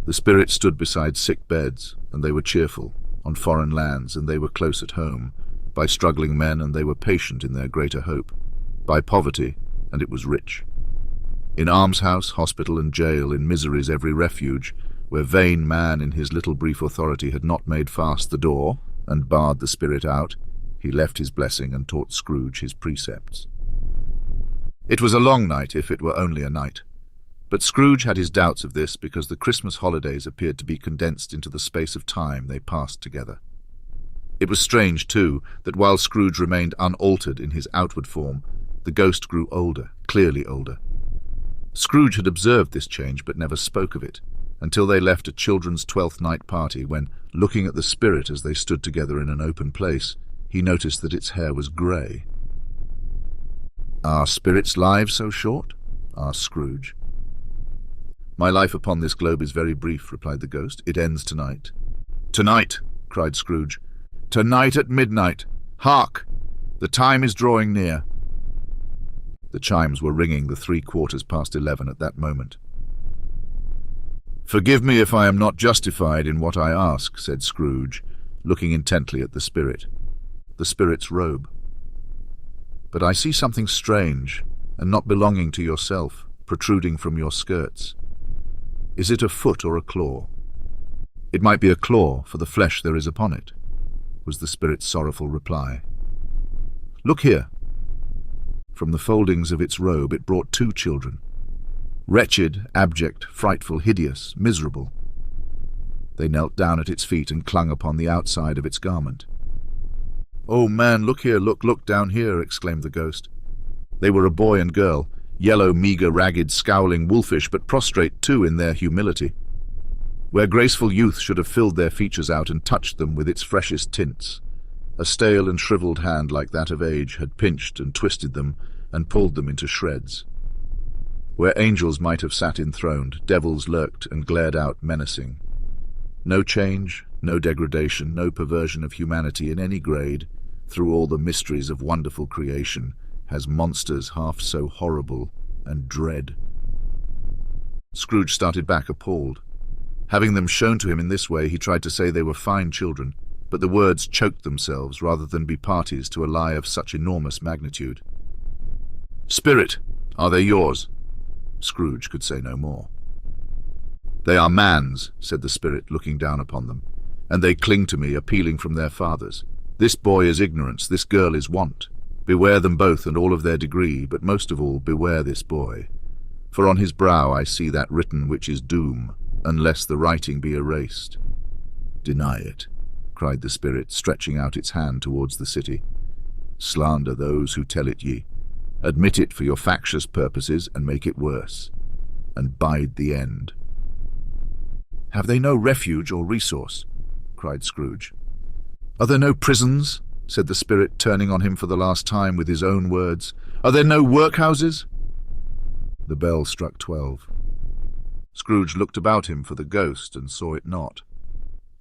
The spirit stood beside sick beds, and they were cheerful, on foreign lands, and they were close at home, by struggling men, and they were patient in their greater hope, by poverty, and it was rich. In almshouse, hospital, and jail, in misery's every refuge, where vain man in his little brief authority had not made fast the door, and barred the spirit out, he left his blessing and taught Scrooge his precepts. It was a long night, if it were only a night. But Scrooge had his doubts of this, because the Christmas holidays appeared to be condensed into the space of time they passed together. It was strange, too, that while Scrooge remained unaltered in his outward form, the ghost grew older, clearly older. Scrooge had observed this change, but never spoke of it, until they left a children's 12th night party, when, looking at the spirit as they stood together in an open place, he noticed that its hair was grey. "Are spirits' lives so short?" asked Scrooge. "My life upon this globe is very brief," replied the ghost. "It ends tonight." "Tonight!" cried Scrooge. "Tonight at midnight! Hark! The time is drawing near." The chimes were ringing the 11:15 at that moment. "Forgive me if I am not justified in what I ask," said Scrooge, looking intently at the spirit's robe. "But I see something strange, and not belonging to yourself, protruding from your skirts. Is it a foot or a claw?" "It might be a claw, for the flesh there is upon it," was the spirit's sorrowful reply. "Look here." From the foldings of its robe it brought 2 children. Wretched, abject, frightful, hideous, miserable. They knelt down at its feet and clung upon the outside of its garment. "Oh, man, look here, look down here," exclaimed the ghost. They were a boy and girl, yellow, meagre, ragged, scowling, wolfish, but prostrate too in their humility. Where graceful youth should have filled their features out and touched them with its freshest tints, a stale and shriveled hand like that of age had pinched and twisted them and pulled them into shreds. Where angels might have sat enthroned, devils lurked and glared out menacing. No change, no degradation, no perversion of humanity in any grade, through all the mysteries of wonderful creation, has monsters half so horrible and dread. Scrooge started back appalled. Having them shown to him in this way, he tried to say they were fine children, but the words choked themselves rather than be parties to a lie of such enormous magnitude. "Spirit, are they yours?" Scrooge could say no more. "They are man's," said the spirit, looking down upon them, "and they cling to me, appealing from their fathers. This boy is ignorance, this girl is want. Beware them both and all of their degree, but most of all beware this boy. For on his brow I see that written which is doom, unless the writing be erased." "Deny it," cried the spirit, stretching out its hand towards the city. "Slander those who tell it ye. Admit it for your factious purposes, and make it worse. And bide the end." "Have they no refuge or resource?" cried Scrooge. "Are there no prisons?" said the spirit, turning on him for the last time with his own words. "Are there no workhouses?" The bell struck 12. Scrooge looked about him for the ghost and saw it not.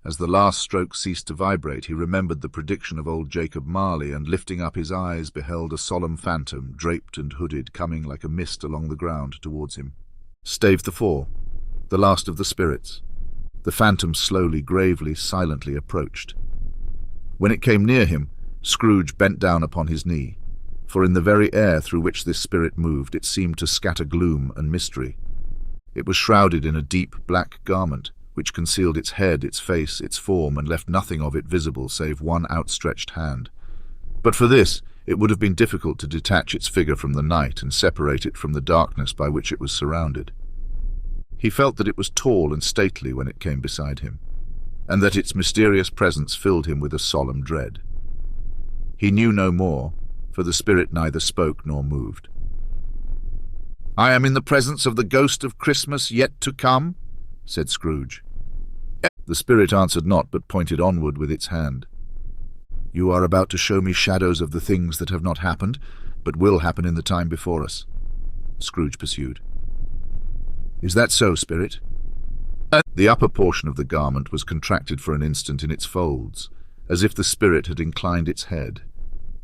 As the last stroke ceased to vibrate, he remembered the prediction of old Jacob Marley, and lifting up his eyes beheld a solemn phantom, draped and hooded, coming like a mist along the ground towards him. Stave the 4, the last of the spirits. The phantom slowly, gravely, silently approached. When it came near him, Scrooge bent down upon his knee. for in the very air through which this spirit moved it seemed to scatter gloom and mystery. It was shrouded in a deep black garment, which concealed its head, its face, its form, and left nothing of it visible save one outstretched hand. But for this, it would have been difficult to detach its figure from the night and separate it from the darkness by which it was surrounded. He felt that it was tall and stately when it came beside him, and that its mysterious presence filled him with a solemn dread. He knew no more, for the spirit neither spoke nor moved. "I am in the presence of the ghost of Christmas yet to come," said Scrooge. The spirit answered not, but pointed onward with its hand. "You are about to show me shadows of the things that have not happened, but will happen in the time before us," Scrooge pursued. "Is that so, spirit?" The upper portion of the garment was contracted for an instant in its folds, as if the spirit had inclined its head.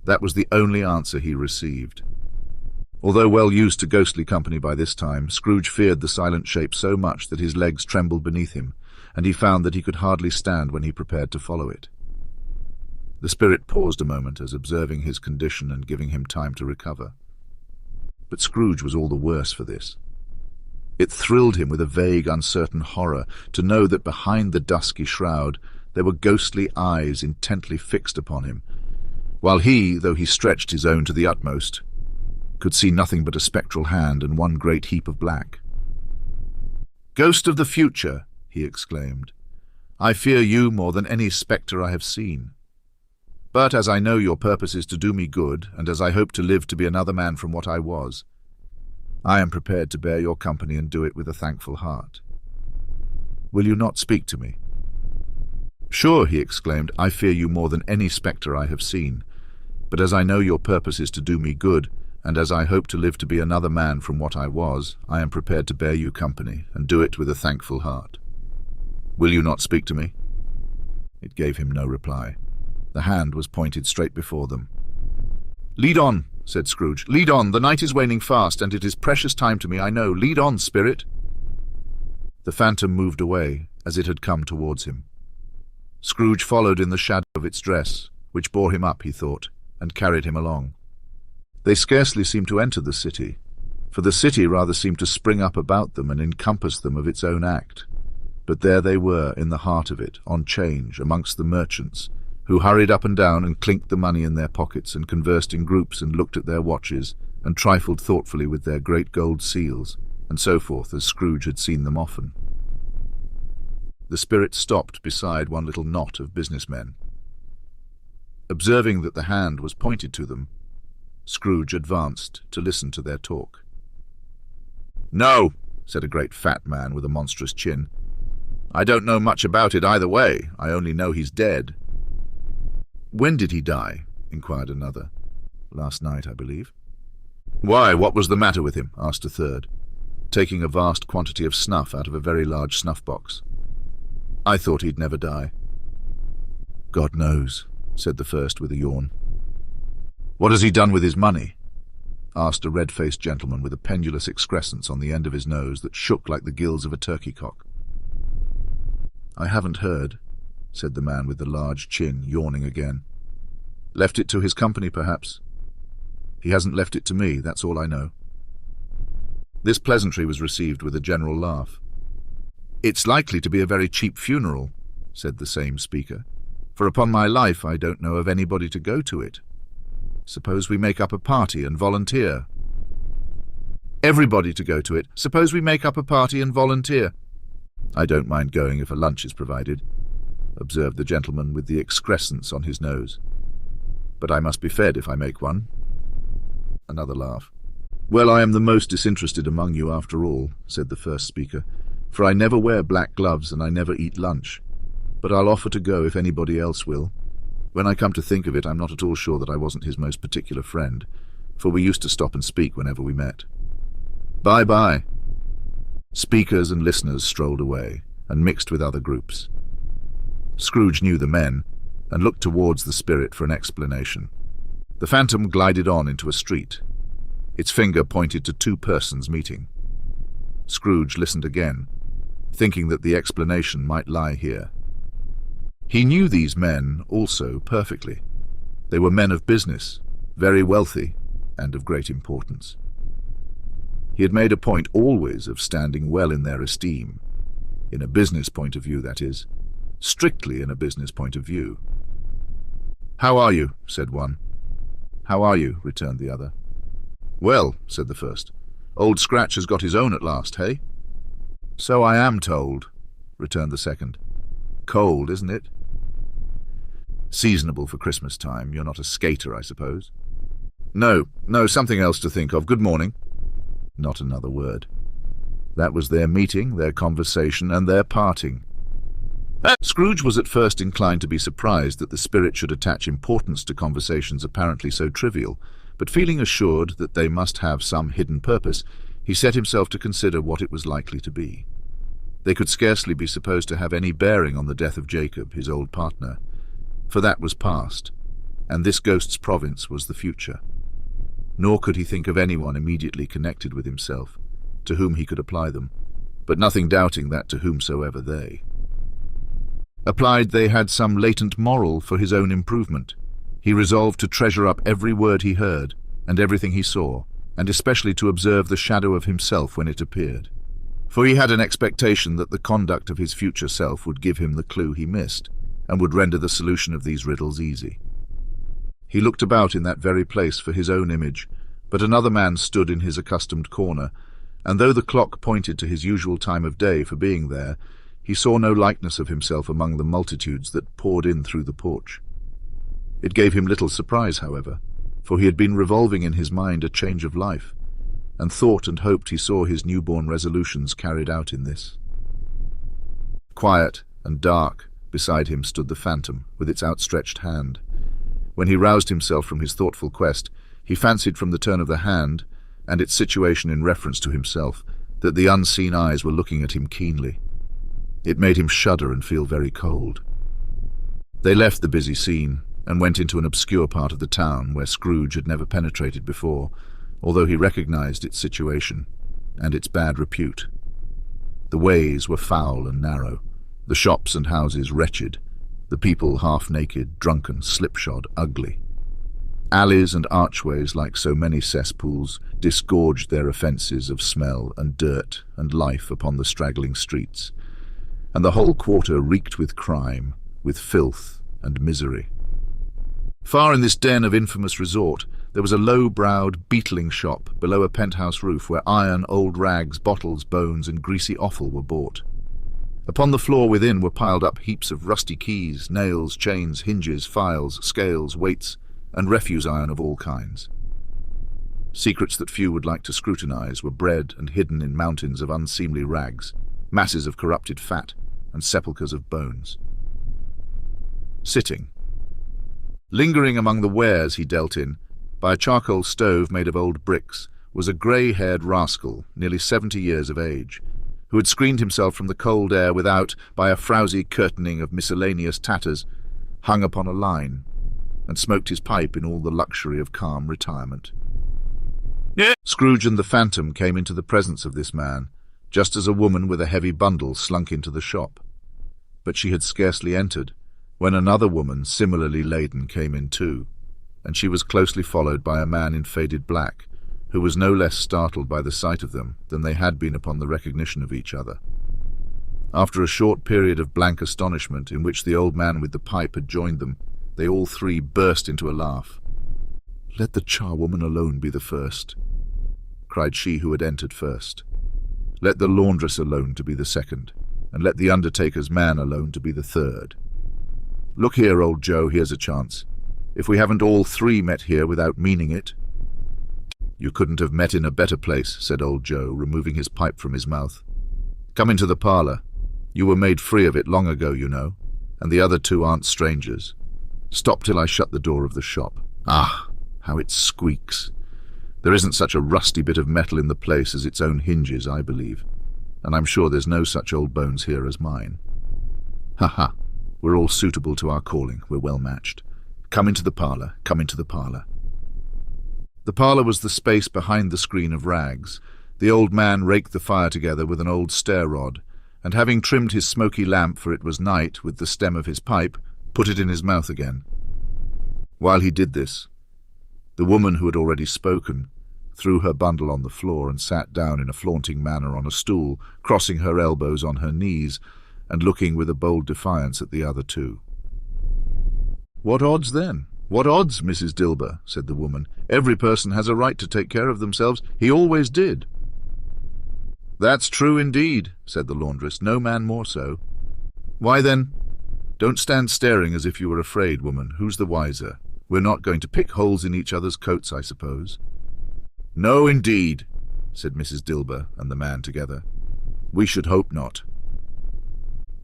That was the only answer he received. Although well used to ghostly company by this time, Scrooge feared the silent shape so much that his legs trembled beneath him, and he found that he could hardly stand when he prepared to follow it. The spirit paused a moment, as observing his condition and giving him time to recover. But Scrooge was all the worse for this. It thrilled him with a vague, uncertain horror to know that behind the dusky shroud there were ghostly eyes intently fixed upon him, while he, though he stretched his own to the utmost, could see nothing but a spectral hand and one great heap of black. "Ghost of the future," he exclaimed, "I fear you more than any spectre I have seen. But as I know your purpose is to do me good, and as I hope to live to be another man from what I was, I am prepared to bear your company and do it with a thankful heart. Will you not speak to me?" "Sure," he exclaimed, "I fear you more than any spectre I have seen. But as I know your purpose is to do me good, and as I hope to live to be another man from what I was, I am prepared to bear you company, and do it with a thankful heart. Will you not speak to me?" It gave him no reply. The hand was pointed straight before them. "Lead on," said Scrooge. "Lead on. The night is waning fast, and it is precious time to me, I know. Lead on, spirit." The phantom moved away, as it had come towards him. Scrooge followed in the shadow of its dress, which bore him up, he thought, and carried him along. They scarcely seemed to enter the city, for the city rather seemed to spring up about them and encompass them of its own act. But there they were, in the heart of it, on change, amongst the merchants, who hurried up and down and clinked the money in their pockets and conversed in groups and looked at their watches and trifled thoughtfully with their great gold seals, and so forth, as Scrooge had seen them often. The spirit stopped beside one little knot of businessmen. Observing that the hand was pointed to them, Scrooge advanced to listen to their talk. "No," said a great fat man with a monstrous chin. "I don't know much about it either way. I only know he's dead." "When did he die?" inquired another. "Last night, I believe." "Why, what was the matter with him?" asked a third, taking a vast quantity of snuff out of a very large snuff-box. "I thought he'd never die." "God knows," said the first with a yawn. "What has he done with his money?" asked a red-faced gentleman with a pendulous excrescence on the end of his nose that shook like the gills of a turkey-cock. "I haven't heard," said the man with the large chin, yawning again. "Left it to his company, perhaps. He hasn't left it to me, that's all I know." This pleasantry was received with a general laugh. "It's likely to be a very cheap funeral," said the same speaker, "for upon my life I don't know of anybody to go to it. Suppose we make up a party and volunteer." "Everybody to go to it. Suppose we make up a party and volunteer." "I don't mind going if a lunch is provided," observed the gentleman with the excrescence on his nose. "But I must be fed if I make one." Another laugh. "Well, I am the most disinterested among you after all," said the first speaker, "for I never wear black gloves and I never eat lunch. But I'll offer to go if anybody else will. When I come to think of it, I'm not at all sure that I wasn't his most particular friend, for we used to stop and speak whenever we met. Bye-bye." Speakers and listeners strolled away and mixed with other groups. Scrooge knew the men and looked towards the spirit for an explanation. The phantom glided on into a street. Its finger pointed to two persons meeting. Scrooge listened again, thinking that the explanation might lie here. He knew these men also perfectly. They were men of business, very wealthy, and of great importance. He had made a point always of standing well in their esteem, in a business point of view, that is, strictly in a business point of view. "How are you?" said one. "How are you?" returned the other. "Well," said the first, "Old Scratch has got his own at last, hey?" "So I am told," returned the second. "Cold, isn't it?" "Seasonable for Christmas time. You're not a skater, I suppose?" No, something else to think of. Good morning." Not another word. That was their meeting, their conversation, and their parting. Scrooge was at first inclined to be surprised that the spirit should attach importance to conversations apparently so trivial, but feeling assured that they must have some hidden purpose, he set himself to consider what it was likely to be. They could scarcely be supposed to have any bearing on the death of Jacob, his old partner, for that was past, and this ghost's province was the future. Nor could he think of anyone immediately connected with himself, to whom he could apply them, but nothing doubting that to whomsoever they applied they had some latent moral for his own improvement. He resolved to treasure up every word he heard, and everything he saw, and especially to observe the shadow of himself when it appeared. For he had an expectation that the conduct of his future self would give him the clue he missed, and would render the solution of these riddles easy. He looked about in that very place for his own image, but another man stood in his accustomed corner, and though the clock pointed to his usual time of day for being there, he saw no likeness of himself among the multitudes that poured in through the porch. It gave him little surprise, however, for he had been revolving in his mind a change of life, and thought and hoped he saw his newborn resolutions carried out in this. Quiet and dark, beside him stood the phantom, with its outstretched hand. When he roused himself from his thoughtful quest, he fancied from the turn of the hand, and its situation in reference to himself, that the unseen eyes were looking at him keenly. It made him shudder and feel very cold. They left the busy scene, and went into an obscure part of the town where Scrooge had never penetrated before, although he recognized its situation, and its bad repute. The ways were foul and narrow, the shops and houses wretched, the people half-naked, drunken, slipshod, ugly. Alleys and archways, like so many cesspools, disgorged their offences of smell and dirt and life upon the straggling streets, and the whole quarter reeked with crime, with filth and misery. Far in this den of infamous resort, there was a low-browed, beetling shop below a penthouse roof where iron, old rags, bottles, bones, and greasy offal were bought. Upon the floor within were piled up heaps of rusty keys, nails, chains, hinges, files, scales, weights, and refuse iron of all kinds. Secrets that few would like to scrutinize were bred and hidden in mountains of unseemly rags, masses of corrupted fat, and sepulchres of bones. Sitting, lingering among the wares he dealt in, by a charcoal stove made of old bricks, was a grey-haired rascal, nearly 70 years of age, who had screened himself from the cold air without by a frowsy curtaining of miscellaneous tatters, hung upon a line, and smoked his pipe in all the luxury of calm retirement. Scrooge and the phantom came into the presence of this man, just as a woman with a heavy bundle slunk into the shop. But she had scarcely entered, when another woman similarly laden came in too, and she was closely followed by a man in faded black, who was no less startled by the sight of them than they had been upon the recognition of each other. After a short period of blank astonishment in which the old man with the pipe had joined them, they all three burst into a laugh. "Let the charwoman alone be the first," cried she who had entered first. "Let the laundress alone to be the second, and let the undertaker's man alone to be the third. Look here, old Joe, here's a chance. If we haven't all three met here without meaning it—" "You couldn't have met in a better place," said old Joe, removing his pipe from his mouth. "Come into the parlour. You were made free of it long ago, you know, and the other two aren't strangers. Stop till I shut the door of the shop. Ah, how it squeaks! There isn't such a rusty bit of metal in the place as its own hinges, I believe, and I'm sure there's no such old bones here as mine. Ha! We're all suitable to our calling, we're well matched. Come into the parlour, come into the parlour." The parlour was the space behind the screen of rags. The old man raked the fire together with an old stair-rod, and having trimmed his smoky lamp, for it was night, with the stem of his pipe, put it in his mouth again. While he did this, The woman who had already spoken threw her bundle on the floor and sat down in a flaunting manner on a stool, crossing her elbows on her knees and looking with a bold defiance at the other two. "What odds then? What odds, Mrs. Dilber?" said the woman. "Every person has a right to take care of themselves. He always did." "That's true indeed," said the laundress, "no man more so." "Why then, don't stand staring as if you were afraid, woman. Who's the wiser? We're not going to pick holes in each other's coats, I suppose." "No, indeed," said Mrs. Dilber and the man together. "We should hope not."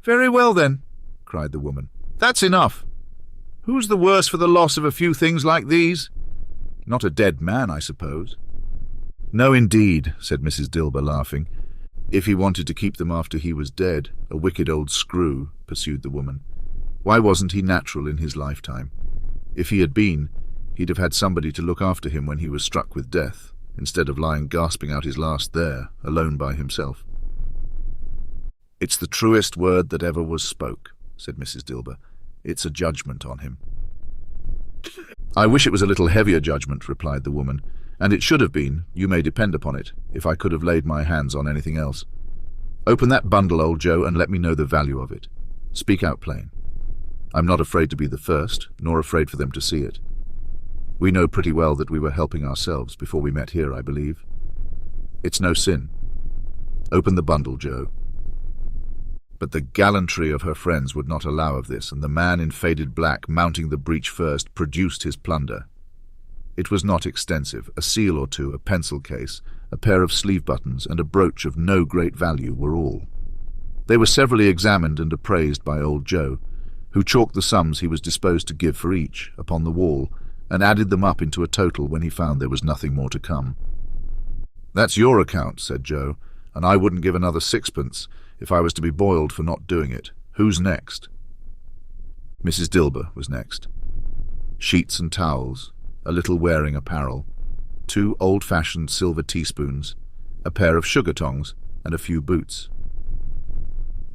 "Very well, then," cried the woman. "That's enough. Who's the worse for the loss of a few things like these? Not a dead man, I suppose." "No, indeed," said Mrs. Dilber, laughing. "If he wanted to keep them after he was dead, a wicked old screw," pursued the woman. "Why wasn't he natural in his lifetime? If he had been, he'd have had somebody to look after him when he was struck with death, instead of lying gasping out his last there, alone by himself." "It's the truest word that ever was spoke," said Mrs. Dilber. "It's a judgment on him." "I wish it was a little heavier judgment," replied the woman, "and it should have been, you may depend upon it, if I could have laid my hands on anything else. Open that bundle, old Joe, and let me know the value of it. Speak out plain. I'm not afraid to be the first, nor afraid for them to see it. We know pretty well that we were helping ourselves before we met here, I believe. It's no sin. Open the bundle, Joe." But the gallantry of her friends would not allow of this, and the man in faded black, mounting the breach first, produced his plunder. It was not extensive. A seal or two, a pencil case, a pair of sleeve buttons, and a brooch of no great value were all. They were severally examined and appraised by old Joe, who chalked the sums he was disposed to give for each upon the wall, and added them up into a total when he found there was nothing more to come. "That's your account," said Joe, "and I wouldn't give another sixpence if I was to be boiled for not doing it. Who's next?" Mrs. Dilber was next. Sheets and towels, a little wearing apparel, 2 old-fashioned silver teaspoons, a pair of sugar tongs, and a few boots.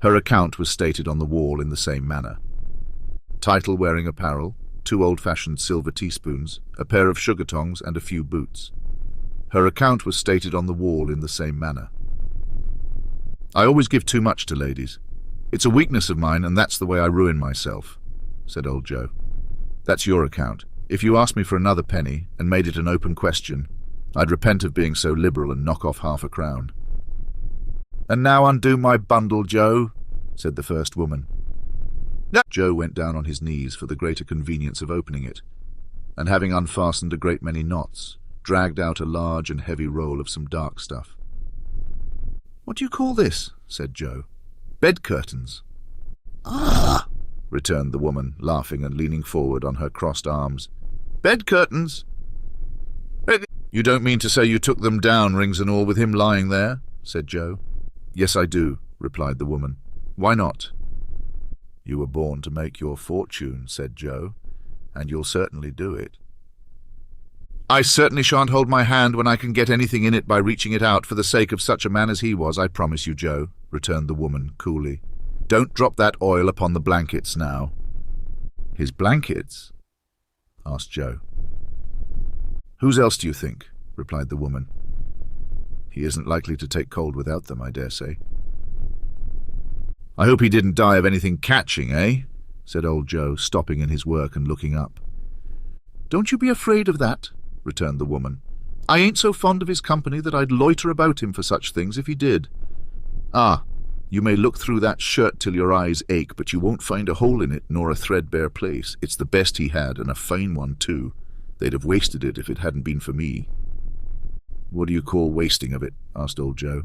Her account was stated on the wall in the same manner. Title wearing apparel, 2 old-fashioned silver teaspoons, a pair of sugar tongs, and a few boots. Her account was stated on the wall in the same manner. "I always give too much to ladies. It's a weakness of mine, and that's the way I ruin myself," said old Joe. "That's your account. If you asked me for another penny and made it an open question, I'd repent of being so liberal and knock off half a crown." "And now undo my bundle, Joe," said the first woman. Joe went down on his knees for the greater convenience of opening it, and having unfastened a great many knots, dragged out a large and heavy roll of some dark stuff. "What do you call this?" said Joe. "Bed curtains." "Ah!" returned the woman, laughing and leaning forward on her crossed arms. "Bed curtains? You don't mean to say you took them down, rings and all, with him lying there?" said Joe. "Yes, I do," replied the woman. "Why not?" "You were born to make your fortune," said Joe, "and you'll certainly do it." "I certainly shan't hold my hand when I can get anything in it by reaching it out for the sake of such a man as he was, I promise you, Joe," returned the woman coolly. "Don't drop that oil upon the blankets now." "His blankets?" asked Joe. "Whose else do you think?" replied the woman. "He isn't likely to take cold without them, I dare say." "I hope he didn't die of anything catching, eh?" said old Joe, stopping in his work and looking up. "Don't you be afraid of that," returned the woman. "I ain't so fond of his company that I'd loiter about him for such things if he did. Ah, you may look through that shirt till your eyes ache, but you won't find a hole in it nor a threadbare place. It's the best he had, and a fine one too. They'd have wasted it if it hadn't been for me." "What do you call wasting of it?" asked old Joe.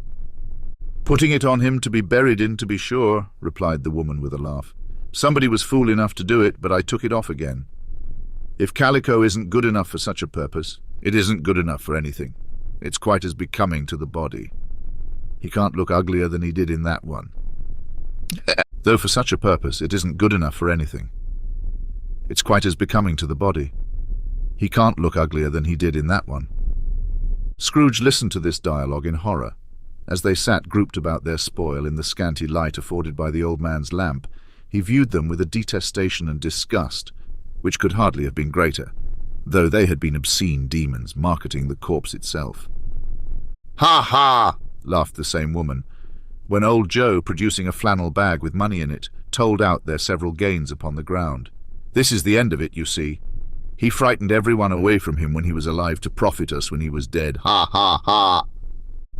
"Putting it on him to be buried in, to be sure," replied the woman with a laugh. "Somebody was fool enough to do it, but I took it off again. If calico isn't good enough for such a purpose, it isn't good enough for anything. It's quite as becoming to the body. He can't look uglier than he did in that one. Though for such a purpose, it isn't good enough for anything. It's quite as becoming to the body. He can't look uglier than he did in that one." Scrooge listened to this dialogue in horror. As they sat grouped about their spoil in the scanty light afforded by the old man's lamp, he viewed them with a detestation and disgust which could hardly have been greater, though they had been obscene demons marketing the corpse itself. "Ha ha!" laughed the same woman, when old Joe, producing a flannel bag with money in it, told out their several gains upon the ground. "This is the end of it, you see. He frightened everyone away from him when he was alive to profit us when he was dead. Ha ha ha!"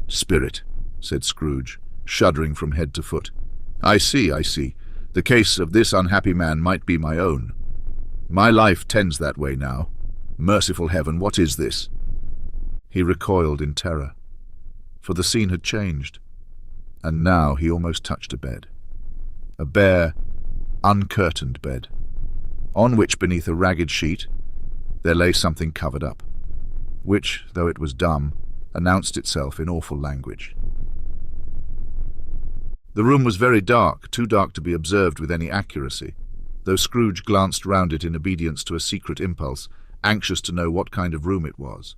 "Spirit," said Scrooge, shuddering from head to foot. I see. The case of this unhappy man might be my own. My life tends that way now. Merciful heaven, what is this?" He recoiled in terror, for the scene had changed, and now he almost touched a bed. A bare, uncurtained bed, on which, beneath a ragged sheet, there lay something covered up, which, though it was dumb, announced itself in awful language. The room was very dark, too dark to be observed with any accuracy, though Scrooge glanced round it in obedience to a secret impulse, anxious to know what kind of room it was.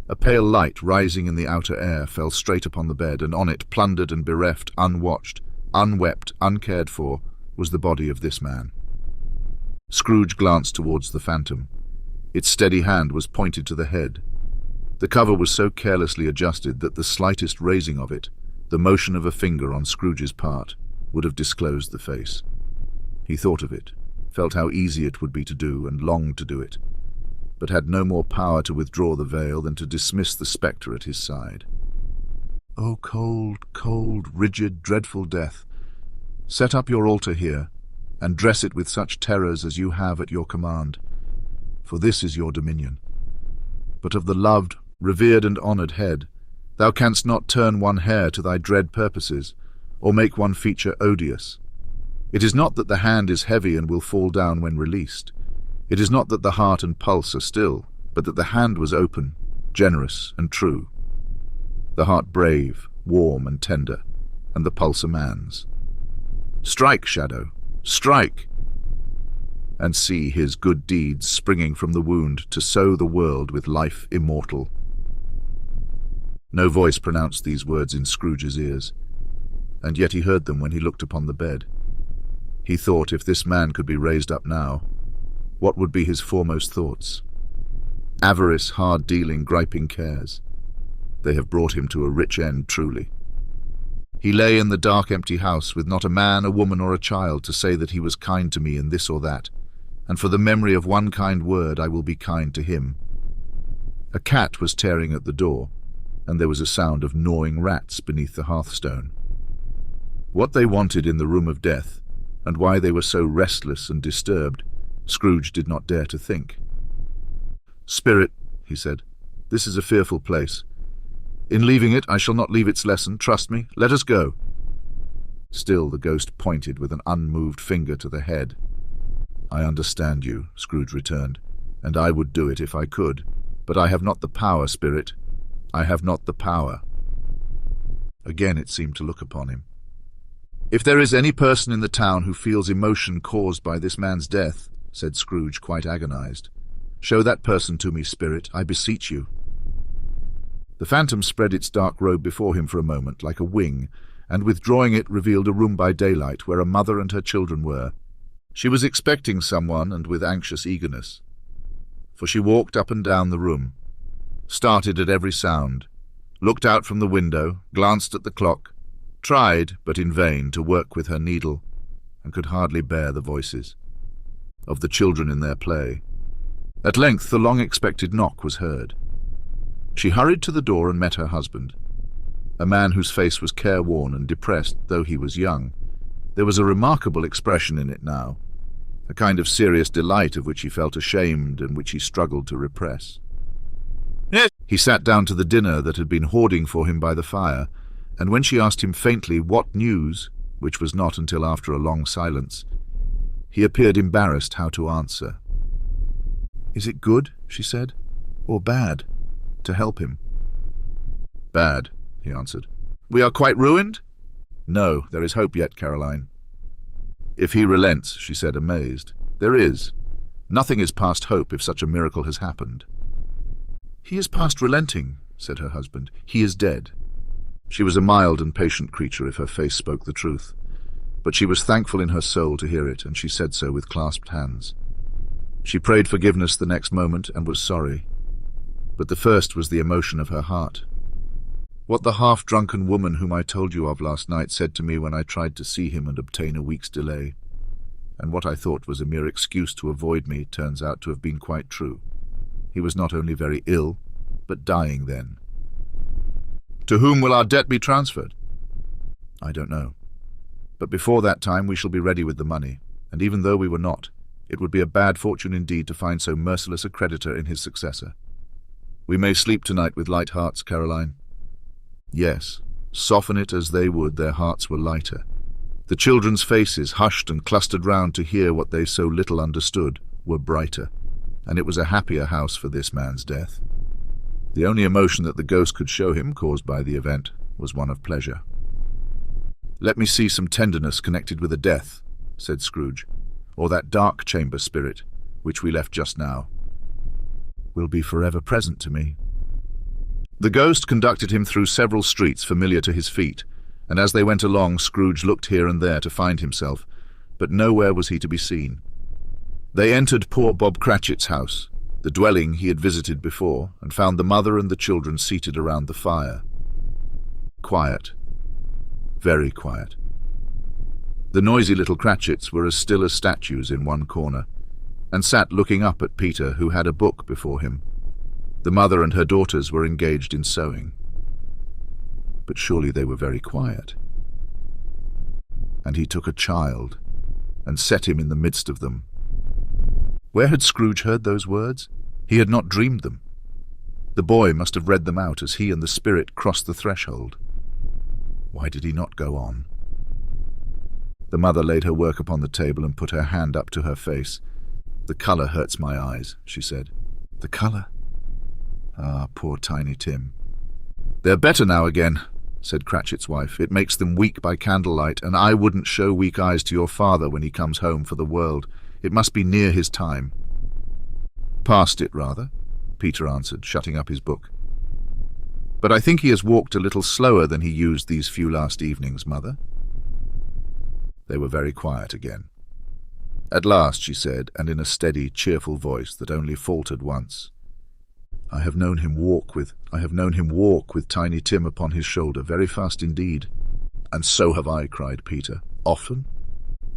A pale light rising in the outer air fell straight upon the bed, and on it, plundered and bereft, unwatched, unwept, uncared for, was the body of this man. Scrooge glanced towards the phantom. Its steady hand was pointed to the head. The cover was so carelessly adjusted that the slightest raising of it, the motion of a finger on Scrooge's part, would have disclosed the face. He thought of it, felt how easy it would be to do, and longed to do it, but had no more power to withdraw the veil than to dismiss the spectre at his side. "O cold, cold, rigid, dreadful death, set up your altar here, and dress it with such terrors as you have at your command, for this is your dominion. But of the loved, revered, and honoured head, thou canst not turn one hair to thy dread purposes, or make one feature odious. It is not that the hand is heavy and will fall down when released. It is not that the heart and pulse are still, but that the hand was open, generous, and true. The heart brave, warm, and tender, and the pulse a man's. Strike, shadow, strike! And see his good deeds springing from the wound to sow the world with life immortal." No voice pronounced these words in Scrooge's ears, and yet he heard them when he looked upon the bed. He thought if this man could be raised up now, what would be his foremost thoughts? Avarice, hard-dealing, griping cares. They have brought him to a rich end, truly. He lay in the dark, empty house with not a man, a woman, or a child to say that he was kind to me in this or that, and for the memory of one kind word I will be kind to him. A cat was tearing at the door, and there was a sound of gnawing rats beneath the hearthstone. What they wanted in the room of death, and why they were so restless and disturbed, Scrooge did not dare to think. "Spirit," he said, "this is a fearful place. In leaving it, I shall not leave its lesson, trust me. Let us go." Still the ghost pointed with an unmoved finger to the head. "I understand you," Scrooge returned, "and I would do it if I could. But I have not the power, Spirit. I have not the power." Again it seemed to look upon him. "If there is any person in the town who feels emotion caused by this man's death," said Scrooge, quite agonized, "show that person to me, Spirit, I beseech you." The phantom spread its dark robe before him for a moment, like a wing, and withdrawing it revealed a room by daylight where a mother and her children were. She was expecting someone, and with anxious eagerness, for she walked up and down the room, started at every sound, looked out from the window, glanced at the clock, tried, but in vain, to work with her needle, and could hardly bear the voices of the children in their play. At length the long-expected knock was heard. She hurried to the door and met her husband, a man whose face was careworn and depressed, though he was young. There was a remarkable expression in it now, a kind of serious delight of which he felt ashamed and which he struggled to repress. "Yes." He sat down to the dinner that had been hoarding for him by the fire, and when she asked him faintly what news, which was not until after a long silence, he appeared embarrassed how to answer. "Is it good," she said, "or bad, to help him?" "Bad," he answered. "We are quite ruined?" "No, there is hope yet, Caroline." "If he relents," she said, amazed. "There is. Nothing is past hope if such a miracle has happened." "He is past relenting," said her husband. "He is dead." She was a mild and patient creature if her face spoke the truth, but she was thankful in her soul to hear it, and she said so with clasped hands. She prayed forgiveness the next moment and was sorry. But the first was the emotion of her heart. What the half-drunken woman whom I told you of last night said to me when I tried to see him and obtain a week's delay, and what I thought was a mere excuse to avoid me, turns out to have been quite true. He was not only very ill, but dying then. To whom will our debt be transferred? I don't know. But before that time we shall be ready with the money, and even though we were not, it would be a bad fortune indeed to find so merciless a creditor in his successor. We may sleep tonight with light hearts, Caroline. Yes, soften it as they would, their hearts were lighter. The children's faces, hushed and clustered round to hear what they so little understood, were brighter, and it was a happier house for this man's death. The only emotion that the ghost could show him, caused by the event, was one of pleasure. Let me see some tenderness connected with a death, said Scrooge, or that dark chamber spirit, which we left just now, will be forever present to me. The ghost conducted him through several streets familiar to his feet, and as they went along, Scrooge looked here and there to find himself, but nowhere was he to be seen. They entered poor Bob Cratchit's house, the dwelling he had visited before, and found the mother and the children seated around the fire. Quiet. Very quiet. The noisy little Cratchits were as still as statues in one corner, and sat looking up at Peter, who had a book before him. The mother and her daughters were engaged in sewing. But surely they were very quiet. And he took a child, and set him in the midst of them. Where had Scrooge heard those words? He had not dreamed them. The boy must have read them out as he and the spirit crossed the threshold. Why did he not go on? The mother laid her work upon the table and put her hand up to her face. The colour hurts my eyes, she said. The colour? Ah, poor Tiny Tim. They're better now again, said Cratchit's wife. It makes them weak by candlelight, and I wouldn't show weak eyes to your father when he comes home for the world. It must be near his time. Past it, rather, Peter answered, shutting up his book. But I think he has walked a little slower than he used these few last evenings, Mother. They were very quiet again. At last she said, and in a steady, cheerful voice that only faltered once, I have known him walk with Tiny Tim upon his shoulder, very fast indeed. And so have I, cried Peter. Often?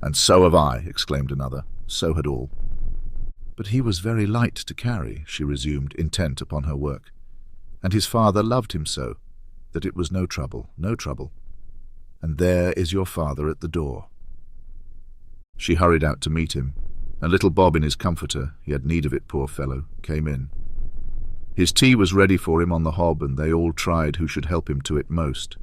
And so have I, exclaimed another. So had all. But he was very light to carry, she resumed, intent upon her work. And his father loved him so, that it was no trouble, no trouble. And there is your father at the door. She hurried out to meet him, and little Bob in his comforter, he had need of it, poor fellow, came in. His tea was ready for him on the hob, and they all tried who should help him to it most.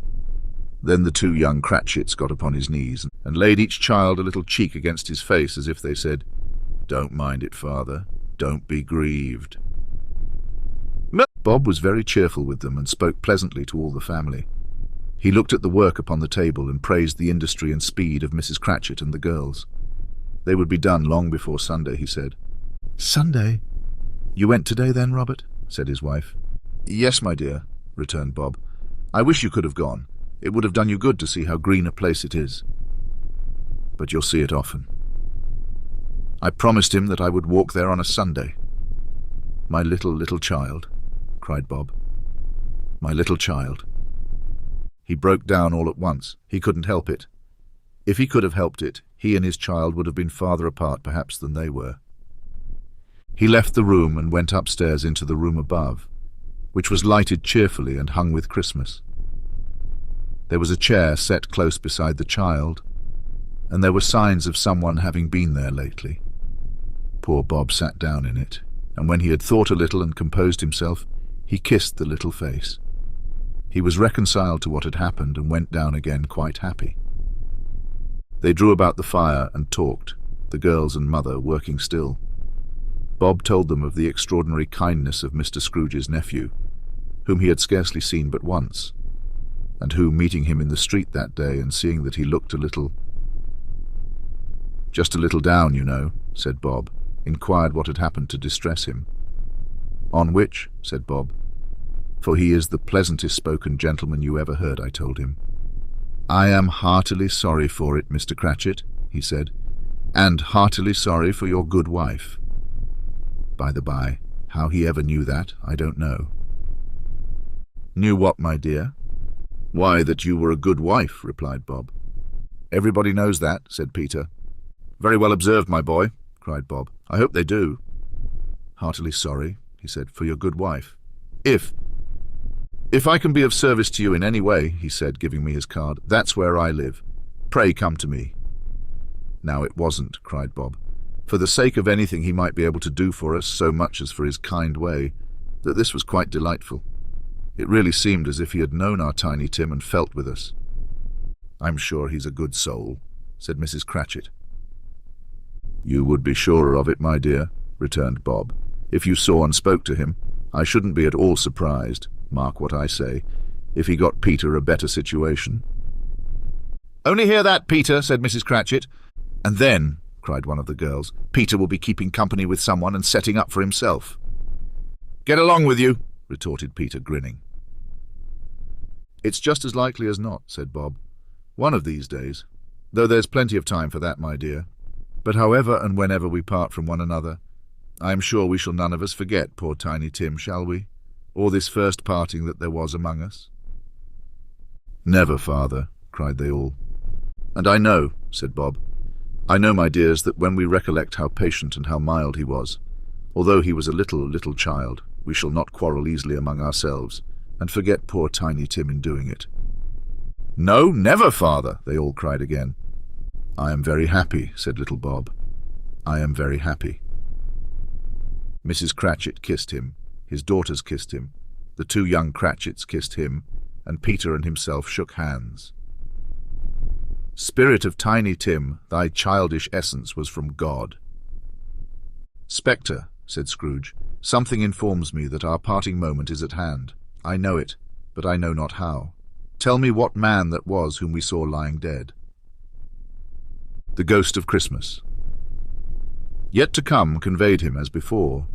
Then the two young Cratchits got upon his knees, and laid each child a little cheek against his face, as if they said, Don't mind it, father, don't be grieved. Bob was very cheerful with them, and spoke pleasantly to all the family. He looked at the work upon the table, and praised the industry and speed of Mrs. Cratchit and the girls. They would be done long before Sunday, he said. Sunday? You went today then, Robert? Said his wife. Yes, my dear, returned Bob. I wish you could have gone. It would have done you good to see how green a place it is. But you'll see it often. I promised him that I would walk there on a Sunday. My little child, cried Bob. My little child. He broke down all at once. He couldn't help it. If he could have helped it, he and his child would have been farther apart perhaps than they were. He left the room and went upstairs into the room above, which was lighted cheerfully and hung with Christmas. There was a chair set close beside the child, and there were signs of someone having been there lately. Poor Bob sat down in it, and when he had thought a little and composed himself, he kissed the little face. He was reconciled to what had happened and went down again quite happy. They drew about the fire and talked, the girls and mother working still. Bob told them of the extraordinary kindness of Mr. Scrooge's nephew, whom he had scarcely seen but once, and who, meeting him in the street that day and seeing that he looked just a little down, you know, said Bob, inquired what had happened to distress him. On which, said Bob, for he is the pleasantest spoken gentleman you ever heard, I told him. I am heartily sorry for it, Mr. Cratchit, he said, and heartily sorry for your good wife. By the by, how he ever knew that, I don't know. Knew what, my dear? Why, that you were a good wife, replied Bob. Everybody knows that, said Peter. Very well observed, my boy, cried Bob. I hope they do. Heartily sorry, he said, for your good wife. If I can be of service to you in any way, he said, giving me his card, that's where I live. Pray come to me. Now it wasn't, cried Bob, for the sake of anything he might be able to do for us so much as for his kind way, that this was quite delightful. It really seemed as if he had known our Tiny Tim and felt with us. I'm sure he's a good soul, said Mrs. Cratchit. You would be surer of it, my dear, returned Bob. If you saw and spoke to him, I shouldn't be at all surprised, mark what I say, if he got Peter a better situation. Only hear that, Peter, said Mrs. Cratchit. And then, cried one of the girls, Peter will be keeping company with someone and setting up for himself. Get along with you, retorted Peter, grinning. It's just as likely as not, said Bob. One of these days, though there's plenty of time for that, my dear. But however and whenever we part from one another, I am sure we shall none of us forget poor Tiny Tim, shall we? Or this first parting that there was among us? Never, father, cried they all. And I know, said Bob, I know, my dears, that when we recollect how patient and how mild he was, although he was a little child, we shall not quarrel easily among ourselves, and forget poor Tiny Tim in doing it. No, never, father, they all cried again. I am very happy, said little Bob. I am very happy. Mrs. Cratchit kissed him, his daughters kissed him, the two young Cratchits kissed him, and Peter and himself shook hands. Spirit of Tiny Tim, thy childish essence was from God. Spectre, said Scrooge, something informs me that our parting moment is at hand. I know it, but I know not how. Tell me what man that was whom we saw lying dead. The ghost of Christmas. Yet to come conveyed him as before,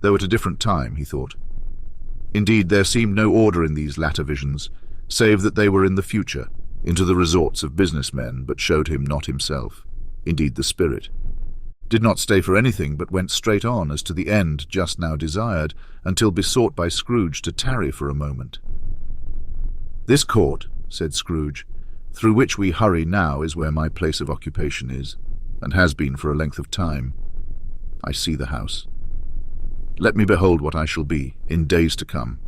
though at a different time, he thought. Indeed, there seemed no order in these latter visions, save that they were in the future, into the resorts of business men, but showed him not himself, indeed the spirit. Did not stay for anything, but went straight on as to the end just now desired, until besought by Scrooge to tarry for a moment. This court, said Scrooge, through which we hurry now is where my place of occupation is, and has been for a length of time. I see the house. Let me behold what I shall be in days to come.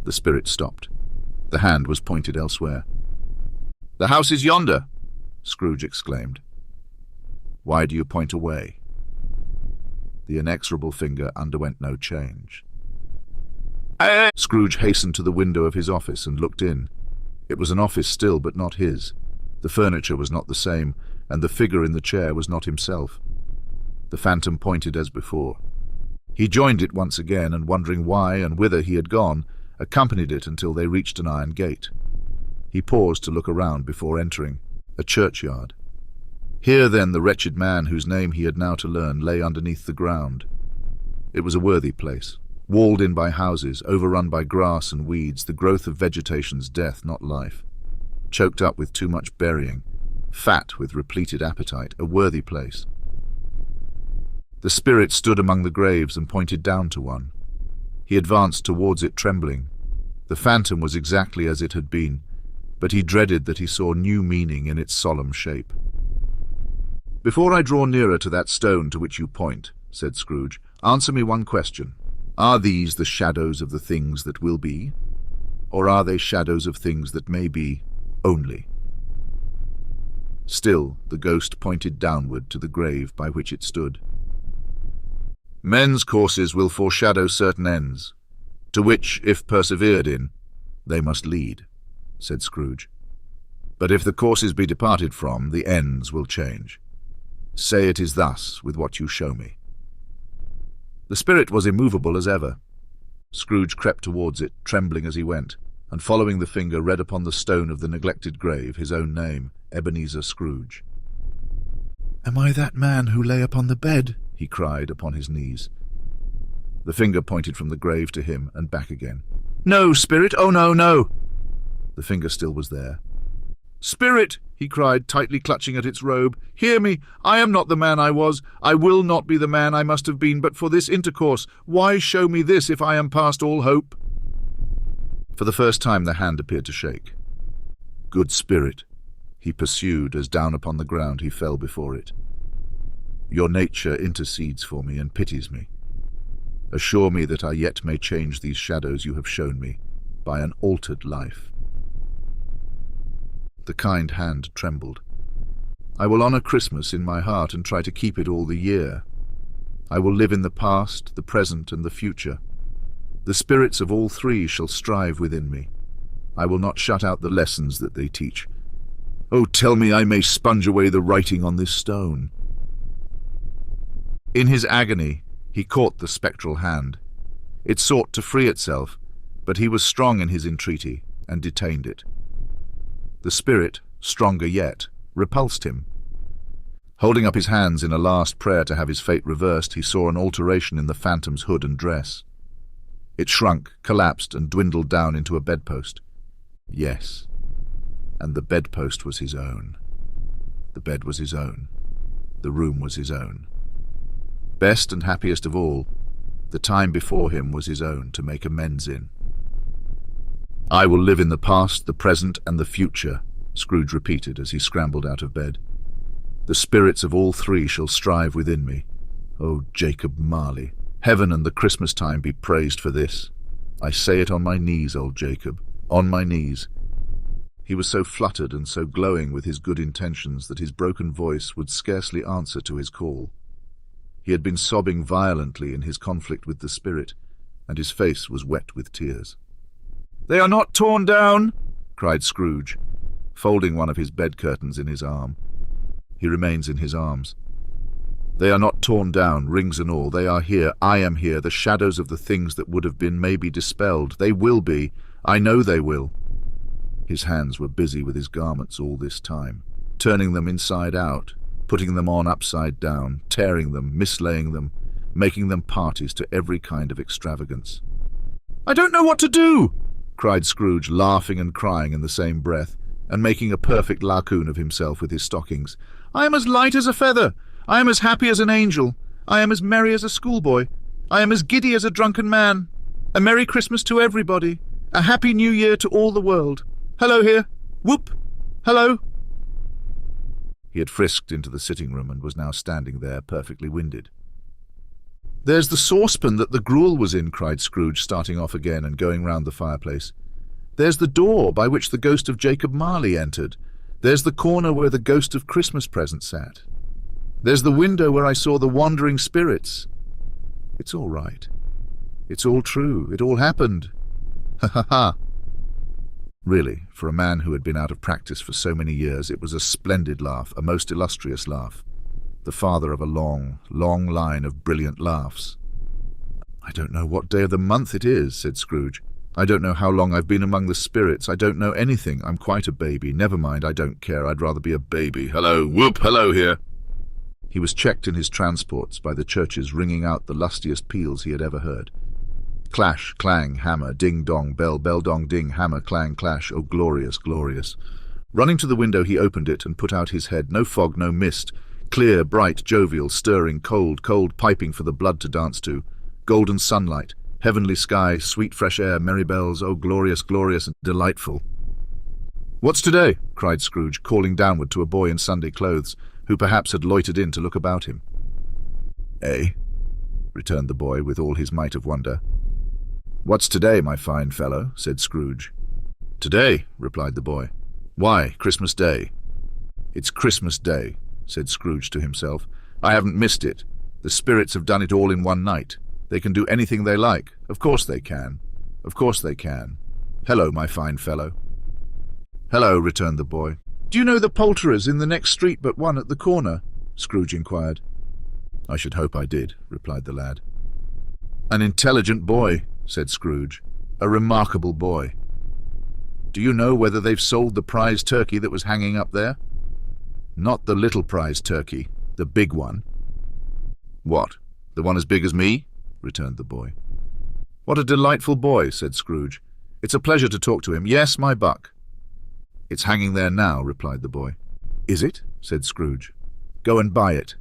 The spirit stopped. The hand was pointed elsewhere. The house is yonder, Scrooge exclaimed. Why do you point away? The inexorable finger underwent no change. Scrooge hastened to the window of his office and looked in. It was an office still, but not his. The furniture was not the same, and the figure in the chair was not himself. The phantom pointed as before. He joined it once again, and wondering why and whither he had gone, accompanied it until they reached an iron gate. He paused to look around before entering, a churchyard. Here, then, the wretched man whose name he had now to learn lay underneath the ground. It was a worthy place, walled in by houses, overrun by grass and weeds, the growth of vegetation's death, not life. Choked up with too much burying, fat with repleted appetite, a worthy place. The spirit stood among the graves and pointed down to one. He advanced towards it trembling. The phantom was exactly as it had been, but he dreaded that he saw new meaning in its solemn shape. Before I draw nearer to that stone to which you point, said Scrooge, answer me one question. Are these the shadows of the things that will be? Or are they shadows of things that may be only? Still, the ghost pointed downward to the grave by which it stood. Men's courses will foreshadow certain ends, to which, if persevered in, they must lead, said Scrooge. But if the courses be departed from, the ends will change. Say it is thus with what you show me. The spirit was immovable as ever. Scrooge crept towards it, trembling as he went, and following the finger read upon the stone of the neglected grave his own name, Ebenezer Scrooge. "Am I that man who lay upon the bed?" he cried upon his knees. The finger pointed from the grave to him and back again. "No, spirit, oh no, no!" The finger still was there. "Spirit!" he cried, tightly clutching at its robe. "Hear me! I am not the man I was. I will not be the man I must have been but for this intercourse. Why show me this if I am past all hope?" For the first time the hand appeared to shake. "Good spirit," he pursued as down upon the ground he fell before it. "Your nature intercedes for me and pities me. Assure me that I yet may change these shadows you have shown me by an altered life." The kind hand trembled. "I will honor Christmas in my heart and try to keep it all the year. I will live in the past, the present, and the future. The spirits of all three shall strive within me. I will not shut out the lessons that they teach. Oh, tell me I may sponge away the writing on this stone." In his agony, he caught the spectral hand. It sought to free itself, but he was strong in his entreaty and detained it. The spirit, stronger yet, repulsed him. Holding up his hands in a last prayer to have his fate reversed, he saw an alteration in the phantom's hood and dress. It shrunk, collapsed, and dwindled down into a bedpost. Yes, and the bedpost was his own. The bed was his own. The room was his own. Best and happiest of all, the time before him was his own to make amends in. "I will live in the past, the present, and the future," Scrooge repeated as he scrambled out of bed. "The spirits of all three shall strive within me. Oh, Jacob Marley, heaven and the Christmas time be praised for this. I say it on my knees, old Jacob, on my knees." He was so fluttered and so glowing with his good intentions that his broken voice would scarcely answer to his call. He had been sobbing violently in his conflict with the spirit, and his face was wet with tears. "They are not torn down!" cried Scrooge, folding one of his bed curtains in his arm. He remains in his arms. "They are not torn down, rings and all. They are here. I am here. The shadows of the things that would have been may be dispelled. They will be. I know they will." His hands were busy with his garments all this time, turning them inside out, putting them on upside down, tearing them, mislaying them, making them parties to every kind of extravagance. "I don't know what to do!" cried Scrooge, laughing and crying in the same breath, and making a perfect laocoon of himself with his stockings. "I am as light as a feather. I am as happy as an angel. I am as merry as a schoolboy. I am as giddy as a drunken man. A Merry Christmas to everybody. A Happy New Year to all the world. Hello here. Whoop! Hello!" He had frisked into the sitting room and was now standing there, perfectly winded. "There's the saucepan that the gruel was in," cried Scrooge, starting off again and going round the fireplace. "There's the door by which the ghost of Jacob Marley entered. There's the corner where the ghost of Christmas present sat. There's the window where I saw the wandering spirits. It's all right. It's all true. It all happened. Ha ha ha." Really, for a man who had been out of practice for so many years, it was a splendid laugh, a most illustrious laugh. The father of a long, long line of brilliant laughs. "I don't know what day of the month it is," said Scrooge. "I don't know how long I've been among the spirits. I don't know anything. I'm quite a baby. Never mind, I don't care. I'd rather be a baby. Hello, whoop, hello here." He was checked in his transports by the churches ringing out the lustiest peals he had ever heard. Clash, clang, hammer, ding-dong, bell, bell-dong-ding, hammer, clang, clash. Oh, glorious, glorious. Running to the window, he opened it and put out his head. No fog, no mist. Clear, bright, jovial, stirring, cold, cold, piping for the blood to dance to. Golden sunlight, heavenly sky, sweet fresh air, merry bells. Oh, glorious, glorious, and delightful. "What's today?" cried Scrooge, calling downward to a boy in Sunday clothes, who perhaps had loitered in to look about him. "Eh?" returned the boy with all his might of wonder. "What's today, my fine fellow?" said Scrooge. "Today," replied the boy. "Why, Christmas Day." "It's Christmas Day," said Scrooge to himself. "I haven't missed it. The spirits have done it all in one night. They can do anything they like. Of course they can. Of course they can. Hello, my fine fellow." "Hello," returned the boy. "Do you know the poulterers in the next street but one at the corner?" Scrooge inquired. "I should hope I did," replied the lad. "An intelligent boy," said Scrooge. "A remarkable boy. Do you know whether they've sold the prize turkey that was hanging up there?" "Not the little prize turkey, the big one." "What, the one as big as me?" returned the boy. "What a delightful boy," said Scrooge. "It's a pleasure to talk to him. Yes, my buck." "It's hanging there now," replied the boy. "Is it?" said Scrooge. "Go and buy it."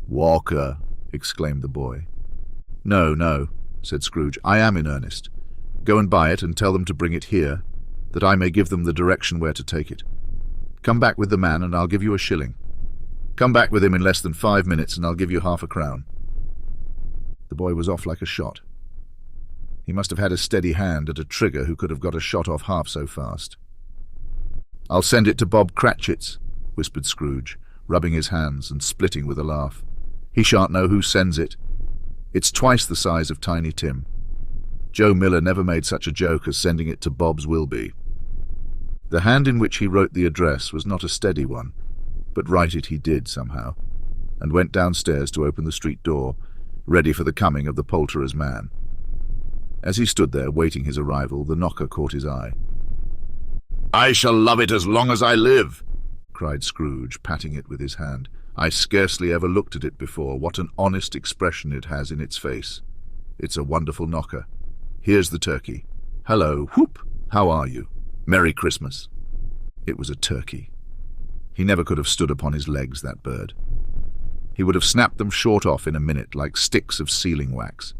"Walker!" exclaimed the boy. "No, no," said Scrooge. "I am in earnest. Go and buy it and tell them to bring it here, that I may give them the direction where to take it. Come back with the man and I'll give you a shilling. Come back with him in less than 5 minutes and I'll give you half a crown." The boy was off like a shot. He must have had a steady hand at a trigger who could have got a shot off half so fast. "I'll send it to Bob Cratchit's," whispered Scrooge, rubbing his hands and splitting with a laugh. "He shan't know who sends it. It's twice the size of Tiny Tim. Joe Miller never made such a joke as sending it to Bob's Wilby." The hand in which he wrote the address was not a steady one, but write it he did somehow, and went downstairs to open the street door, ready for the coming of the poulterer's man. As he stood there waiting his arrival, the knocker caught his eye. "I shall love it as long as I live," cried Scrooge, patting it with his hand. "I scarcely ever looked at it before. What an honest expression it has in its face. It's a wonderful knocker. Here's the turkey. Hello, whoop, how are you? Merry Christmas." It was a turkey. He never could have stood upon his legs, that bird. He would have snapped them short off in a minute, like sticks of sealing wax.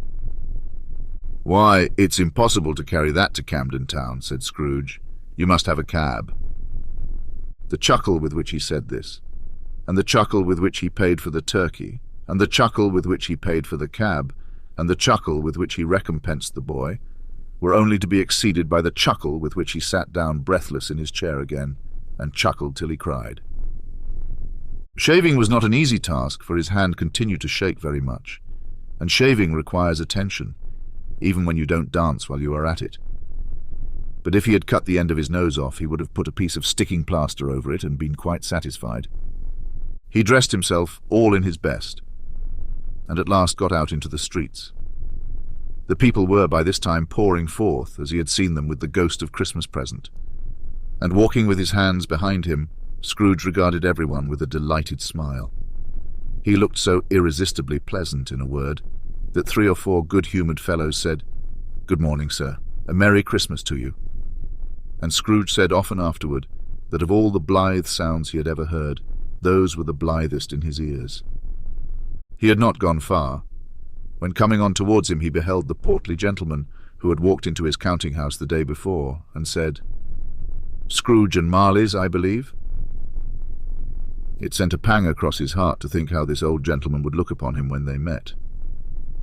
"Why, it's impossible to carry that to Camden Town," said Scrooge. "You must have a cab." The chuckle with which he said this, and the chuckle with which he paid for the turkey, and the chuckle with which he paid for the cab, and the chuckle with which he recompensed the boy, were only to be exceeded by the chuckle with which he sat down breathless in his chair again, and chuckled till he cried. Shaving was not an easy task, for his hand continued to shake very much, and shaving requires attention, even when you don't dance while you are at it. But if he had cut the end of his nose off, he would have put a piece of sticking plaster over it and been quite satisfied. He dressed himself all in his best, and at last got out into the streets. The people were by this time pouring forth, as he had seen them with the ghost of Christmas present, and walking with his hands behind him, Scrooge regarded everyone with a delighted smile. He looked so irresistibly pleasant, in a word, that 3 or 4 good-humoured fellows said, "Good morning, sir. A Merry Christmas to you." And Scrooge said often afterward that of all the blithe sounds he had ever heard, those were the blithest in his ears. He had not gone far, when coming on towards him he beheld the portly gentleman who had walked into his counting-house the day before, and said, "Scrooge and Marley's, I believe?" It sent a pang across his heart to think how this old gentleman would look upon him when they met.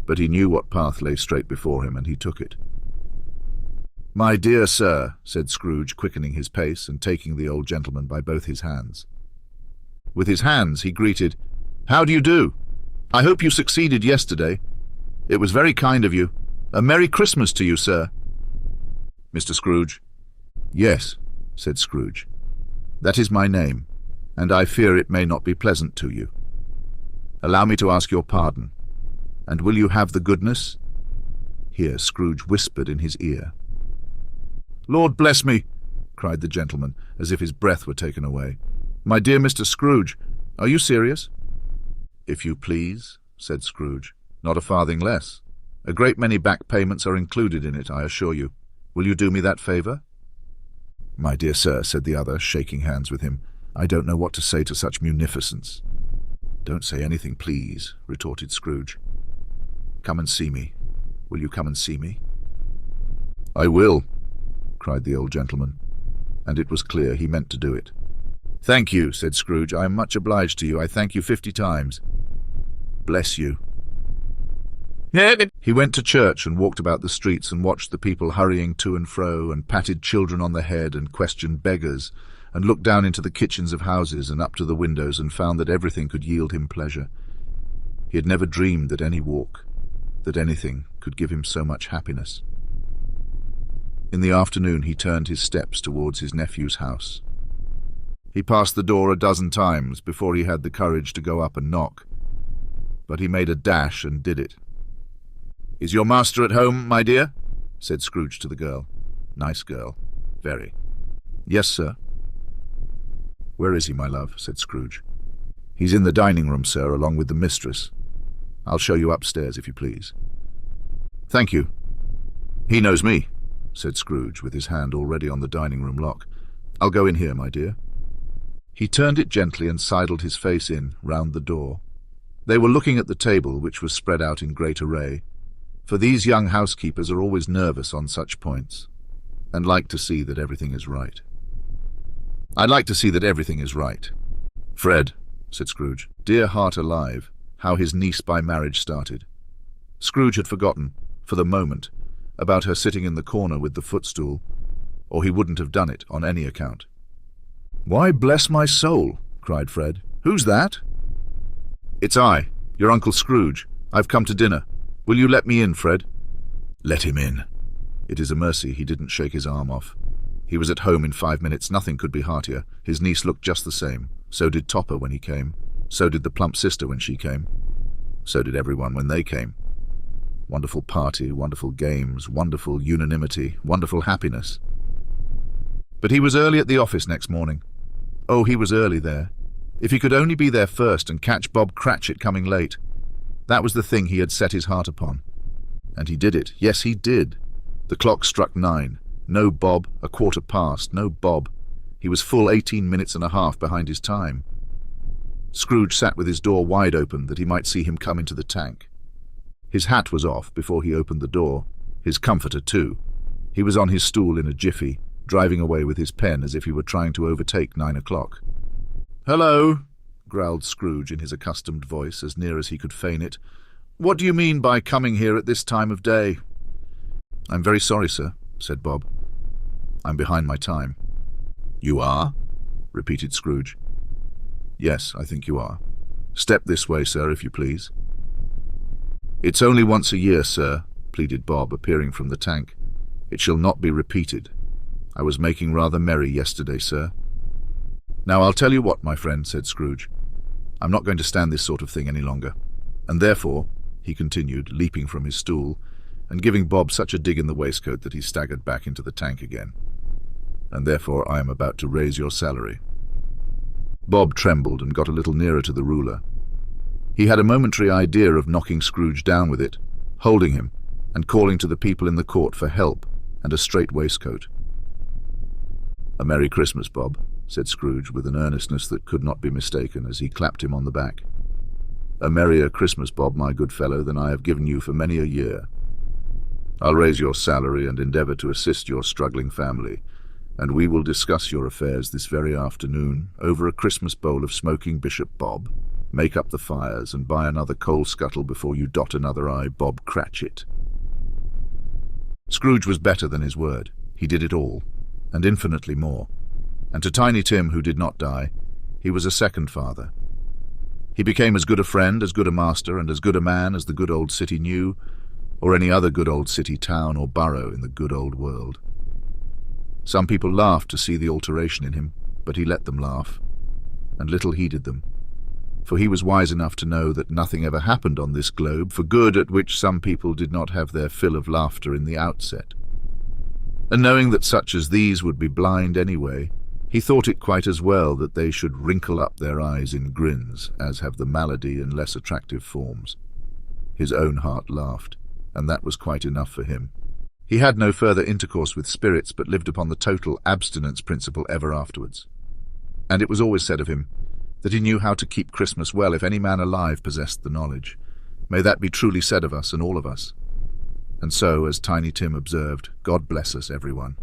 But he knew what path lay straight before him, and he took it. "My dear sir," said Scrooge, quickening his pace and taking the old gentleman by both his hands. With his hands he greeted, "How do you do? I hope you succeeded yesterday. It was very kind of you. A Merry Christmas to you, sir." "Mr. Scrooge?" "Yes," said Scrooge. "That is my name, and I fear it may not be pleasant to you. Allow me to ask your pardon, and will you have the goodness—" Here Scrooge whispered in his ear. "Lord bless me!" cried the gentleman, as if his breath were taken away. "My dear Mr. Scrooge, are you serious?" "If you please," said Scrooge. "Not a farthing less. A great many back payments are included in it, I assure you. Will you do me that favour?" "My dear sir," said the other, shaking hands with him, "I don't know what to say to such munificence." "Don't say anything, please," retorted Scrooge. "Come and see me. Will you come and see me?" "I will," cried the old gentleman, and it was clear he meant to do it. "Thank you," said Scrooge. "I am much obliged to you. I thank you 50 times. Bless you." He went to church and walked about the streets and watched the people hurrying to and fro, and patted children on the head and questioned beggars, and looked down into the kitchens of houses and up to the windows and found that everything could yield him pleasure. He had never dreamed that any walk, that anything, could give him so much happiness. In the afternoon he turned his steps towards his nephew's house. He passed the door a dozen times before he had the courage to go up and knock, but he made a dash and did it. "Is your master at home, my dear?" said Scrooge to the girl. Nice girl. Very. "Yes, sir." "Where is he, my love?" said Scrooge. "He's in the dining-room, sir, along with the mistress. I'll show you upstairs, if you please." "Thank you." "He knows me," said Scrooge, with his hand already on the dining-room lock. "I'll go in here, my dear." He turned it gently and sidled his face in, round the door. They were looking at the table, which was spread out in great array, for these young housekeepers are always nervous on such points, and like to see that everything is right. "I'd like to see that everything is right." "Fred," said Scrooge, dear heart alive, how his niece by marriage started. Scrooge had forgotten, for the moment, about her sitting in the corner with the footstool, or he wouldn't have done it on any account. "Why, bless my soul," cried Fred. "Who's that?" "It's I, your Uncle Scrooge. I've come to dinner. Will you let me in, Fred?" "Let him in." It is a mercy he didn't shake his arm off. He was at home in 5 minutes. Nothing could be heartier. His niece looked just the same. So did Topper when he came. So did the plump sister when she came. So did everyone when they came. Wonderful party, wonderful games, wonderful unanimity, wonderful happiness. But he was early at the office next morning. Oh, he was early there. If he could only be there first and catch Bob Cratchit coming late. That was the thing he had set his heart upon. And he did it. Yes, he did. The clock struck 9. No Bob, 1:15, no Bob. He was full 18 minutes and a half behind his time. Scrooge sat with his door wide open that he might see him come into the tank. His hat was off before he opened the door, his comforter too. He was on his stool in a jiffy, driving away with his pen as if he were trying to overtake 9 o'clock. "Hello," growled Scrooge in his accustomed voice, as near as he could feign it. "What do you mean by coming here at this time of day?" "I'm very sorry, sir," said Bob. "I'm behind my time." "You are?" repeated Scrooge. "Yes, I think you are. Step this way, sir, if you please." "It's only once a year, sir," pleaded Bob, appearing from the tank. "It shall not be repeated. I was making rather merry yesterday, sir." "Now, I'll tell you what, my friend," said Scrooge. "I'm not going to stand this sort of thing any longer. And therefore," he continued, leaping from his stool, and giving Bob such a dig in the waistcoat that he staggered back into the tank again, "and therefore I am about to raise your salary." Bob trembled and got a little nearer to the ruler. He had a momentary idea of knocking Scrooge down with it, holding him, and calling to the people in the court for help and a straight waistcoat. "A Merry Christmas, Bob," said Scrooge with an earnestness that could not be mistaken as he clapped him on the back. "A merrier Christmas, Bob, my good fellow, than I have given you for many a year. I'll raise your salary and endeavour to assist your struggling family, and we will discuss your affairs this very afternoon over a Christmas bowl of smoking Bishop Bob, make up the fires, and buy another coal scuttle before you dot another I, Bob Cratchit." Scrooge was better than his word. He did it all, and infinitely more. And to Tiny Tim, who did not die, he was a second father. He became as good a friend, as good a master, and as good a man as the good old city knew, or any other good old city, town, or borough in the good old world. Some people laughed to see the alteration in him, but he let them laugh, and little heeded them, for he was wise enough to know that nothing ever happened on this globe for good at which some people did not have their fill of laughter in the outset. And knowing that such as these would be blind anyway, he thought it quite as well that they should wrinkle up their eyes in grins, as have the malady in less attractive forms. His own heart laughed, and that was quite enough for him. He had no further intercourse with spirits, but lived upon the total abstinence principle ever afterwards. And it was always said of him that he knew how to keep Christmas well if any man alive possessed the knowledge. May that be truly said of us and all of us. And so, as Tiny Tim observed, God bless us, everyone.